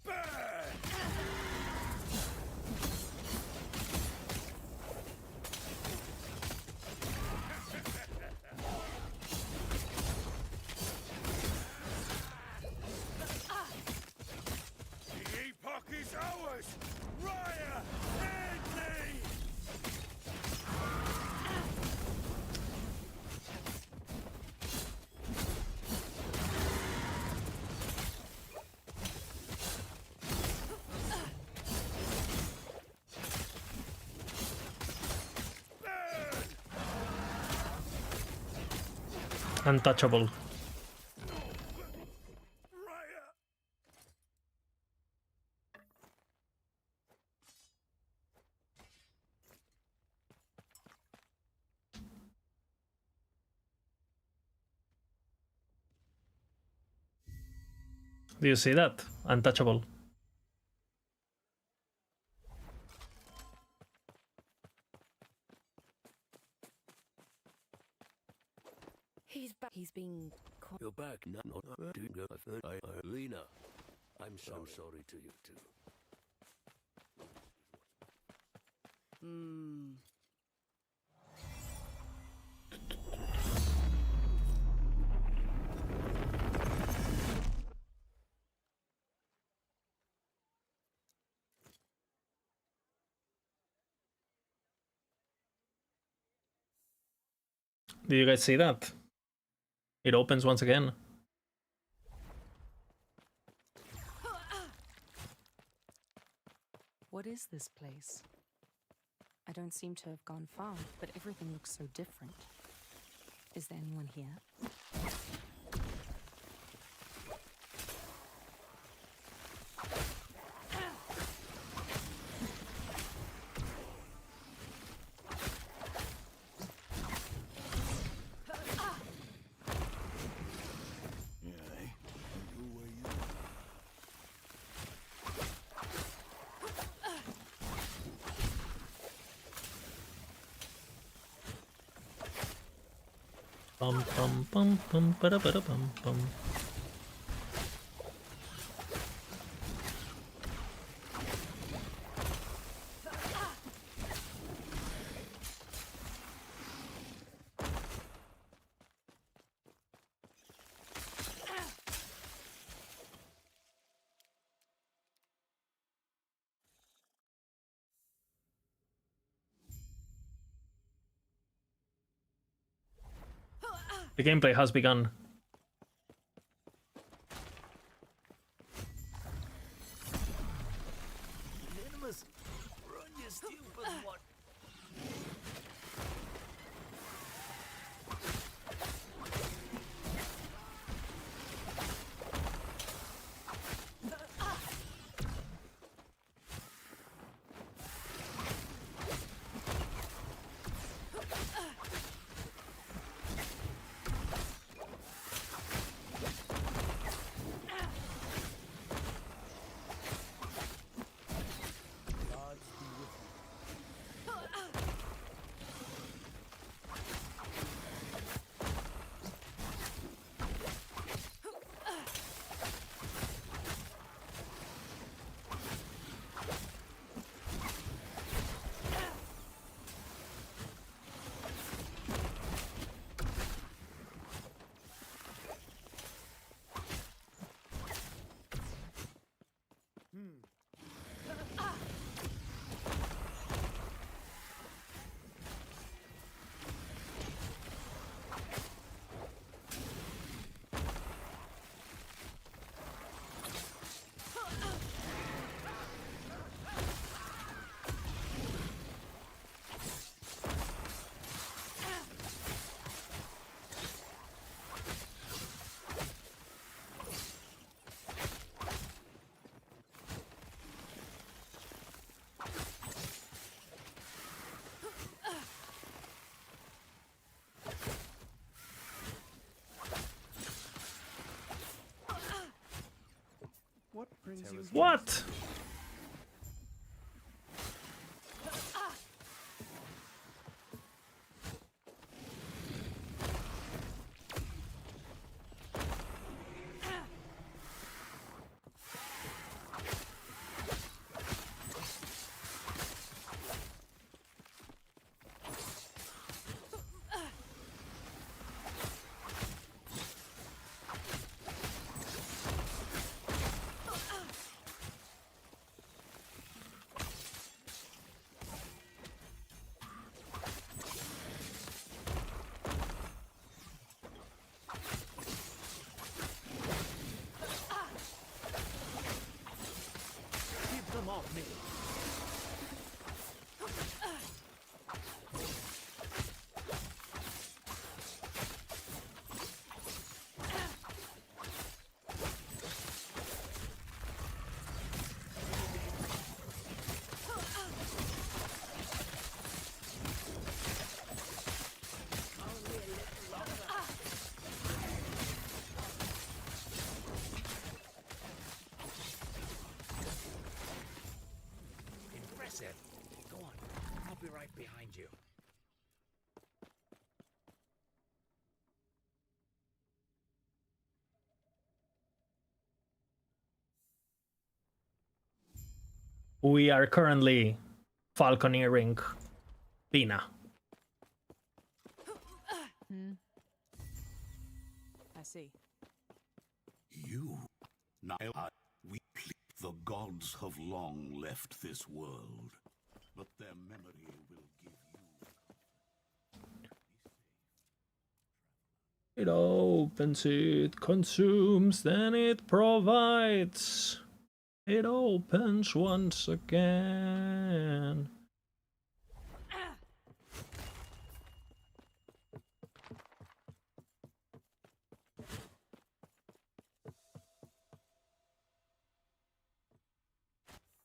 Burn! Untouchable. Do you see that? Untouchable. He's back. He's being. You're back. No, Lena, I'm so sorry to you too. Hmm. Do you guys see that? It opens once again. What is this place? I don't seem to have gone far, but everything looks so different. Is there anyone here? Bum bum bum bum ba ba bum bum. The gameplay has begun. What brings you here? What? We are currently falconeering Pina. I see. You. Now, we plead. The gods have long left this world, but their memory will give you. It opens, it consumes, then it provides. It opens once again.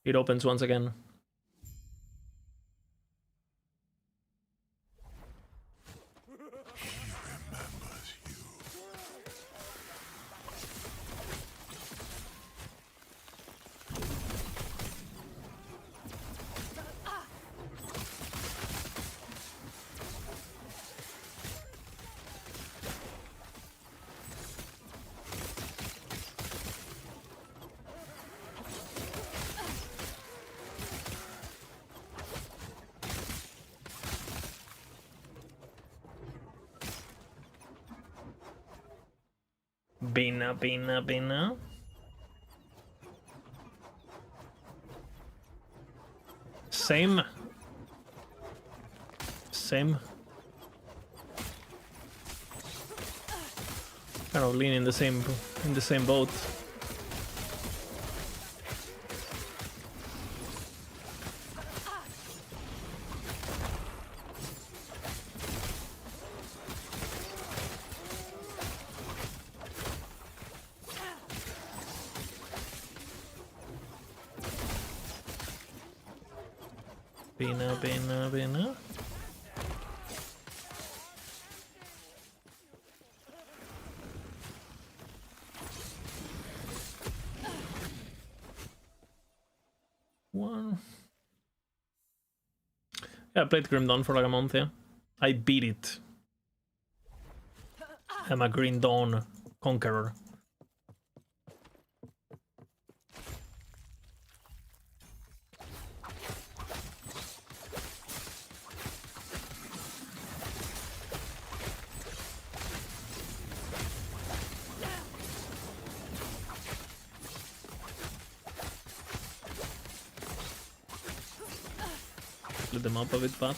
It opens once again. Bina, bina, bina. Same. Kind of lean in the same boat. Bina, bina, bina. One. Yeah, I played Grim Dawn for like a month, yeah. I beat it. I'm a Green Dawn conqueror. Split them up a bit, but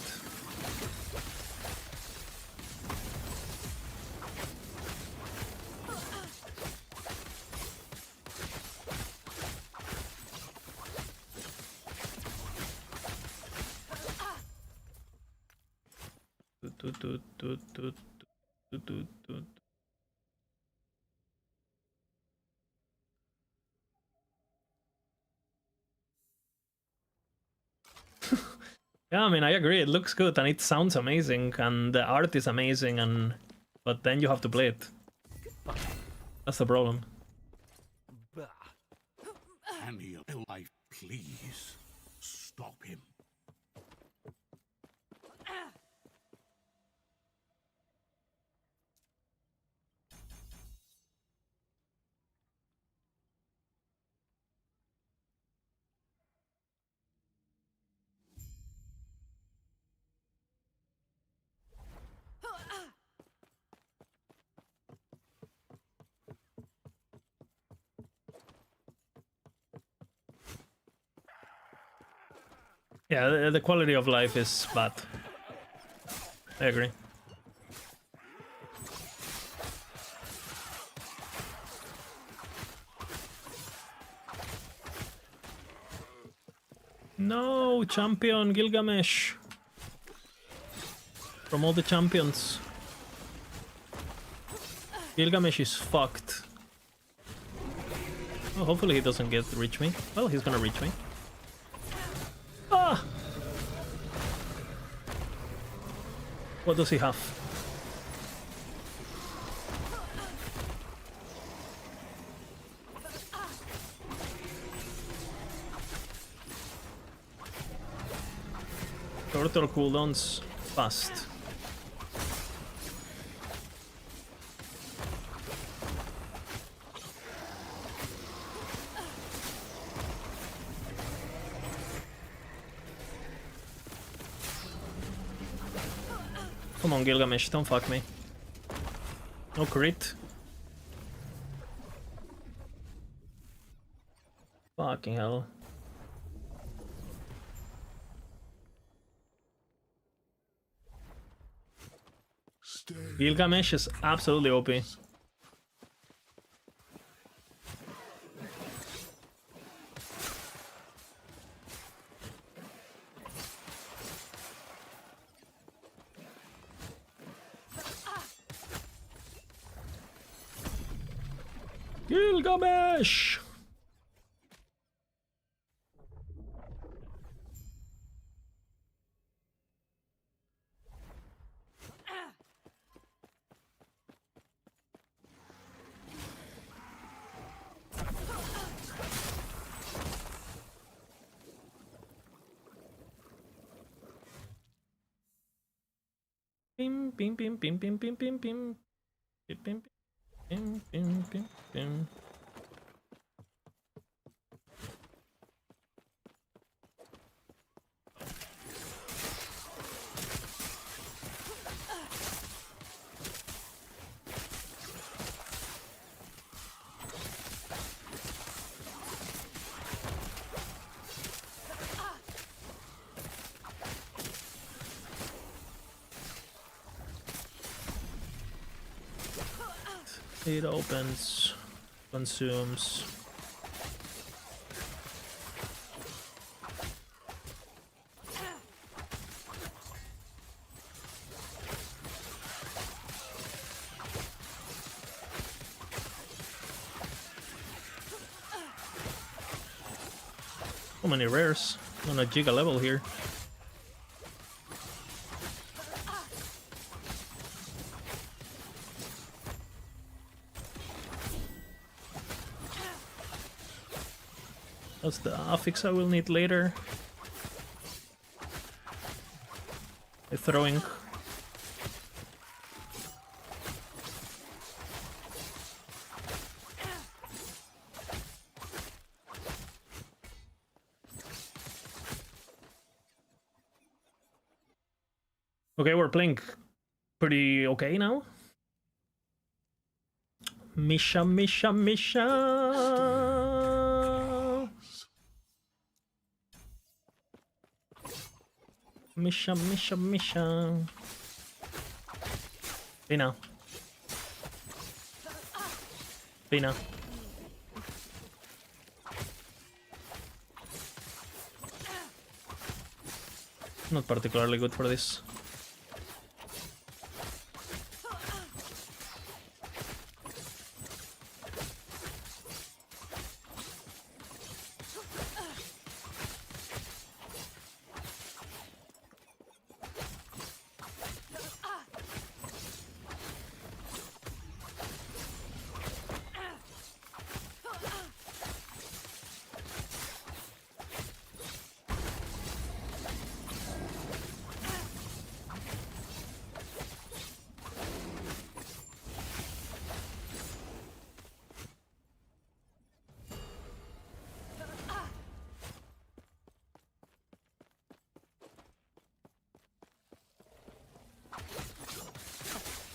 yeah, I mean, I agree. It looks good and it sounds amazing and the art is amazing, but then you have to play it. That's the problem. Annie, life, please stop him. Yeah, the quality of life is bad. I agree. No, champion Gilgamesh. From all the champions, Gilgamesh is fucked. Oh, hopefully he doesn't reach me. Well, he's gonna reach me. Ah! What does he have? Turtle cooldowns fast. Come on, Gilgamesh, don't fuck me. No crit. Fucking hell. Gilgamesh is absolutely OP. Gilgamesh! Bim bim bim bim bim bim bim bim bim bim bim bim bim bim. It opens, consumes. So many rares on a Giga level here. That's the affix I will need later. Throwing. Okay, we're playing pretty okay now. Misha, Misha, Misha. Misha, Misha, Misha. Pina. Pina. Not particularly good for this.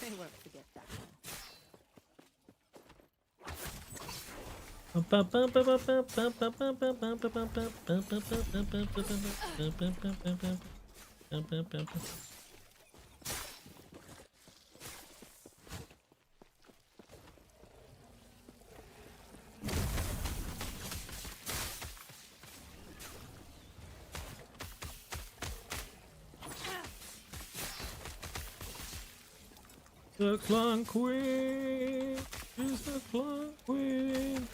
They won't forget that. The Clan Queen is the Clan Queen.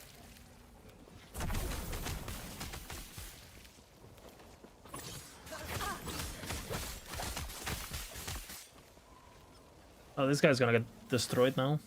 Oh, this guy's gonna get destroyed now.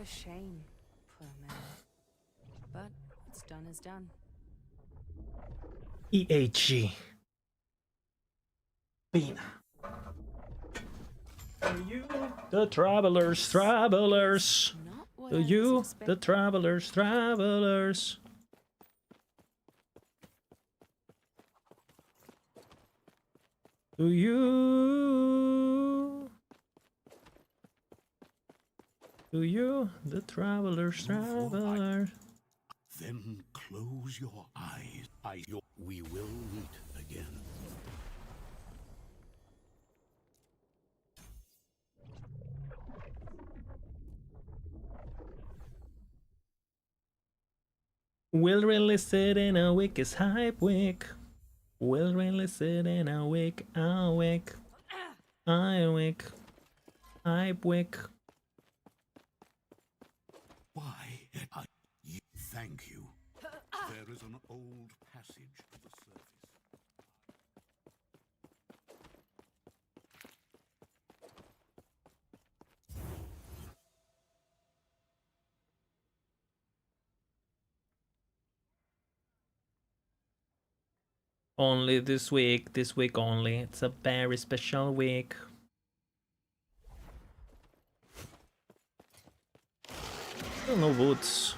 a shame, poor man. But what's done is done. EHG. Pina. To you, the travelers, travelers. Not what To I was you, the expecting. travelers, travelers. To you. To you, the travelers, travelers. Then close your eyes. We will meet again. We'll release it in a week, it's hype week. We'll release it in a week, hype week. Hype week. Why? Thank you. There is an old passage to the surface. Only this week only. It's a very special week. Still no boots.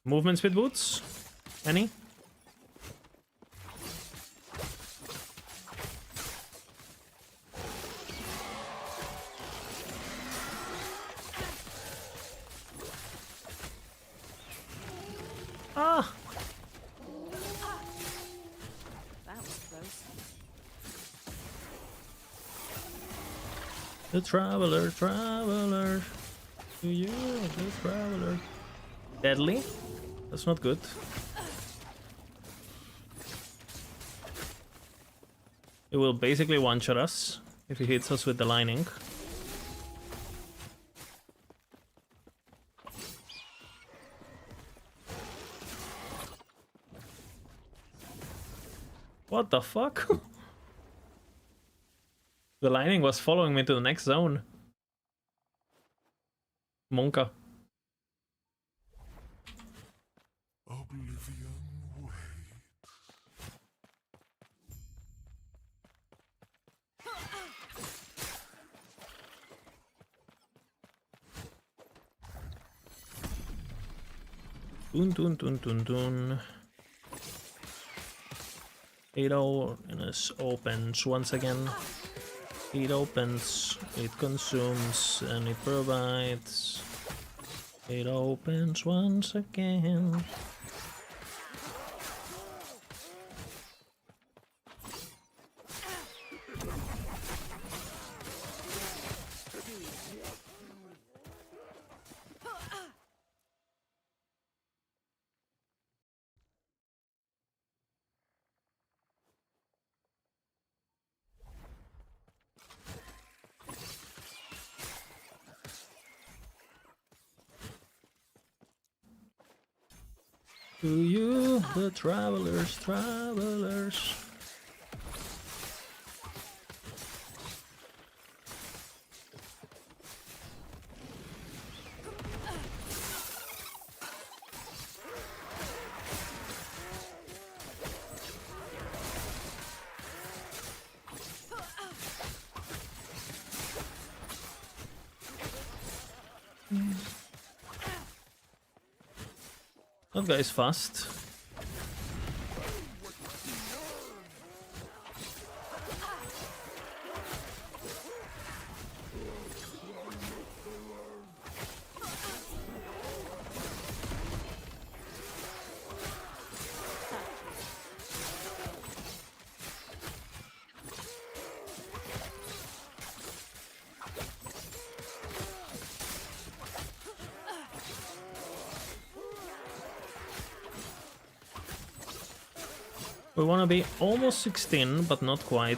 Movements with boots? Any? Ah! That was close. The traveler, traveler. To you, the traveler. Deadly? That's not good. It will basically one-shot us if he hits us with the lightning. What the fuck? The lightning was following me to the next zone. Monka. Oblivion waits. Dun dun dun dun dun. 8-0 and it opens once again. It opens, it consumes, and it provides. It opens once again. To you, the travelers, travelers. That guy's fast. We want to be almost 16, but not quite.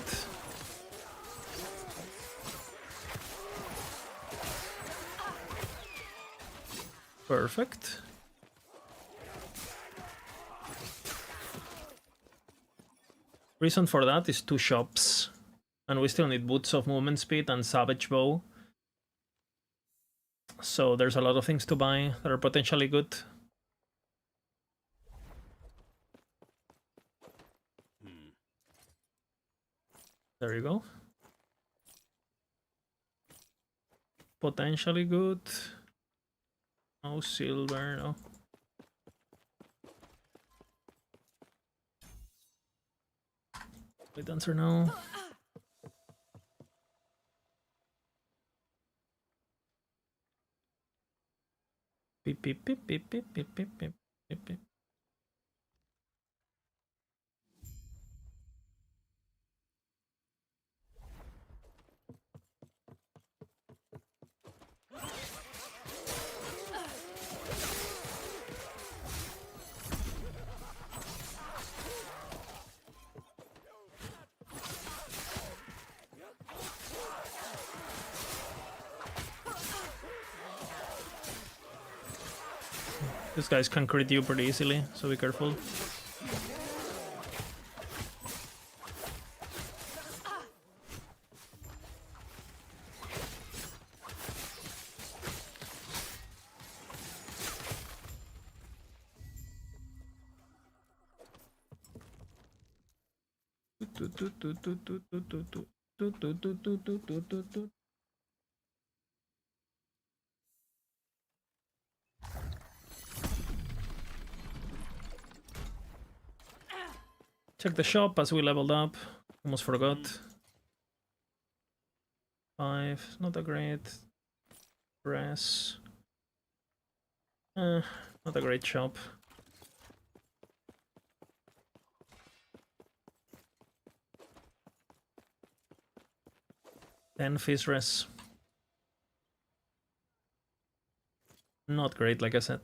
Perfect. Reason for that is 2 shops. And we still need Boots of Movement Speed and Savage Bow. So there's a lot of things to buy that are potentially good. There you go. Potentially good. No silver, no. Wait, answer now. Beep beep beep beep beep beep beep beep beep beep. These guys can crit you pretty easily, so be careful. Check the shop as we leveled up. Almost forgot. 5, not a great. Dress. Not a great shop. Then Fizz Dress. Not great, like I said.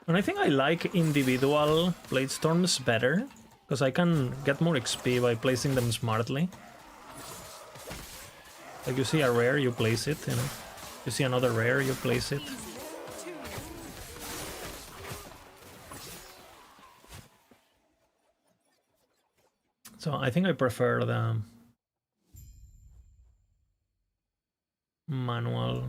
And I think I like individual Blade Storms better, because I can get more XP by placing them smartly. Like you see a rare, you place it, you know. You see another rare, you place it. So I think I prefer the manual.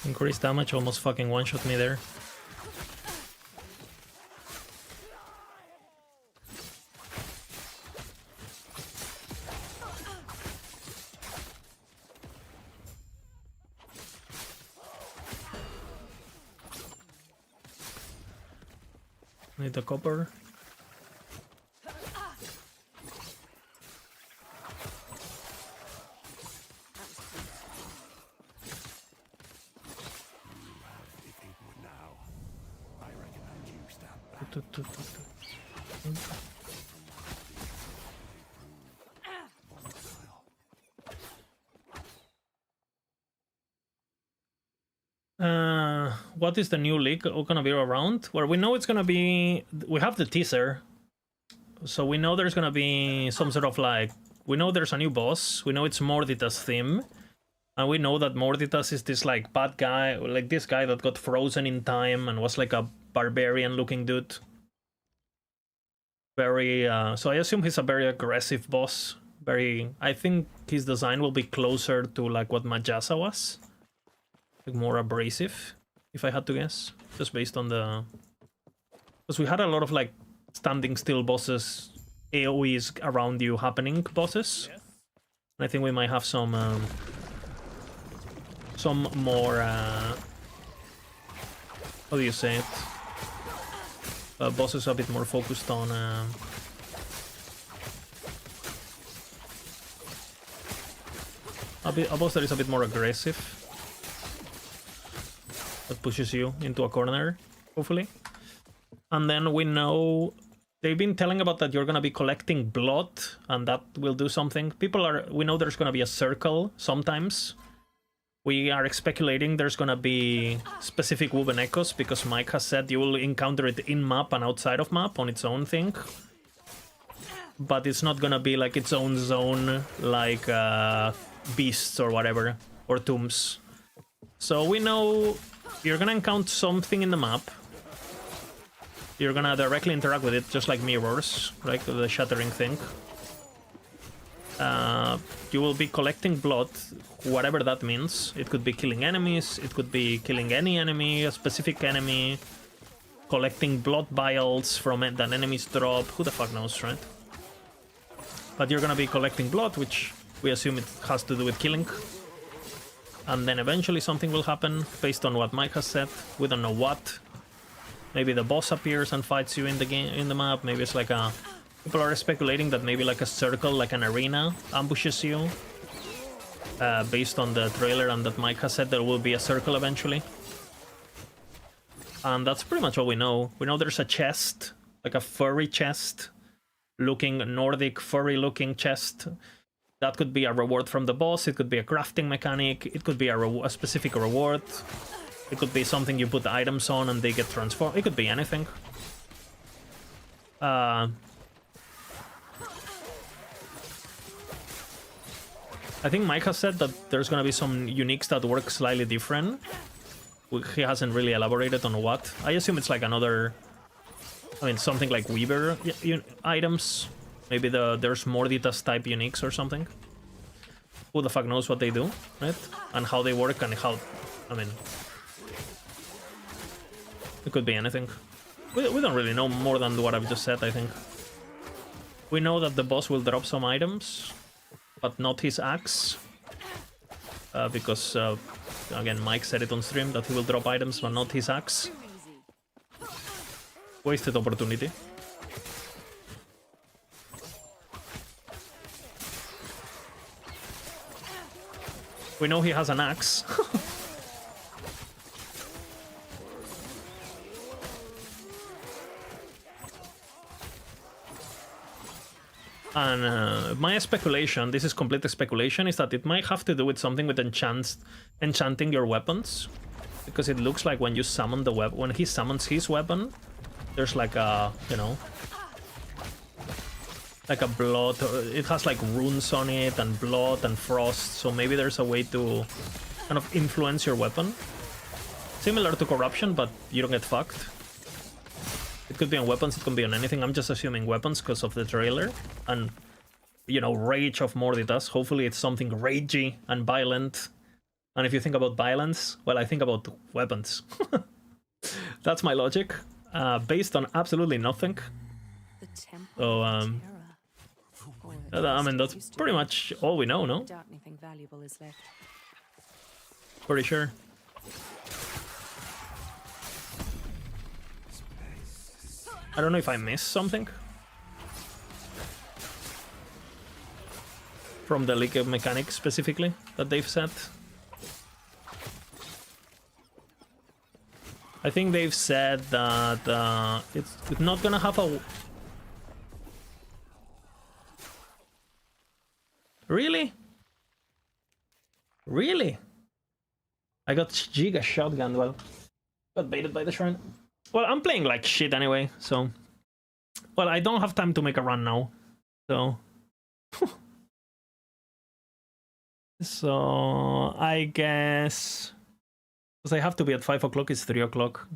Increased damage, almost fucking one-shot me there. Need the copper. what is the new league gonna be around? Well, we know it's gonna be... We have the teaser. So we know there's gonna be some sort of like... We know there's a new boss. We know it's Morditas theme. And we know that Morditas is this like bad guy, like this guy that got frozen in time and was like a barbarian looking dude. Very, so I assume he's a very aggressive boss. I think his design will be closer to like what Majasa was. Like more abrasive, if I had to guess. Just based on the... Because we had a lot of like standing still bosses, AoEs around you happening bosses. Yes. And I think we might have some more, how do you say it? Bosses a bit more focused on a boss that is a bit more aggressive, that pushes you into a corner, hopefully. And then we know they've been telling about that you're gonna be collecting blood, and that will do something. We know there's gonna be a circle sometimes. We are speculating there's gonna be specific woven echoes because Mike has said you will encounter it in map and outside of map on its own thing. But it's not gonna be like its own zone like beasts or whatever, or tombs. So we know you're gonna encounter something in the map. You're gonna directly interact with it just like mirrors, right? The shattering thing. You will be collecting blood, whatever that means. It could be killing enemies, it could be killing any enemy, a specific enemy, collecting blood vials from it that enemies drop, who the fuck knows, right? But you're gonna be collecting blood, which we assume it has to do with killing. And then eventually something will happen, based on what Mike has said. We don't know what. Maybe the boss appears and fights you in the game, in the map, maybe it's like a... People are speculating that maybe like a circle, like an arena, ambushes you. Based on the trailer and that Mike has said there will be a circle eventually. And that's pretty much all we know. We know there's a chest, like a furry chest, looking Nordic, furry looking chest. That could be a reward from the boss, it could be a crafting mechanic, it could be a specific reward. It could be something you put items on and they get transformed, it could be anything. I think Mike has said that there's gonna be some uniques that work slightly different. He hasn't really elaborated on what. I assume it's like another... I mean, something like Weaver items. Maybe there's Morditas type uniques or something. Who the fuck knows what they do, right? And how they work and how... I mean... It could be anything. We don't really know more than what I've just said, I think. We know that the boss will drop some items, but not his axe. Because, again, Mike said it on stream that he will drop items, but not his axe. Wasted opportunity. We know he has an axe. And my speculation, this is complete speculation, is that it might have to do with something with enchanting your weapons. Because it looks like when you summon the weapon, when he summons his weapon, there's like a, you know, like a blood, it has like runes on it and blood and frost, so maybe there's a way to kind of influence your weapon. Similar to corruption, but you don't get fucked. It could be on weapons, it could be on anything. I'm just assuming weapons because of the trailer. And, you know, rage of Morditas. Hopefully it's something ragey and violent. And if you think about violence, well, I think about weapons. That's my logic. Based on absolutely nothing. So, I mean, that's pretty much all we know, no? Pretty sure. I don't know if I missed something from the leak of mechanics specifically that they've said. I think they've said that it's not gonna have a... Really? Really? I got Giga shotgun, well... Got baited by the shrine. Well, I'm playing like shit anyway, so... Well, I don't have time to make a run now, so... So... I guess... Because I have to be at 5 o'clock, it's 3 o'clock.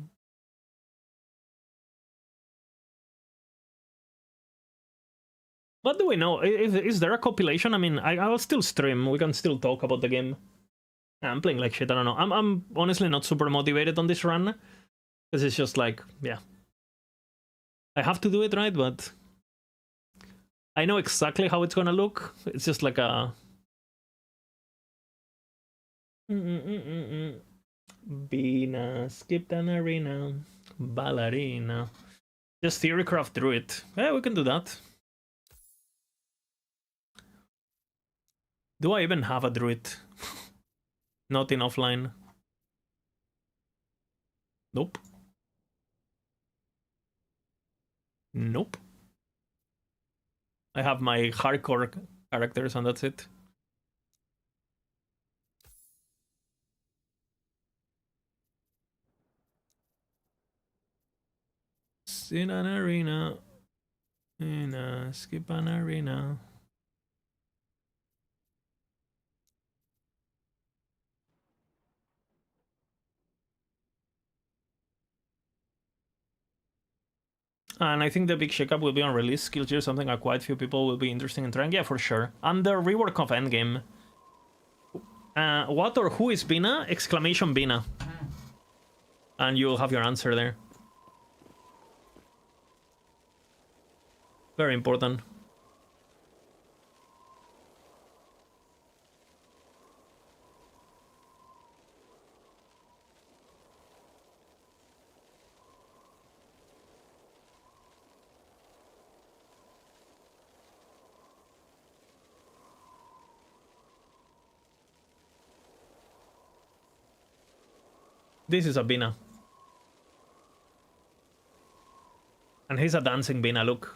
What do we know? Is there a compilation? I mean, I'll still stream. We can still talk about the game. I'm playing like shit. I don't know. I'm honestly not super motivated on this run. Because it's just like, yeah. I have to do it, right? But I know exactly how it's gonna look. It's just like a... Bina, skipped an arena. Ballerina. Just Theorycraft Druid. Yeah, we can do that. Do I even have a druid? Not in offline. Nope. Nope. I have my hardcore characters and that's it. In an arena. Skip an arena. And I think the big shakeup will be on release. Skill tier, something that quite few people will be interested in trying. Yeah, for sure. And the rework of Endgame. What or who is Bina? Exclamation Bina. And you'll have your answer there. Very important. This is a Bina. And he's a dancing Bina, look.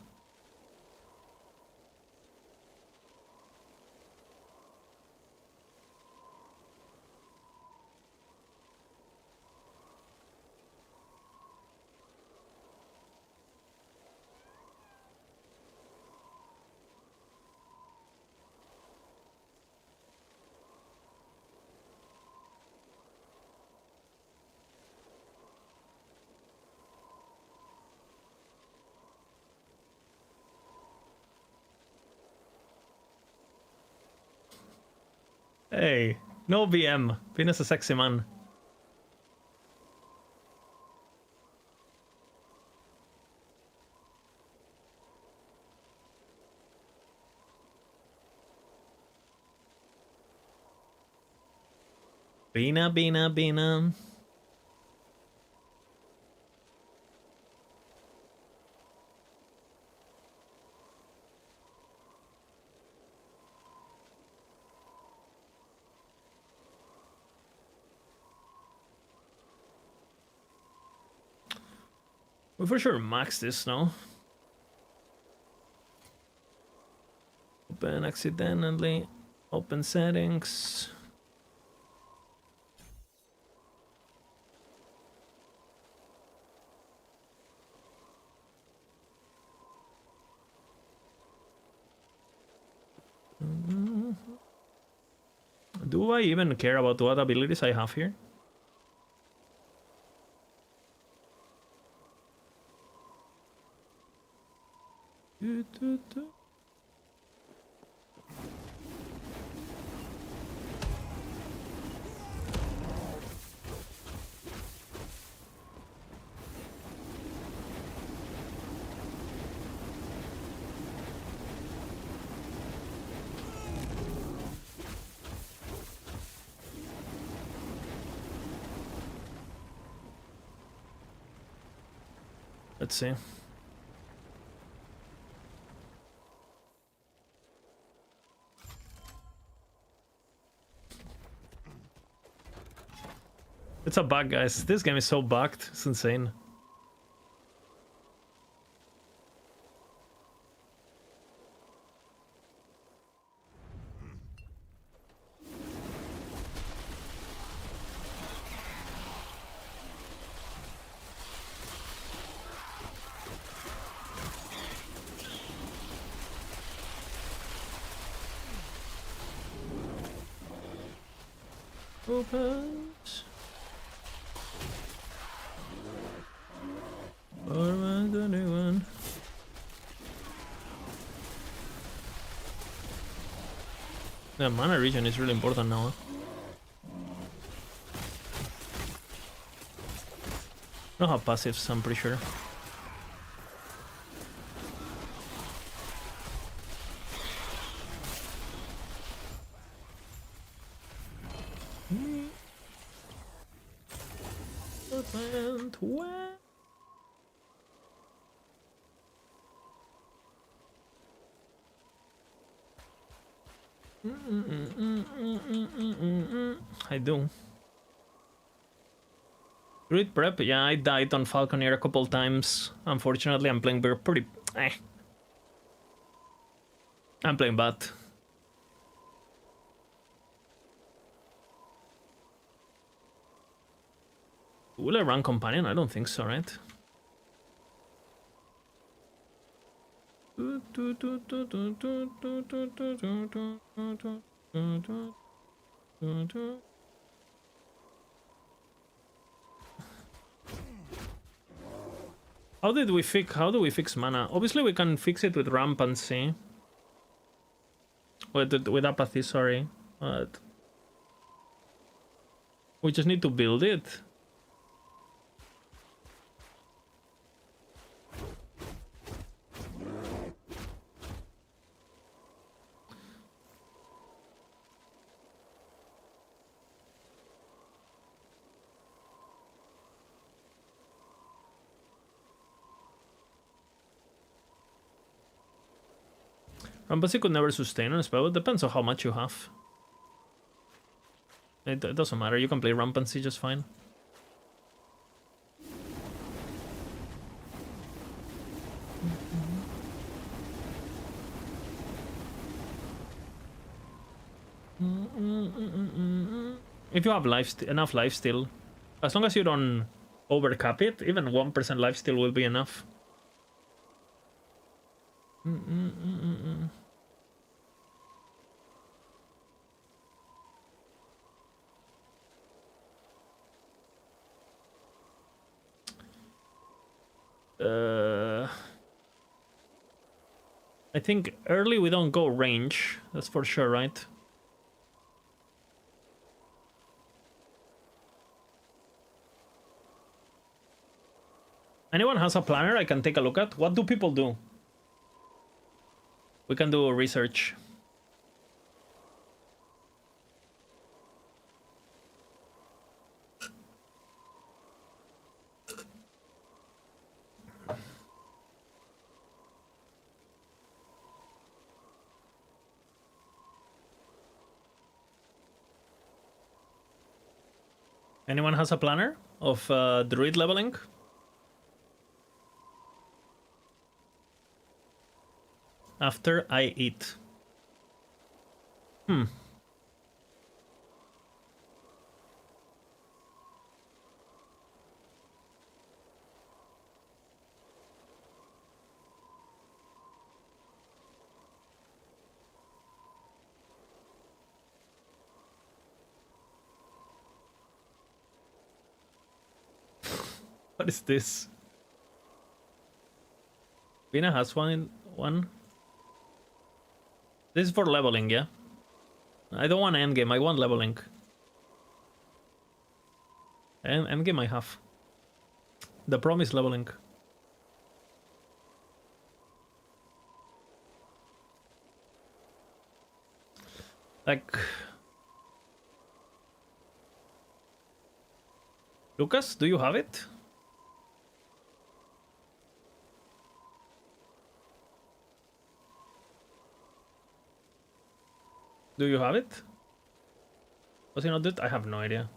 Hey, no BM. Bina's a sexy man. Bina, Bina, Bina. We for sure max this now. Open accidentally. Open settings. Do I even care about what abilities I have here? Let's see. It's a bug, guys. This game is so bugged. It's insane. Opens. Forward the new one. The mana region is really important now. Huh? I don't have passives, I'm pretty sure. And well. I do. Grid prep, yeah, I died on Falconeer a couple times. Unfortunately, I'm playing pretty. I'm playing bad. Will I run Companion? I don't think so, right? How do we fix mana? Obviously we can fix it with Rampancy. With Apathy, sorry. But we just need to build it. Rampancy could never sustain on a spell. It depends on how much you have. It doesn't matter. You can play Rampancy just fine. If you have enough life steal, as long as you don't overcap it, even 1% life steal will be enough. I think early we don't go range, that's for sure, right? Anyone has a planner I can take a look at? What do people do? We can do research. Anyone has a planner of druid leveling? After I eat. What is this? Vina has one. This is for leveling, yeah? I don't want endgame, I want leveling. And endgame I have. The promise leveling. Like... Lucas, do you have it? Do you have it? Was he not it? I have no idea.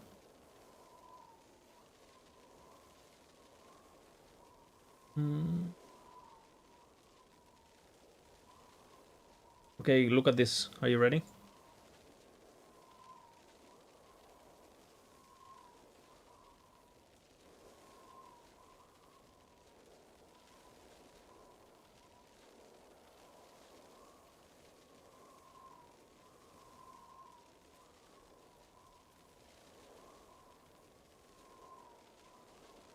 Okay, look at this. Are you ready?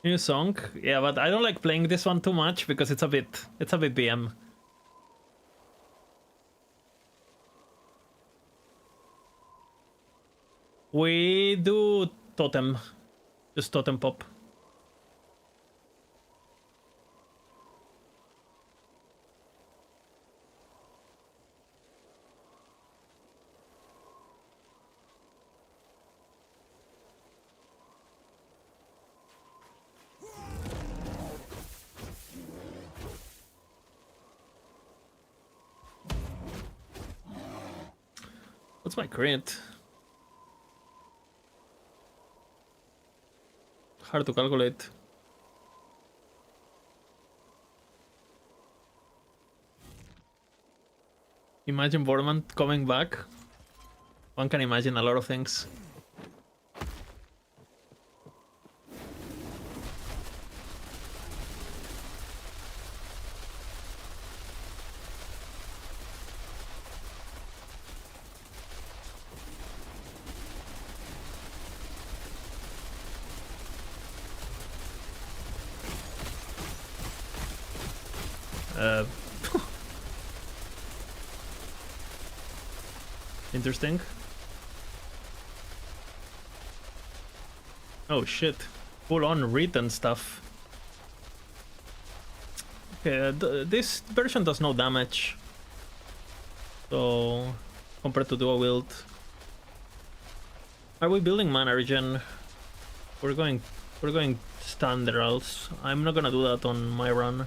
New song? Yeah, but I don't like playing this one too much because it's a bit BM. We do totem. Just totem pop. What's my crit? Hard to calculate. Imagine Borman coming back. One can imagine a lot of things. Interesting. Oh shit. Full on written stuff. Okay, this version does no damage. So, compared to dual wield. Are we building mana regen? We're going standard else. I'm not gonna do that on my run.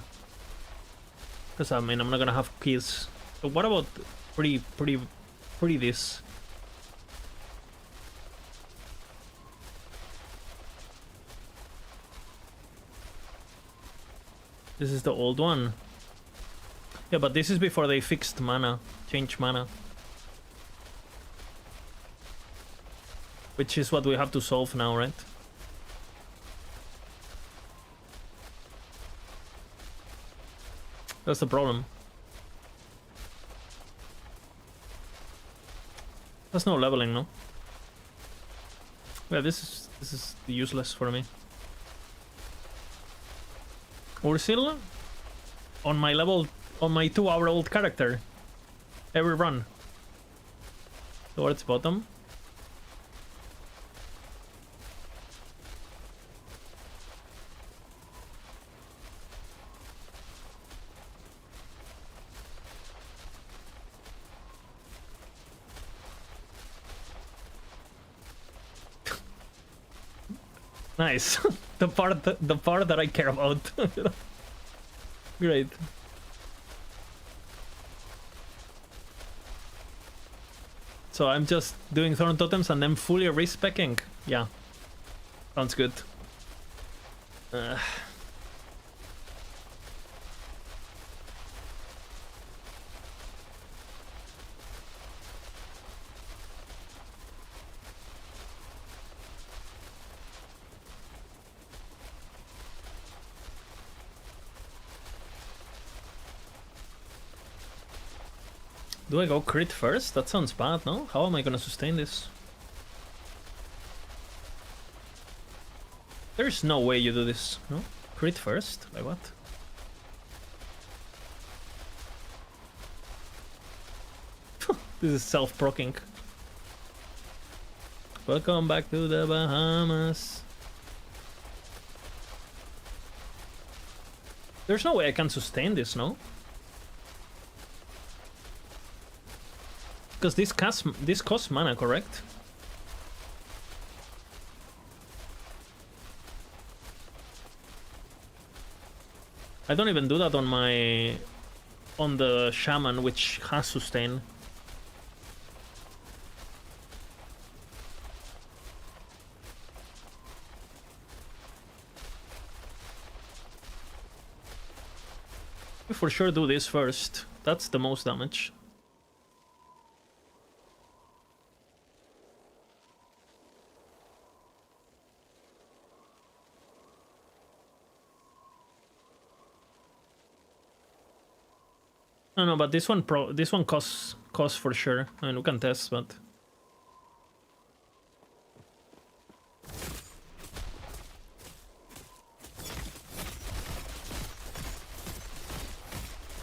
Because I mean I'm not gonna have keys. So what about pretty this? This is the old one. Yeah, but this is before they fixed mana, changed mana. Which is what we have to solve now, right? That's the problem. There's no leveling, no? Yeah, this is useless for me. Ursil on my level, on my 2-hour-old character. Every run. Towards bottom. Nice. the part that I care about. Great. So I'm just doing Thorn Totems and then fully respecking. Yeah. Sounds good. Do I go crit first? That sounds bad, no? How am I gonna sustain this? There's no way you do this, no? Crit first? Like what? This is self-proccing. Welcome back to the Bahamas. There's no way I can sustain this, no? Because this costs mana, correct? I don't even do that on the shaman, which has sustain. We for sure do this first. That's the most damage. No, but this one costs for sure. I mean, we can test, but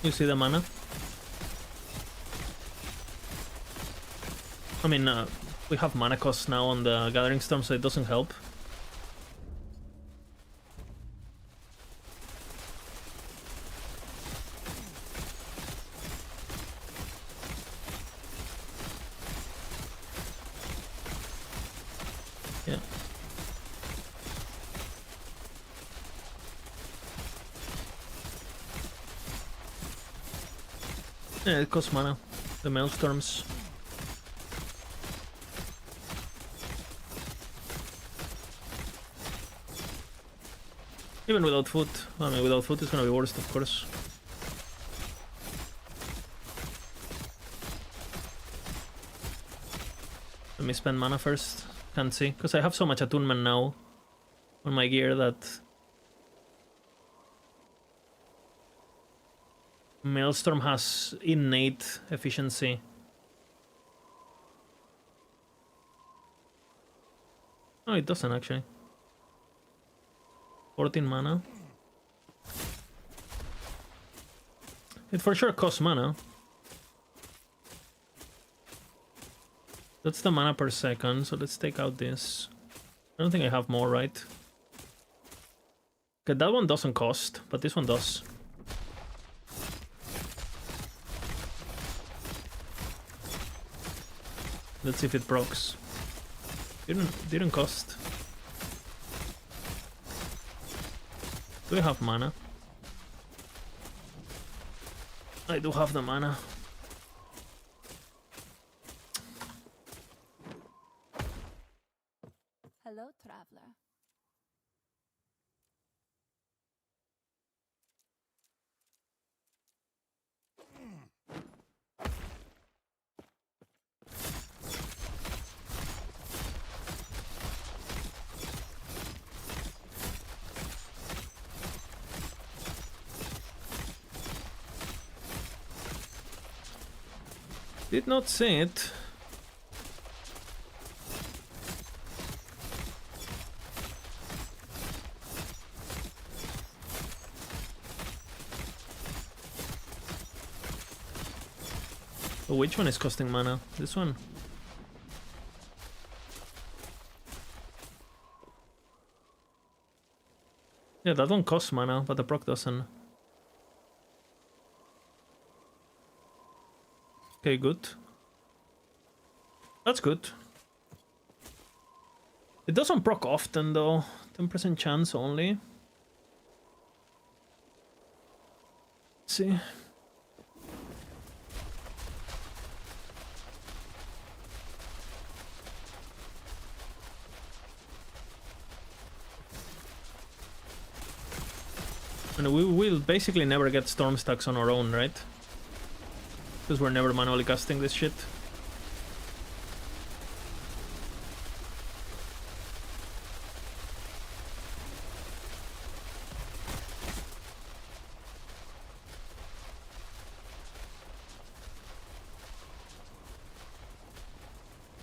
You see the mana? I mean, we have mana cost now on the Gathering Storm, so it doesn't help. Yeah. Yeah, it costs mana. The Maelstorms. Even without food. I mean, without food it's gonna be worse, of course. Let me spend mana first. Can't see. Because I have so much attunement now on my gear that Maelstrom has innate efficiency. No, it doesn't actually. 14 mana. It for sure costs mana. That's the mana per second, so let's take out this. I don't think I have more, right? Okay, that one doesn't cost, but this one does. Let's see if it procs. Didn't cost. Do I have mana? I do have the mana. Hello, traveler. Did not see it. Oh, which one is costing mana? This one? Yeah, that one costs mana, but the proc doesn't. Okay, good. That's good. It doesn't proc often though. 10% chance only. Let's see. And we will basically never get storm stacks on our own, right? Because we're never manually casting this shit.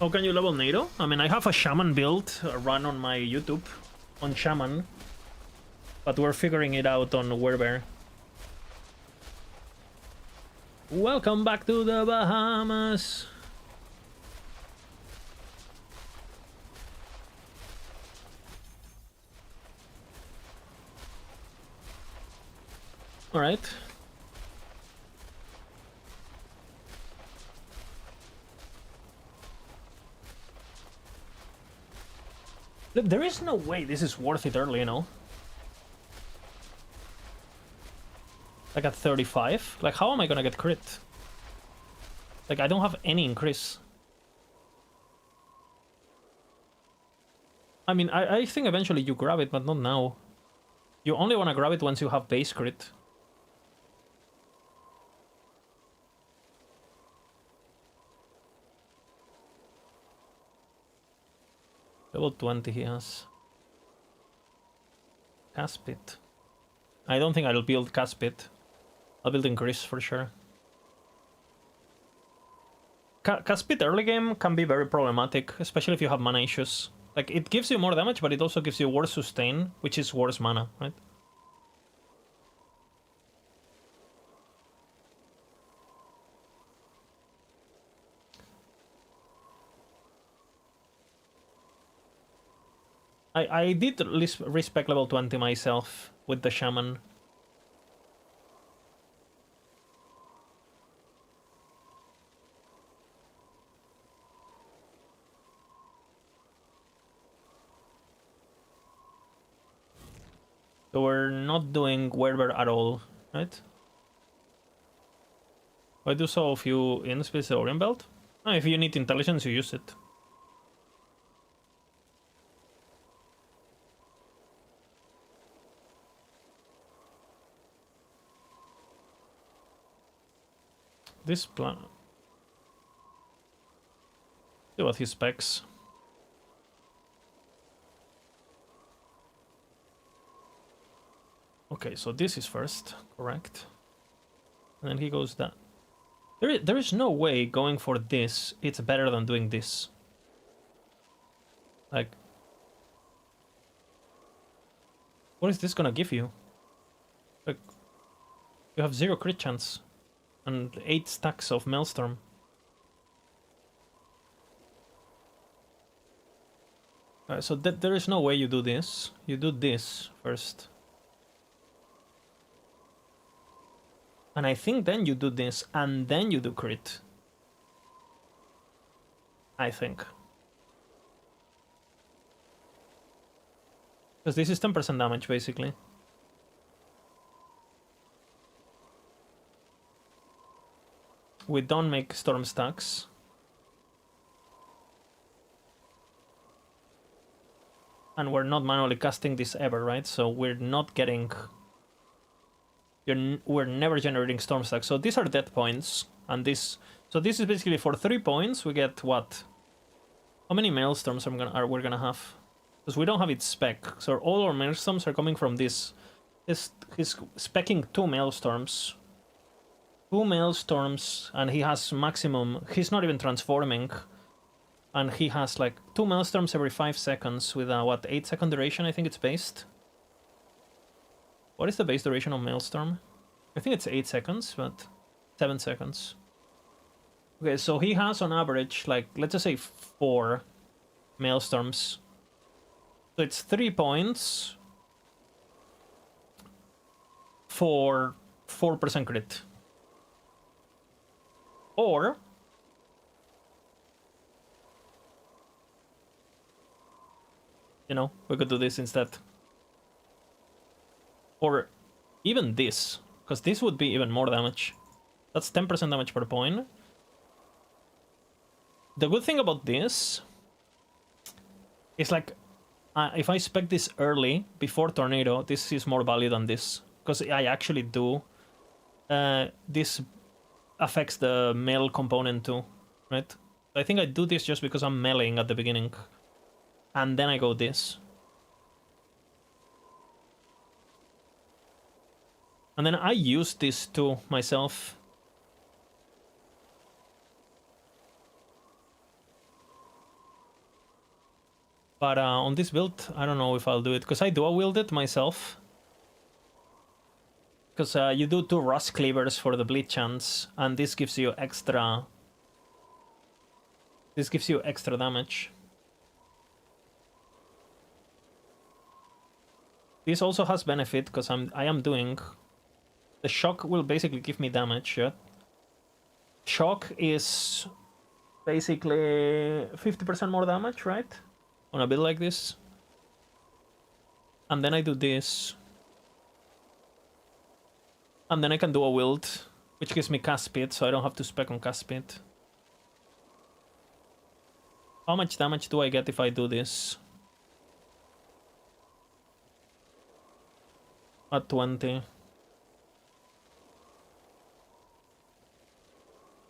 How can you level Nado? I mean, I have a Shaman build run on my YouTube on Shaman, but we're figuring it out on Werebear. Welcome back to the Bahamas. All right. Look, there is no way this is worth it early, you know? Like at 35? Like, how am I gonna get crit? Like, I don't have any increase. I mean, I think eventually you grab it, but not now. You only wanna grab it once you have base crit. Level 20 he has. Caspit. I don't think I'll build Caspit. I'll build Increase for sure. Caspit early game can be very problematic, especially if you have mana issues. Like, it gives you more damage, but it also gives you worse sustain, which is worse mana, right? I did respec level 20 myself with the shaman. So we're not doing Werber at all, right? I do so if you in space the Orient Belt. Oh, if you need intelligence, you use it. This plan. See what he specs. Okay, so this is first, correct? And then he goes that. There is no way going for this, it's better than doing this. Like, what is this gonna give you? Like, you have 0 crit chance and 8 stacks of Maelstrom. So there is no way you do this. You do this first. And I think then you do this, and then you do crit. I think. Because this is 10% damage, basically. We don't make storm stacks. And we're not manually casting this ever, right? So we're not getting... we're never generating storm stacks. So these are dead points. And this... So this is basically for 3 points, we get what? How many Maelstorms are we're gonna have? Because we don't have its spec. So all our Maelstorms are coming from this. He's specking 2 Maelstorms. 2 Maelstorms, and he has maximum... He's not even transforming. And he has like 2 Maelstorms every 5 seconds with a, what, 8-second duration, I think it's based. What is the base duration of Maelstrom? I think it's 8 seconds, but 7 seconds. Okay, so he has on average, like, let's just say 4 Maelstorms. So it's 3 points for 4% crit. Or... you know, we could do this instead. Or even this, because this would be even more damage. That's 10% damage per point. The good thing about this is like, if I spec this early, before Tornado, this is more value than this. Because I actually do. This affects the melee component too, right? I think I do this just because I'm meleeing at the beginning. And then I go this. And then I use this too myself. But on this build, I don't know if I'll do it, because I dual wield it myself. Because you do 2 Rust Cleavers for the bleed chance, and this gives you extra... This gives you extra damage. This also has benefit, because I am doing... The shock will basically give me damage, yeah? Shock is basically 50% more damage, right? On a build like this. And then I do this. And then I can do a wield, which gives me cast speed, so I don't have to spec on cast speed. How much damage do I get if I do this? At 20.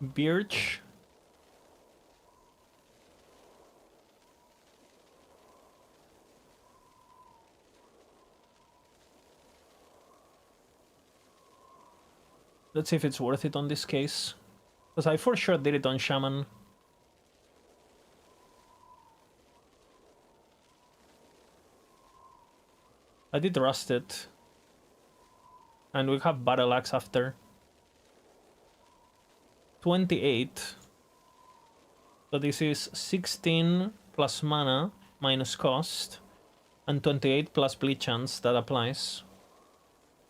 Birch. Let's see if it's worth it on this case. Because I for sure did it on Shaman. I did Rust it. And we have Battle Axe after. 28. So this is 16 plus mana minus cost. And 28 plus bleed chance, that applies.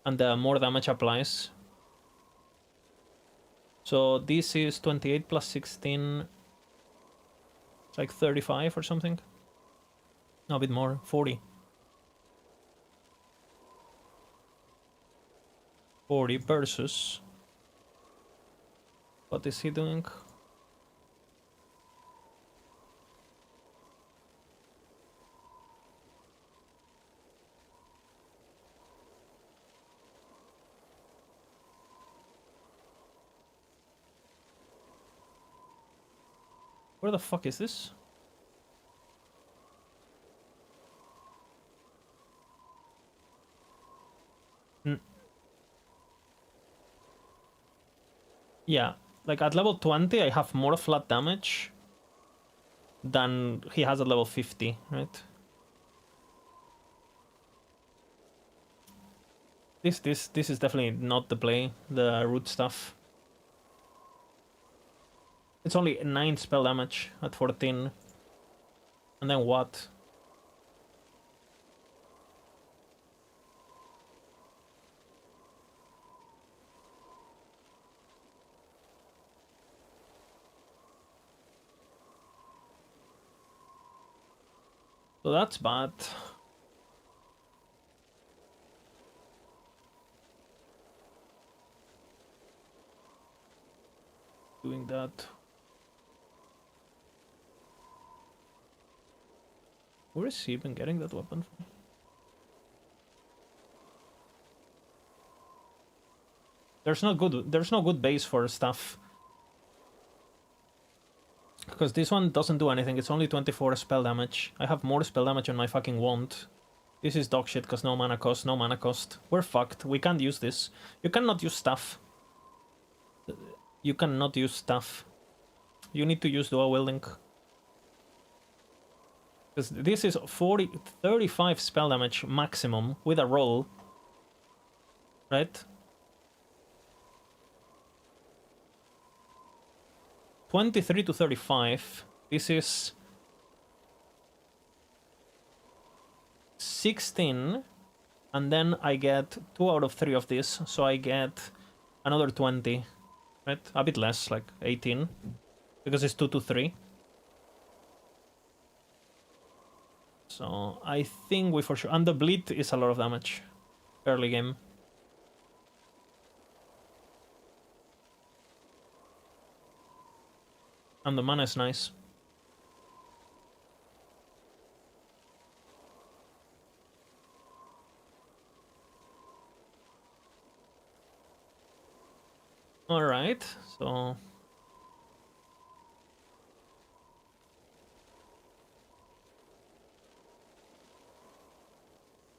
And the more damage applies. So this is 28 plus 16. It's like 35 or something. No, a bit more, 40. 40 versus... What is he doing? Where the fuck is this? Yeah, like at level 20 I have more flat damage than he has at level 50, right? This is definitely not the play, the root stuff. It's only 9 spell damage at 14. And then what? So that's bad. Doing that. Where is he even getting that weapon from? There's no good base for stuff. Because this one doesn't do anything, it's only 24 spell damage. I have more spell damage on my fucking wand. This is dog shit because no mana cost, no mana cost. We're fucked, we can't use this. You cannot use stuff. You cannot use stuff. You need to use dual wielding. Because this is 35 spell damage maximum with a roll. Right? 23 to 35. This is 16. And then I get 2 out of 3 of this. So I get another 20. Right? A bit less, like 18. Because it's 2 to 3. So I think we for sure... And the bleed is a lot of damage. Early game. And the mana is nice. Alright, so...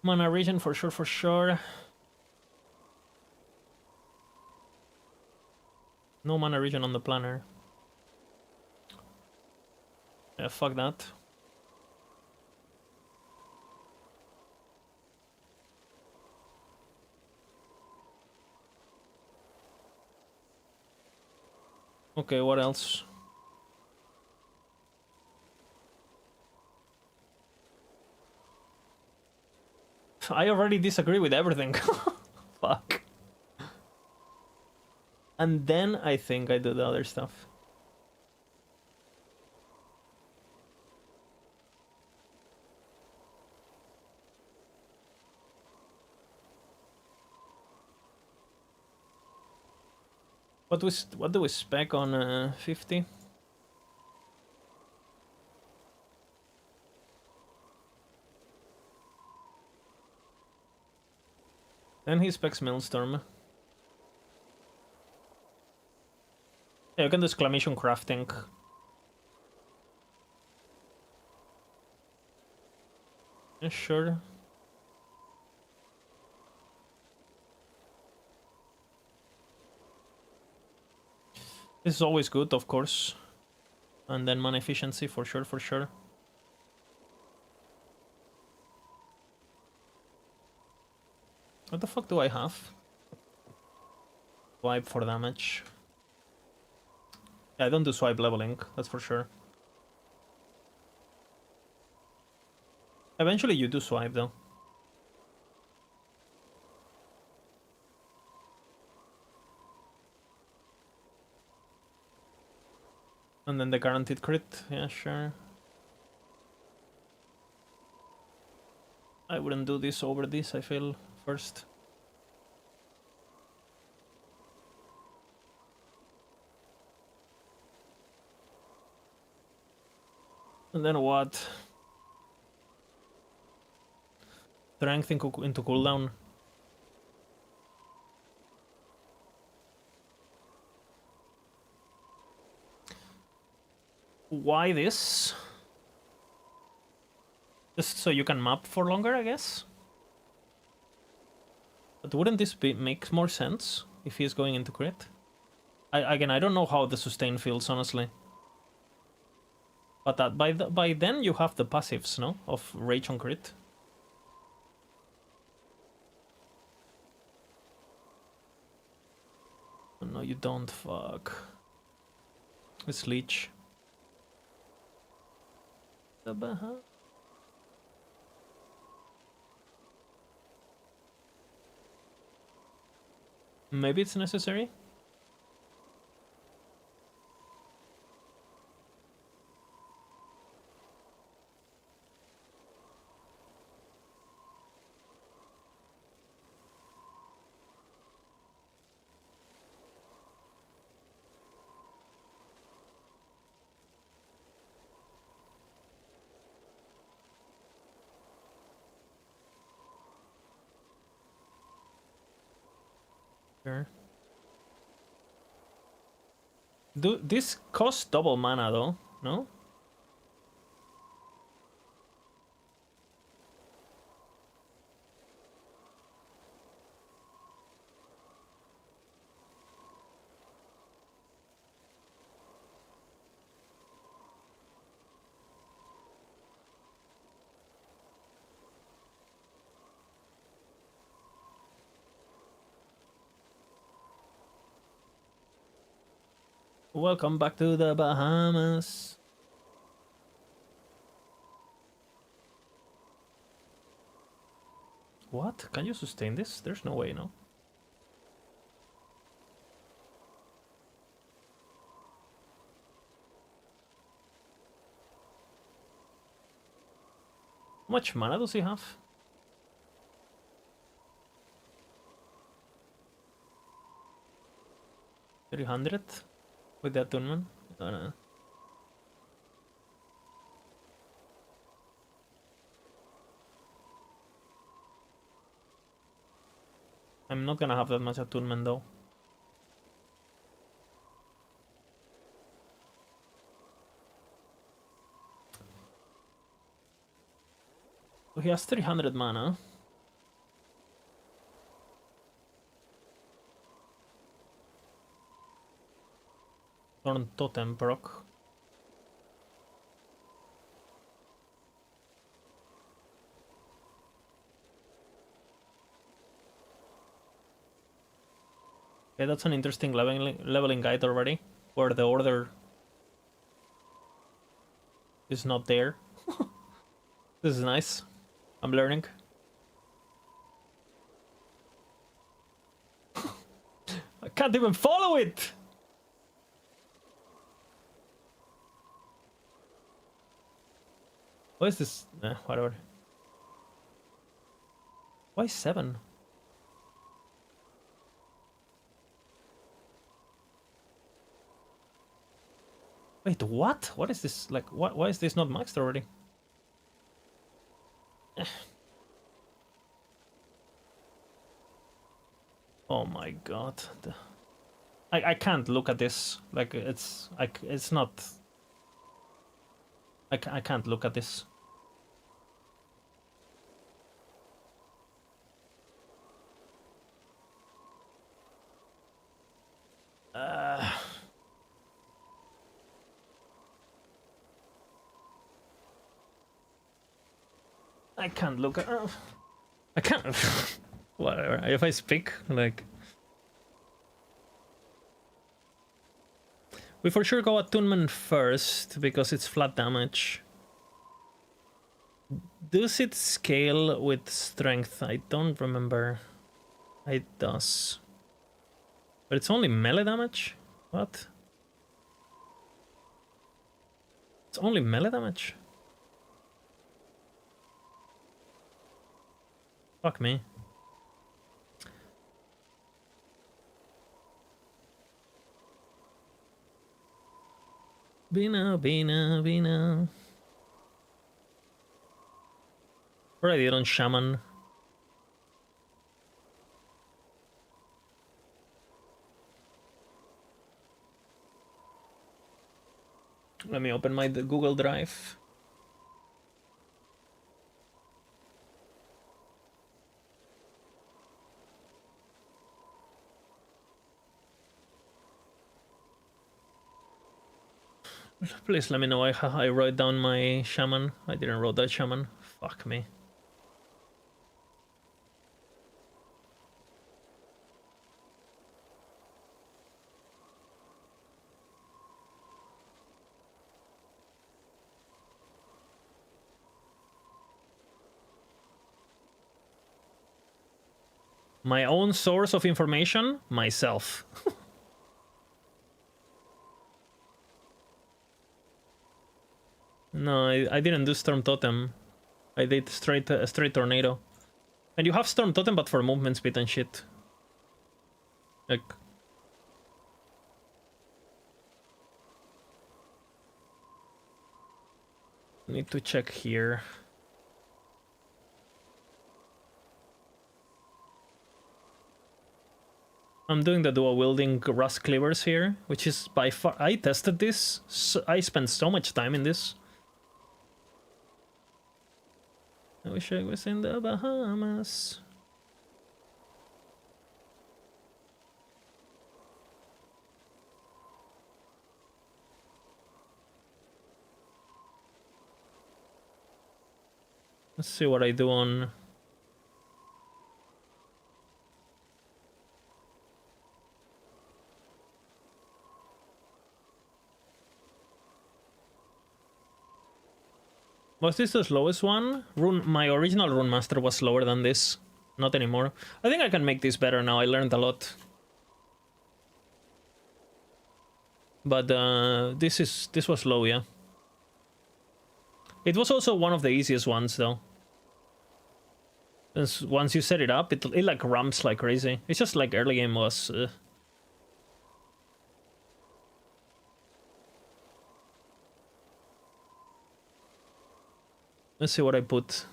Mana regen for sure, for sure. No mana regen on the planner. Yeah, fuck that. Okay, what else? I already disagree with everything. Fuck. And then I think I do the other stuff. What do we spec on 50? Then he specs Maelstrom. Yeah, you can do exclamation crafting. Yeah, sure. This is always good, of course. And then mana efficiency, for sure, for sure. What the fuck do I have? Swipe for damage. Yeah, I don't do swipe leveling, that's for sure. Eventually you do swipe though. And then the guaranteed crit, yeah, sure. I wouldn't do this over this, I feel, first. And then what? Strength into cooldown. Why this? Just so you can map for longer, I guess? But wouldn't this make more sense if he's going into crit? Again, I don't know how the sustain feels, honestly. But that by then you have the passives, no? Of rage on crit. No, you don't. Fuck. It's leech. The Baha. Maybe it's necessary. Sure. This costs double mana though, no? Welcome back to the Bahamas. What? Can you sustain this? There's no way, no? How much mana does he have? 300 with the attunement? I don't know. I'm not gonna have that much attunement though. So he has 300 mana. Thorn Totem proc. Okay, that's an interesting leveling guide already, where the order is not there. This is nice. I'm learning. I can't even follow it! What is this? Whatever. Why 7? Wait, what? What is this? Like, what? Why is this not maxed already? Oh my god. I can't look at this. Like, it's not... I can't look at this. I can't look at... I can't... Whatever. If I speak, like... We for sure go attunement first, because it's flat damage. Does it scale with strength? I don't remember. It does. But it's only melee damage? What? It's only melee damage? Fuck me. Bina. What I did on Shaman. Let me open my Google Drive. Please let me know I wrote down my Shaman. I didn't write that Shaman. Fuck me. My own source of information? Myself. No, I didn't do Storm Totem. I did straight Tornado. And you have Storm Totem, but for movement speed and shit. Like... Need to check here. I'm doing the dual wielding Rust Cleavers here, which is by far... I tested this. So I spent so much time in this. I wish I was in the Bahamas. Let's see what I do on... Was this the slowest one? My original Rune Master was slower than this. Not anymore. I think I can make this better now. I learned a lot. But this was slow, yeah. It was also one of the easiest ones, though. Once you set it up, it like ramps like crazy. It's just like early game was... Let's see what I put.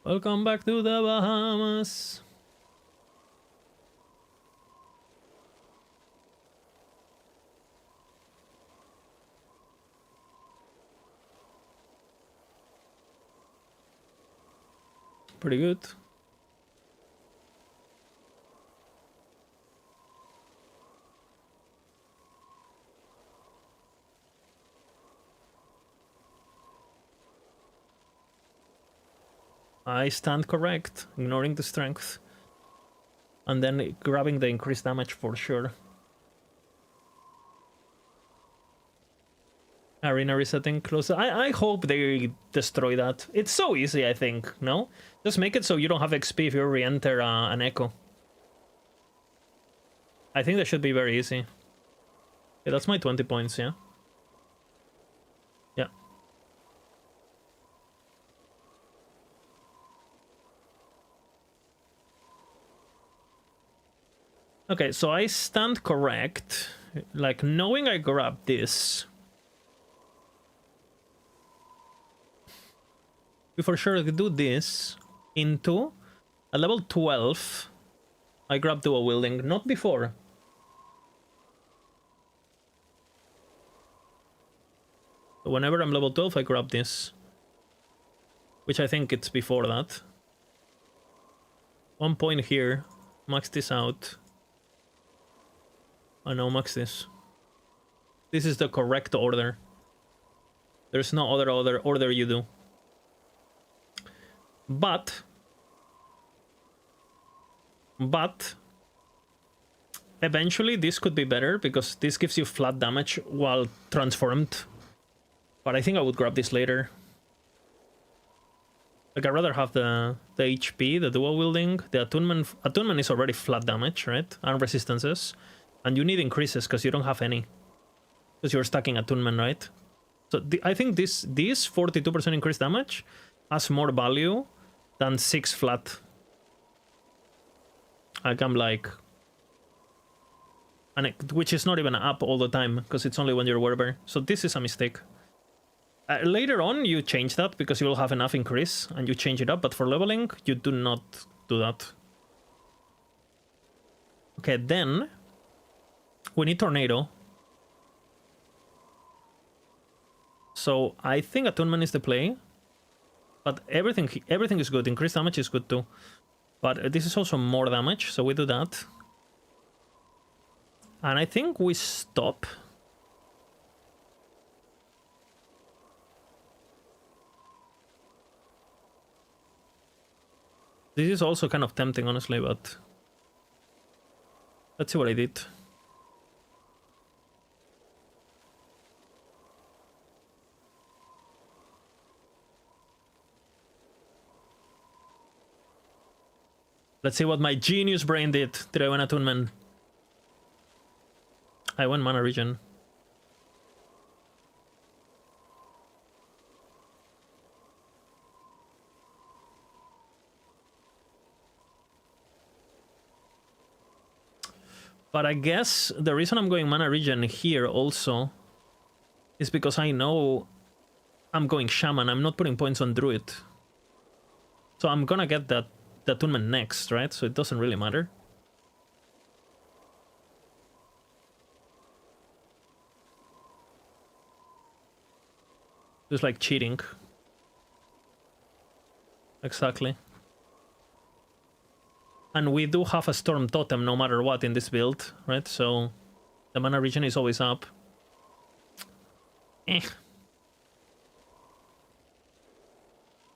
Welcome back to the Bahamas. Pretty good. I stand correct, ignoring the strength. And then grabbing the increased damage for sure. Arena resetting closer. I hope they destroy that. It's so easy, I think, no? Just make it so you don't have XP if you re-enter an Echo. I think that should be very easy. Yeah, that's my 20 points, yeah? Yeah. Okay, so I stand correct. Like, knowing I grabbed this... We for sure do this into a level 12. I grab dual wielding, not before. So whenever I'm level 12, I grab this. Which I think it's before that. 1 point here. Max this out. I know, max this. This is the correct order. There's no other order you do. But But eventually this could be better because this gives you flat damage while transformed. But I think I would grab this later. Like, I'd rather have the HP, the dual wielding. The attunement. Attunement is already flat damage, right? And resistances. And you need increases because you don't have any. Because you're stacking attunement, right? So I think this 42% increased damage has more value than 6 flat. Like, I'm like... and which is not even up all the time, because it's only when you're Werber. So this is a mistake. Later on, you change that, because you will have enough increase, and you change it up, but for leveling, you do not do that. Okay, then... we need Tornado. So I think Attunement is the play. But everything is good. Increased damage is good too. But this is also more damage, so we do that. And I think we stop. This is also kind of tempting, honestly, but... let's see what I did. Let's see what my genius brain did. Did I win Attunement? I won Mana Regen. But I guess the reason I'm going Mana Regen here also is because I know I'm going Shaman. I'm not putting points on Druid. So I'm gonna get that Attunement next, right? So it doesn't really matter. Just like cheating. Exactly. And we do have a Storm Totem no matter what in this build, right? So the Mana Regen is always up.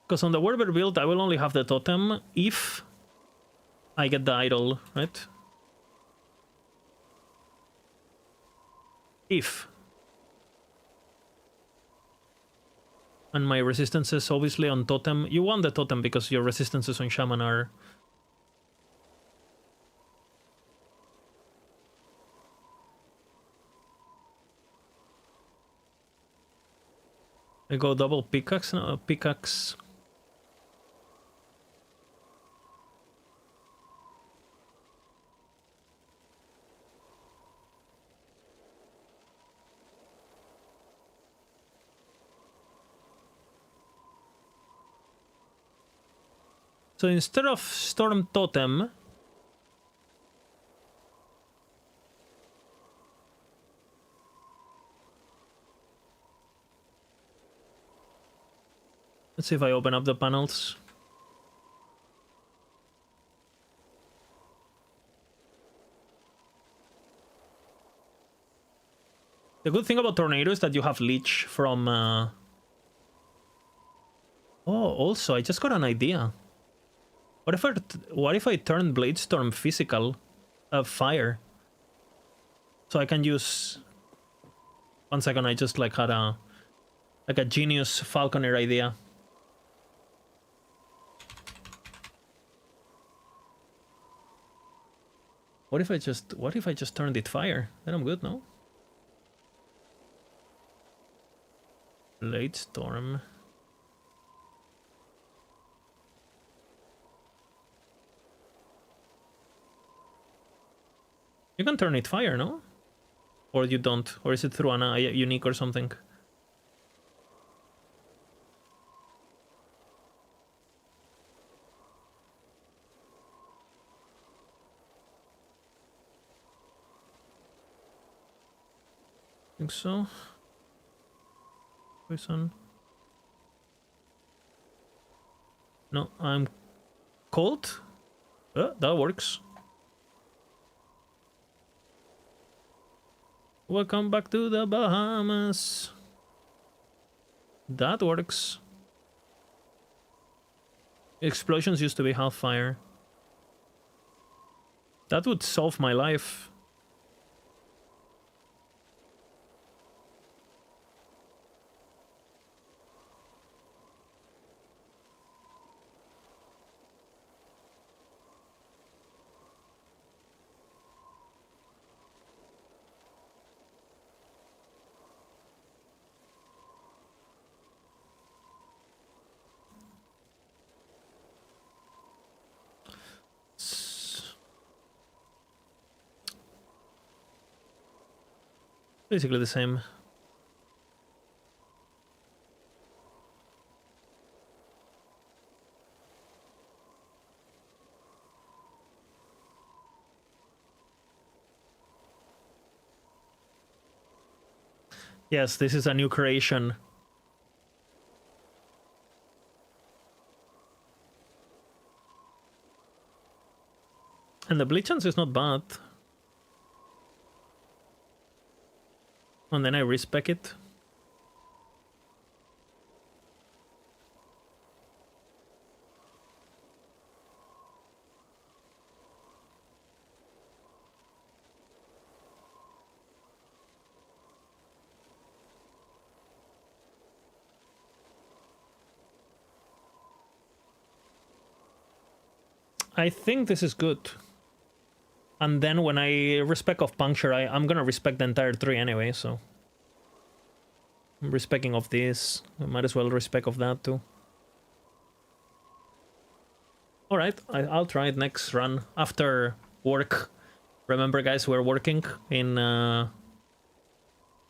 Because on the Werber build, I will only have the Totem if I get the Idol, right? If. And my resistances, obviously, on Totem. You want the Totem because your resistances on Shaman are... I go double pickaxe now. Pickaxe. So instead of Storm Totem, let's see if I open up the panels. The good thing about Tornado is that you have Leech from... Oh, also, I just got an idea. What if I turn Bladestorm physical fire? So I can use... One second, I just like had a genius Falconer idea. What if I just turned it fire? Then I'm good, no? Bladestorm. You can turn it fire, no? Or you don't? Or is it through a unique or something? I think so. Poison. No, I'm cold. That works. Welcome back to the Bahamas. That works. Explosions used to be half fire. That would solve my life. Basically the same. Yes, this is a new creation. And the bleach chance is not bad. And then I respec it. I think this is good. And then when I respec of puncture, I'm gonna respec the entire tree anyway, so... I'm respecing of this. I might as well respec of that too. Alright, I'll try it next run. After work. Remember guys, we're working in... I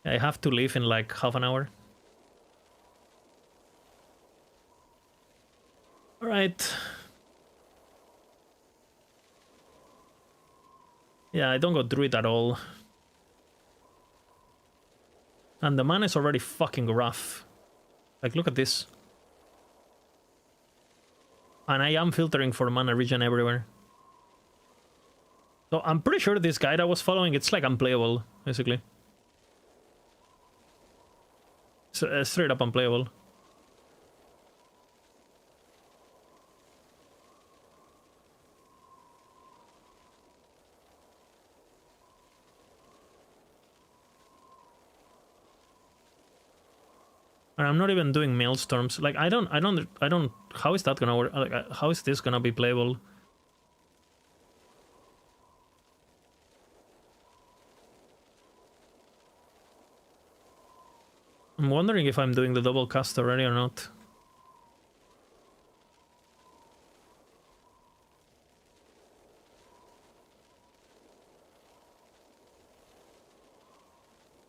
have to leave in like half an hour. Alright. Yeah, I don't go druid at all. And the mana is already fucking rough. Like, look at this. And I am filtering for mana regen everywhere. So I'm pretty sure this guide I was following, it's like unplayable, basically. So, straight up unplayable. And I'm not even doing Maelstorms. Like, I don't, how is that gonna work? Like, how is this gonna be playable? I'm wondering if I'm doing the double cast already or not.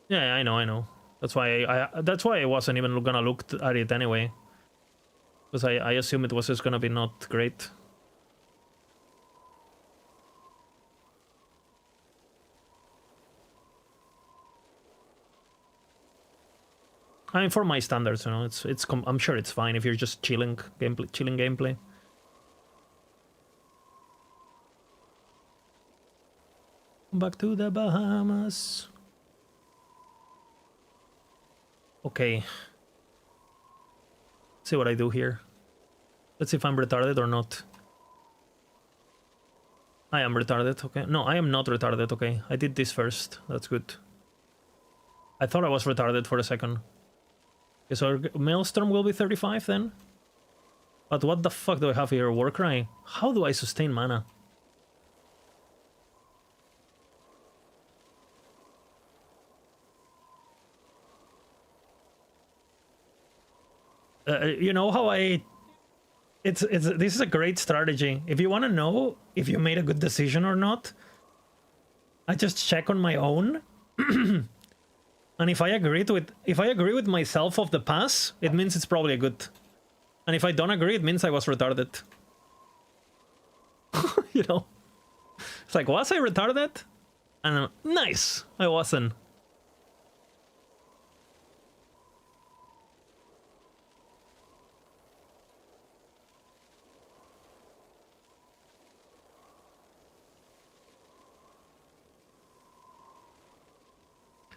Yeah, I know. That's why I wasn't even gonna look at it anyway. Because I assume it was just gonna be not great. I mean, for my standards, you know, I'm sure it's fine if you're just chilling gameplay. Back to the Bahamas. Okay. See what I do here. Let's see if I'm retarded or not. I am retarded, okay. No, I am not retarded, okay. I did this first. That's good. I thought I was retarded for a second. Okay, so Maelstrom will be 35 then? But what the fuck do I have here? Warcry? How do I sustain mana? You know how this is a great strategy. If you want to know if you made a good decision or not, I just check on my own. And if I agree with myself of the pass, it means it's probably good. And if I don't agree, it means I was retarded. You know? It's like, was I retarded? And nice, I wasn't.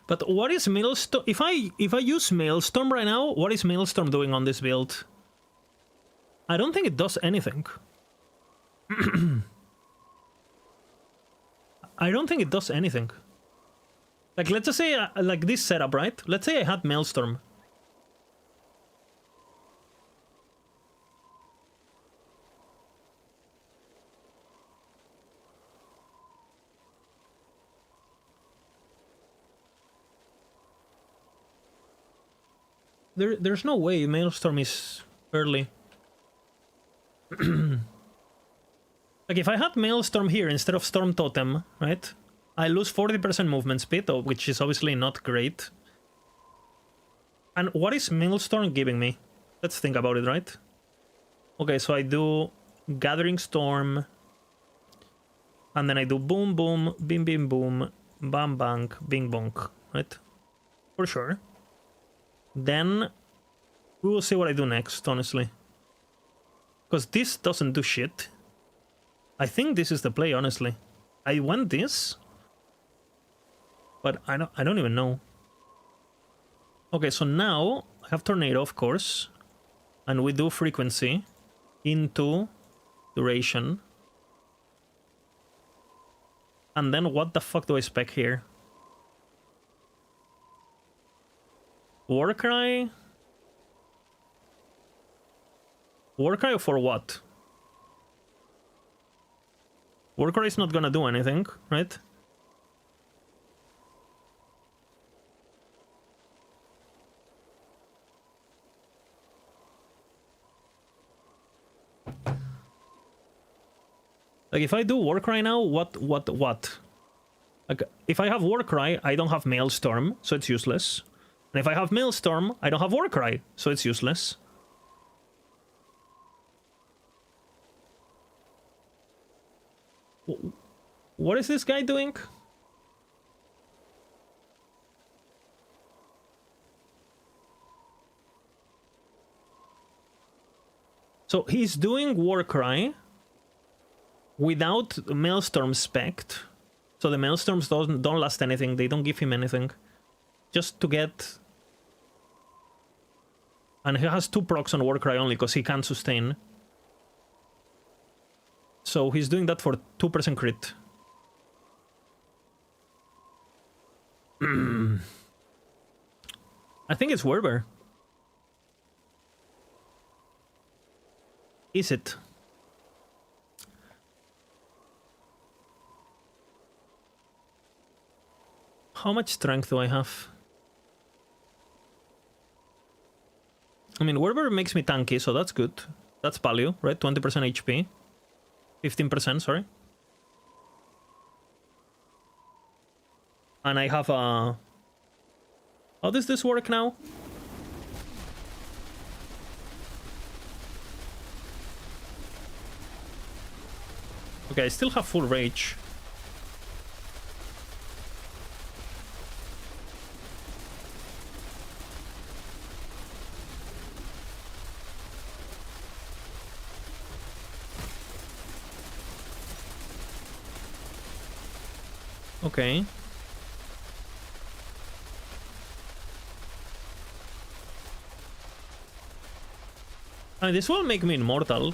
But what is Maelstrom? If I use Maelstrom right now, what is Maelstrom doing on this build? I don't think it does anything. I don't think it does anything. Like, let's just say, like this setup, right? Let's say I had Maelstrom. There's no way Maelstrom is early. Like, if I had Maelstrom here instead of Storm Totem, right? I lose 40% movement speed, which is obviously not great. And what is Maelstrom giving me? Let's think about it, right? Okay, so I do Gathering Storm. And then I do Boom Boom, Bim Bim Boom, Bam Bang, Bing Bonk, right? For sure. Then we will see what I do next, honestly. Because this doesn't do shit. I think this is the play, honestly. I went this, but I don't even know. Okay, so now I have Tornado, of course, and we do Frequency into Duration. And then what the fuck do I spec here? Warcry? Warcry for what? Warcry is not gonna do anything, right? Like, if I do Warcry now, what? Like, if I have Warcry, I don't have Maelstrom, so it's useless. And if I have Maelstrom, I don't have Warcry, so it's useless. What is this guy doing? So he's doing Warcry without Maelstrom spec'd. So the Maelstorms don't last anything, they don't give him anything. Just to get... And he has 2 procs on Warcry only because he can't sustain. So he's doing that for 2% crit. I think it's Werber. Is it? How much strength do I have? I mean, Werber makes me tanky, so that's good. That's value, right? 20% HP. 15%, sorry. And I have a... How does this work now? Okay, I still have full rage. Okay. I mean, this will make me immortal.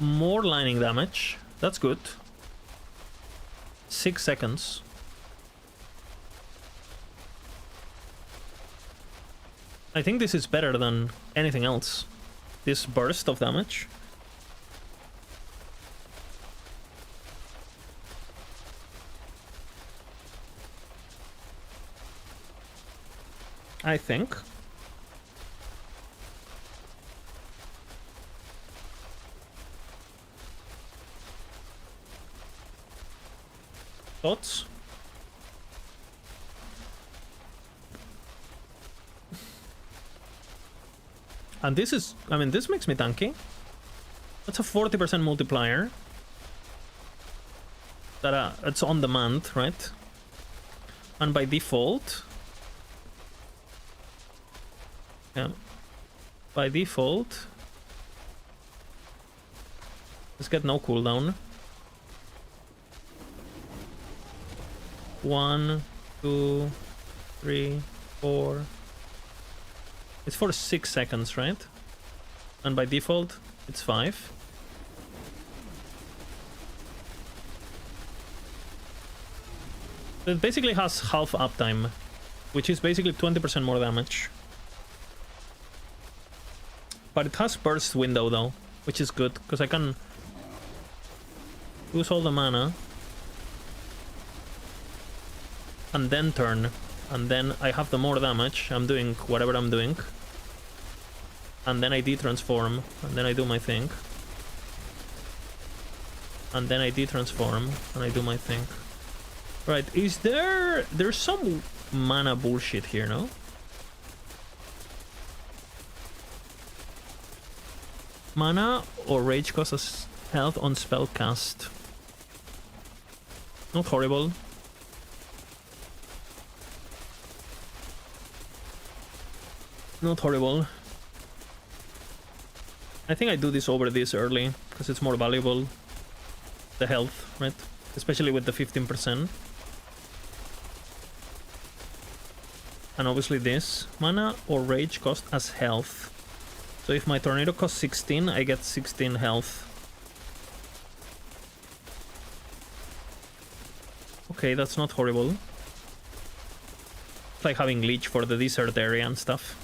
More lightning damage. That's good. 6 seconds. I think this is better than anything else. This burst of damage. I think. Thoughts? And this is, I mean, this makes me tanky. That's a 40% multiplier. That it's on demand, right? And by default, yeah, by default, let's get no cooldown. 1, 2, 3, 4. It's for 6 seconds, right? And by default, it's 5. It basically has half uptime, which is basically 20% more damage. But it has burst window though, which is good, because I can use all the mana and then turn, and then I have the more damage. I'm doing whatever I'm doing, and then I de-transform, and then I do my thing, and then I de-transform, and I do my thing. Right, there's some mana bullshit here, no? Mana or rage causes health on spell cast. Not horrible. Not horrible. I think I do this over this early, because it's more valuable. The health, right? Especially with the 15%. And obviously this. Mana or rage cost as health. So if my tornado costs 16, I get 16 health. Okay, that's not horrible. It's like having leech for the desert area and stuff.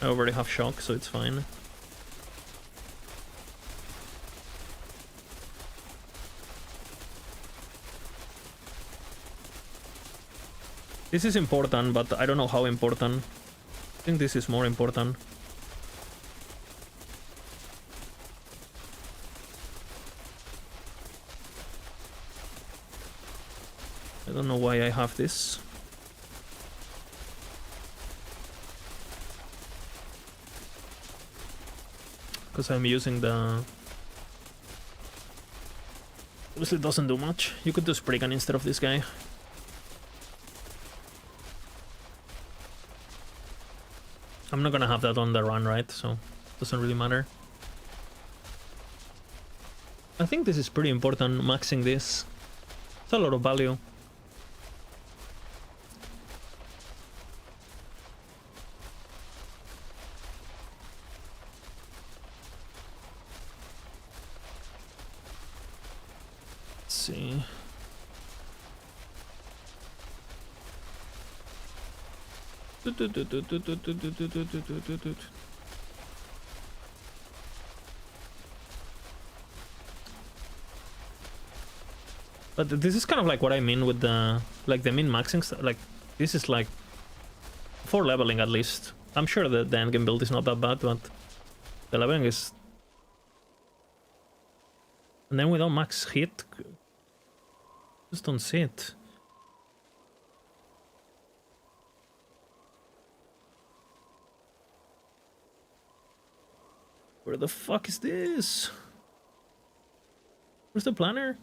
I already have shock, so it's fine. This is important, but I don't know how important. I think this is more important. I don't know why I have this. Because I'm using the... Obviously it doesn't do much. You could do Spriggan instead of this guy. I'm not gonna have that on the run, right? So it doesn't really matter. I think this is pretty important, maxing this. It's a lot of value. Let's see. But this is kind of like what I mean with the the min-maxing stuff. Like, this is like for leveling at least. I'm sure that the endgame build is not that bad, but the leveling is... And then without max hit, just don't see it. Where the fuck is this? Where's the planner?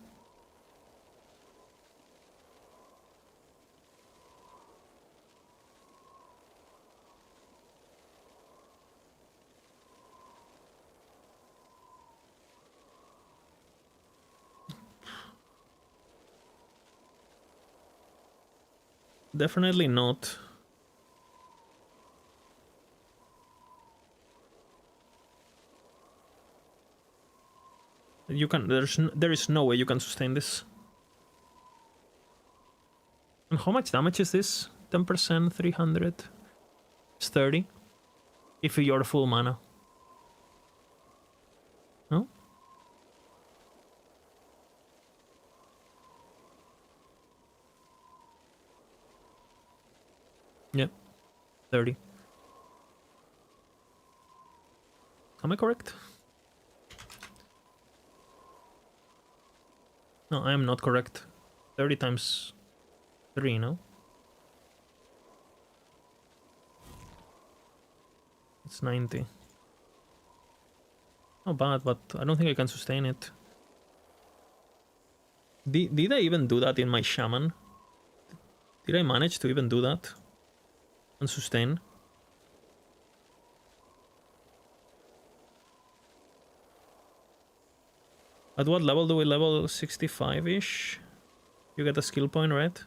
Definitely not. You can, there is no way you can sustain this. And how much damage is this? 10%, 300. It's 30. If you're full mana. No? Yep. 30. Am I correct? No, I am not correct. 30 times 3, no? It's 90. Not bad, but I don't think I can sustain it. Did I even do that in my shaman? Did I manage to even do that? And sustain? At what level do we level? 65-ish? You get a skill point, right?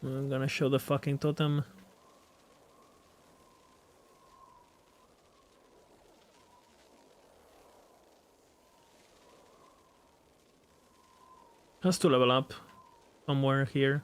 I'm gonna show the fucking totem. Has to level up somewhere here.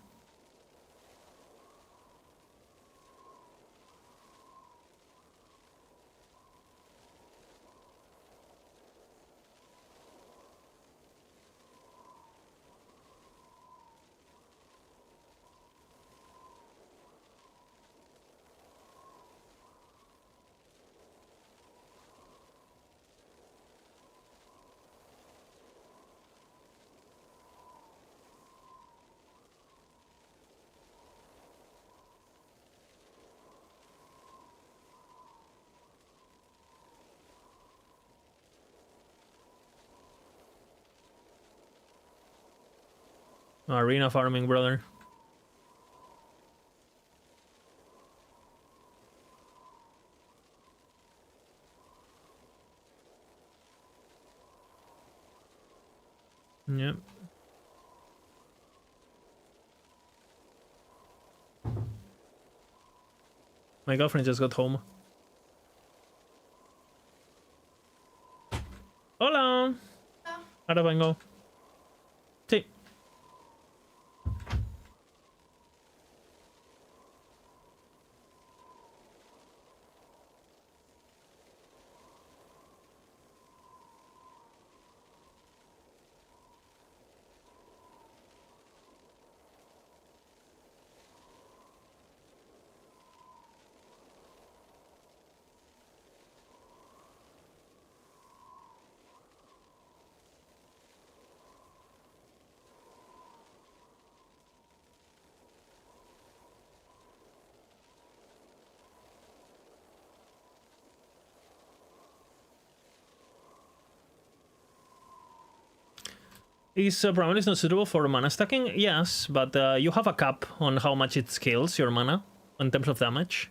Arena farming, brother. Yep. My girlfriend just got home. Hola. Ahora vengo. Sí. Is Primaris not suitable for mana stacking? Yes, but you have a cap on how much it scales your mana in terms of damage.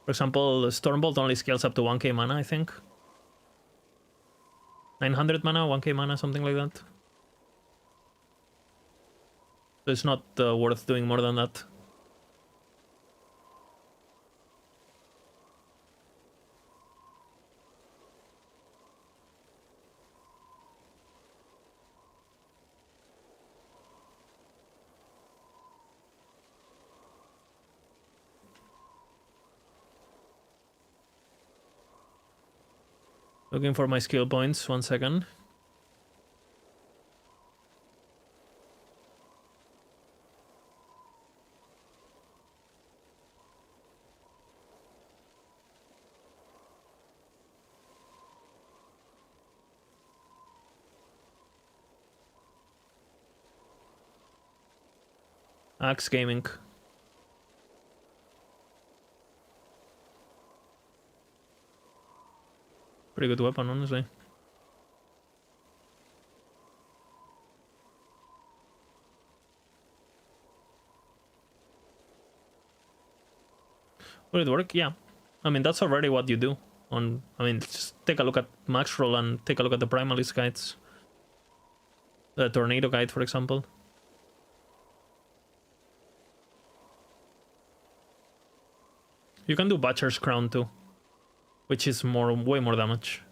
For example, Stormbolt only scales up to 1k mana, I think. 900 mana, 1k mana, something like that. So it's not worth doing more than that. Looking for my skill points, 1 second. Axe Gaming. Pretty good weapon, honestly. Will it work? Yeah. I mean, that's already what you do. I mean, just take a look at Max Roll and take a look at the Primalist guides. The Tornado guide, for example. You can do Butcher's Crown too, which is way more damage.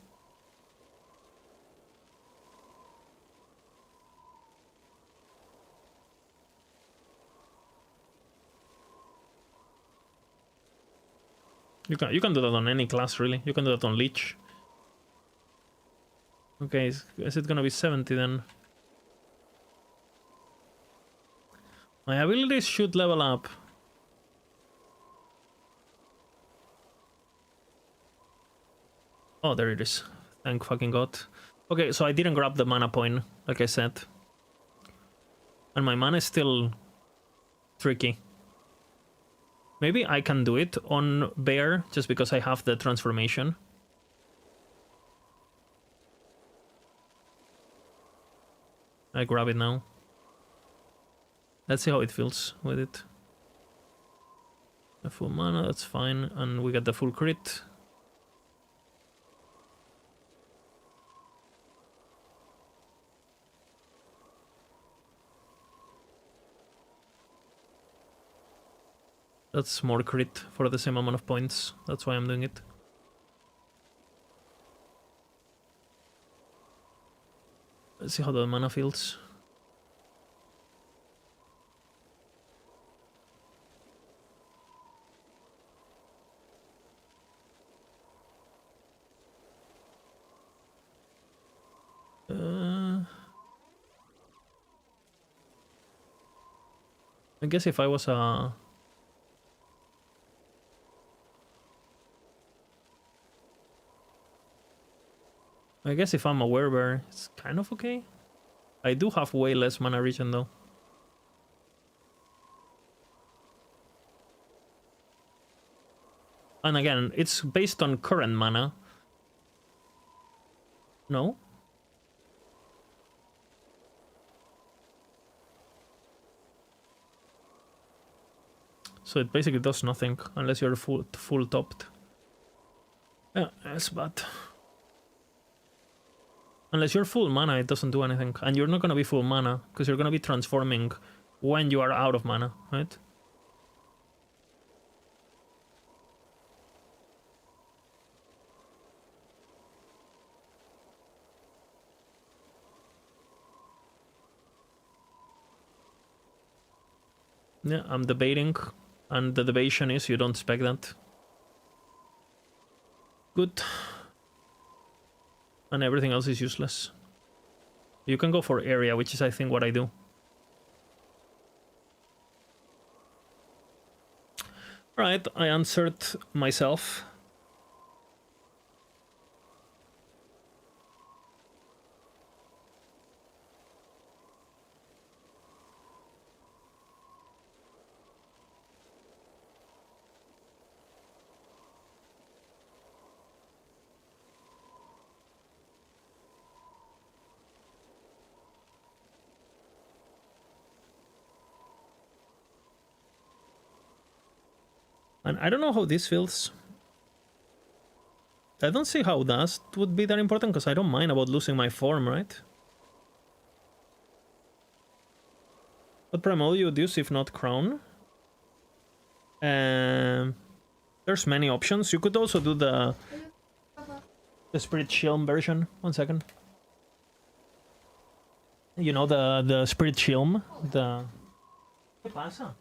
You can do that on any class, really. You can do that on Leech. Okay, is it gonna be 70 then? My abilities should level up. Oh, there it is. Thank fucking God. Okay, so I didn't grab the mana point, like I said. And my mana is still tricky. Maybe I can do it on Bear, just because I have the transformation. I grab it now. Let's see how it feels with it. The full mana, that's fine. And we get the full crit. That's more crit for the same amount of points. That's why I'm doing it. Let's see how the mana feels. I guess if I was a... I guess if I'm a werebear, it's kind of okay. I do have way less mana regen though. And again, it's based on current mana. No? So it basically does nothing unless you're full topped. Yeah, that's bad. Unless you're full mana, it doesn't do anything. And you're not gonna be full mana, because you're gonna be transforming when you are out of mana, right? Yeah, I'm debating, and the debation is you don't spec that. Good. And everything else is useless. You can go for area, which is I think what I do. Alright, I answered myself. And I don't know how this feels. I don't see how that would be that important, because I don't mind about losing my form, right? What primal you would use if not crown? There's many options. You could also do the Spirit Shield version. 1 second. You know, the Spirit Shield, the... ¿Qué pasa?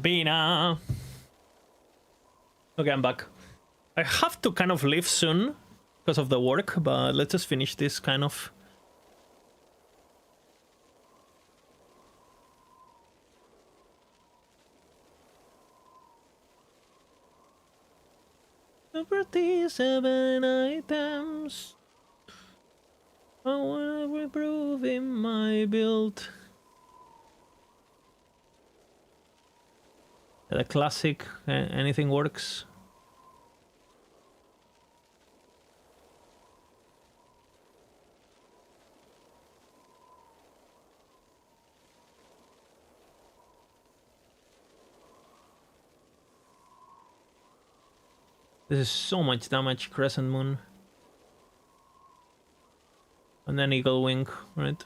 Bina. Okay, I'm back. I have to kind of leave soon because of the work, but let's just finish this kind of. Property 7 items. I wanna improve in my build. The classic, anything works. This is so much damage, Crescent Moon. And then Eagle Wing, right?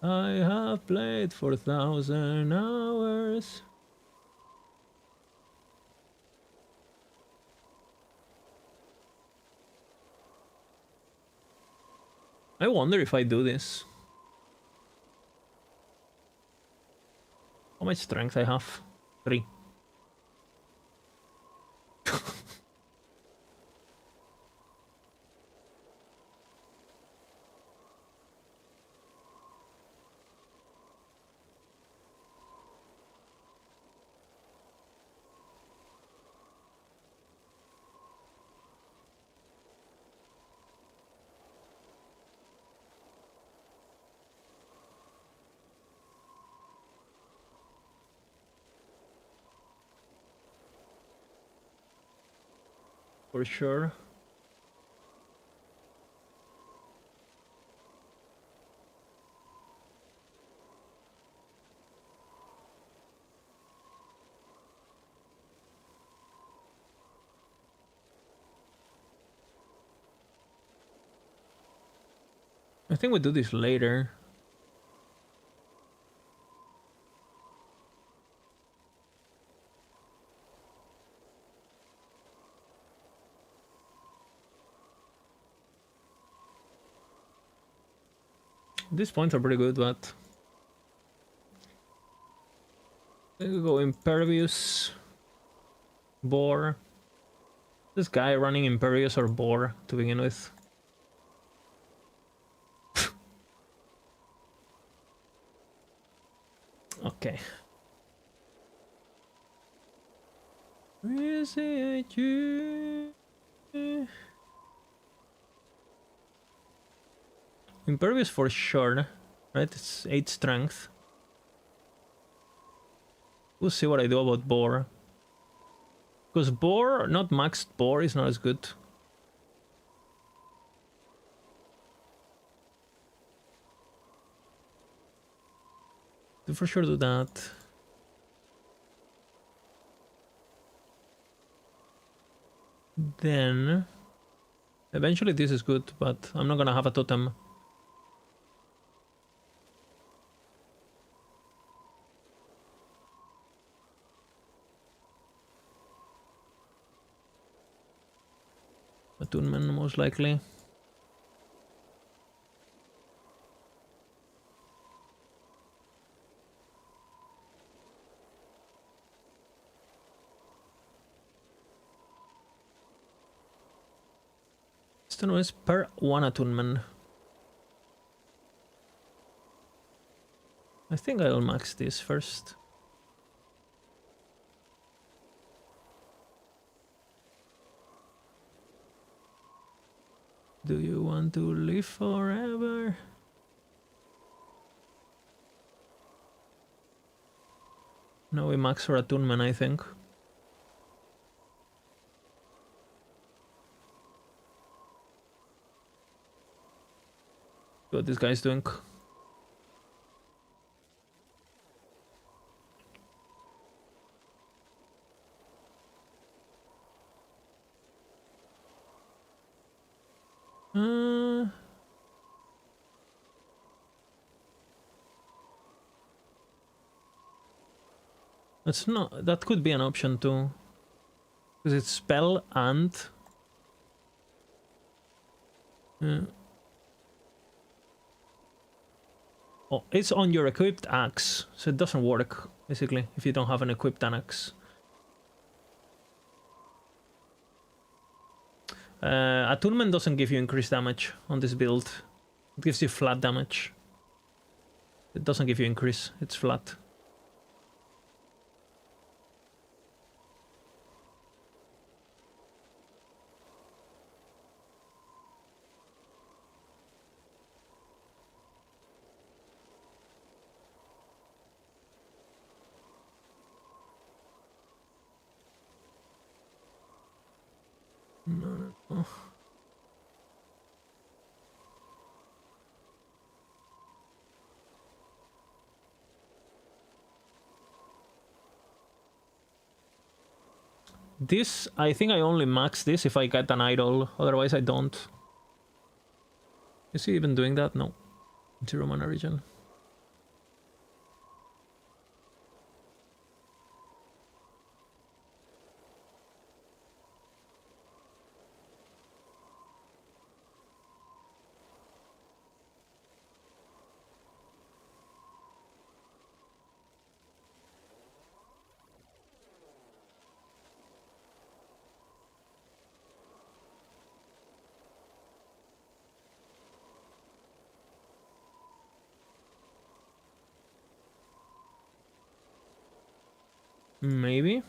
I have played for 1,000 hours. I wonder if I do this. How much strength I have? 3. For sure. I think we do this later. These points are pretty good, but I could go Impervious, Boar. This guy running Impervious or Boar to begin with. Okay. Is it you? Impervious for sure, right? It's 8 strength. We'll see what I do about Boar. Because Boar, not maxed Boar, is not as good. To for sure do that. Then eventually this is good, but I'm not gonna have a totem. Attunement most likely. Stone is per 1 attunement. I think I'll max this first. Do you want to live forever? No, we max for attunement, I think. What this guy's doing. It's not. That could be an option too, because it's spell and. Yeah. Oh, it's on your equipped axe, so it doesn't work, basically, if you don't have an equipped axe. Attunement doesn't give you increased damage on this build. It gives you flat damage. It doesn't give you increase, it's flat. No. This, I think I only max this if I get an idol, otherwise I don't. Is he even doing that? No. Zero mana region. Maybe.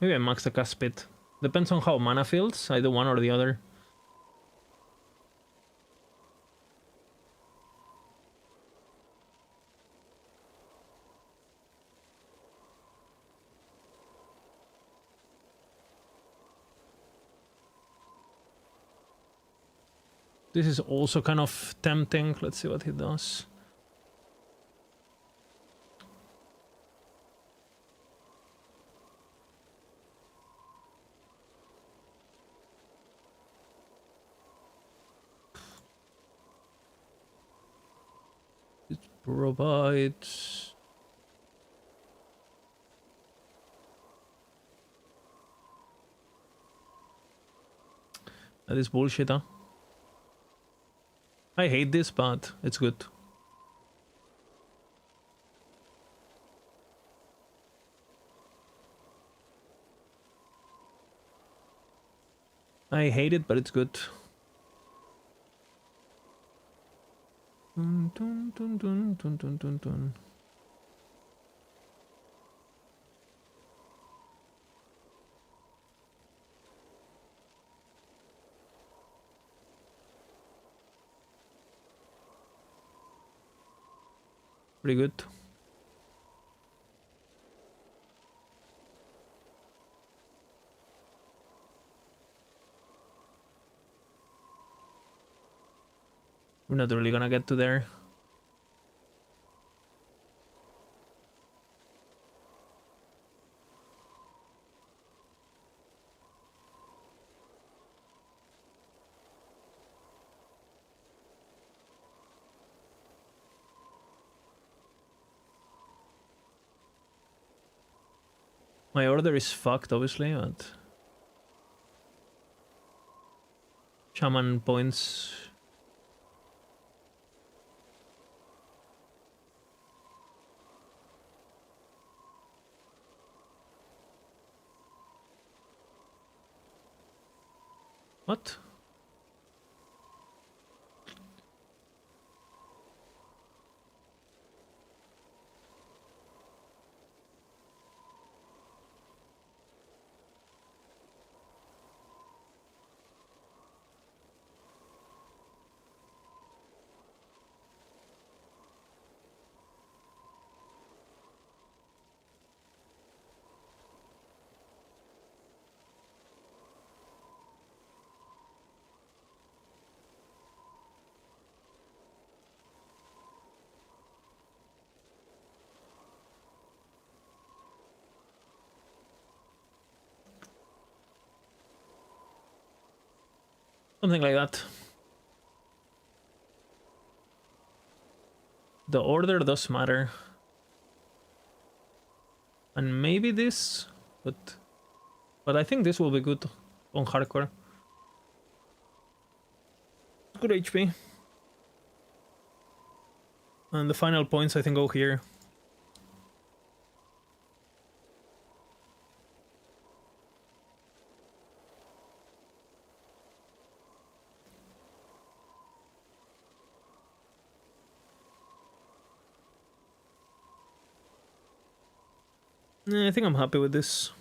Maybe I max the cast speed. Depends on how mana feels. I do one or the other. This is also kind of tempting. Let's see what he does. It provides... That is bullshit, huh? I hate this, but it's good. I hate it, but it's good. Dun, dun, dun, dun, dun, dun, dun, dun. Pretty good. We're not really gonna get to there. My order is fucked, obviously, but... Shaman points... What? Something like that. The order does matter. And maybe this, but I think this will be good on hardcore. Good HP. And the final points, I think, go here. I think I'm happy with this.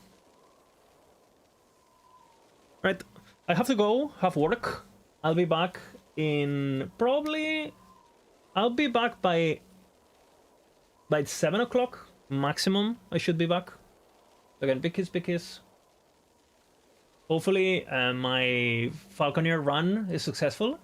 Right, I have to go, have work. I'll be back in probably... I'll be back by 7 o'clock maximum. I should be back. Again, big kiss. Hopefully my Falconeer run is successful.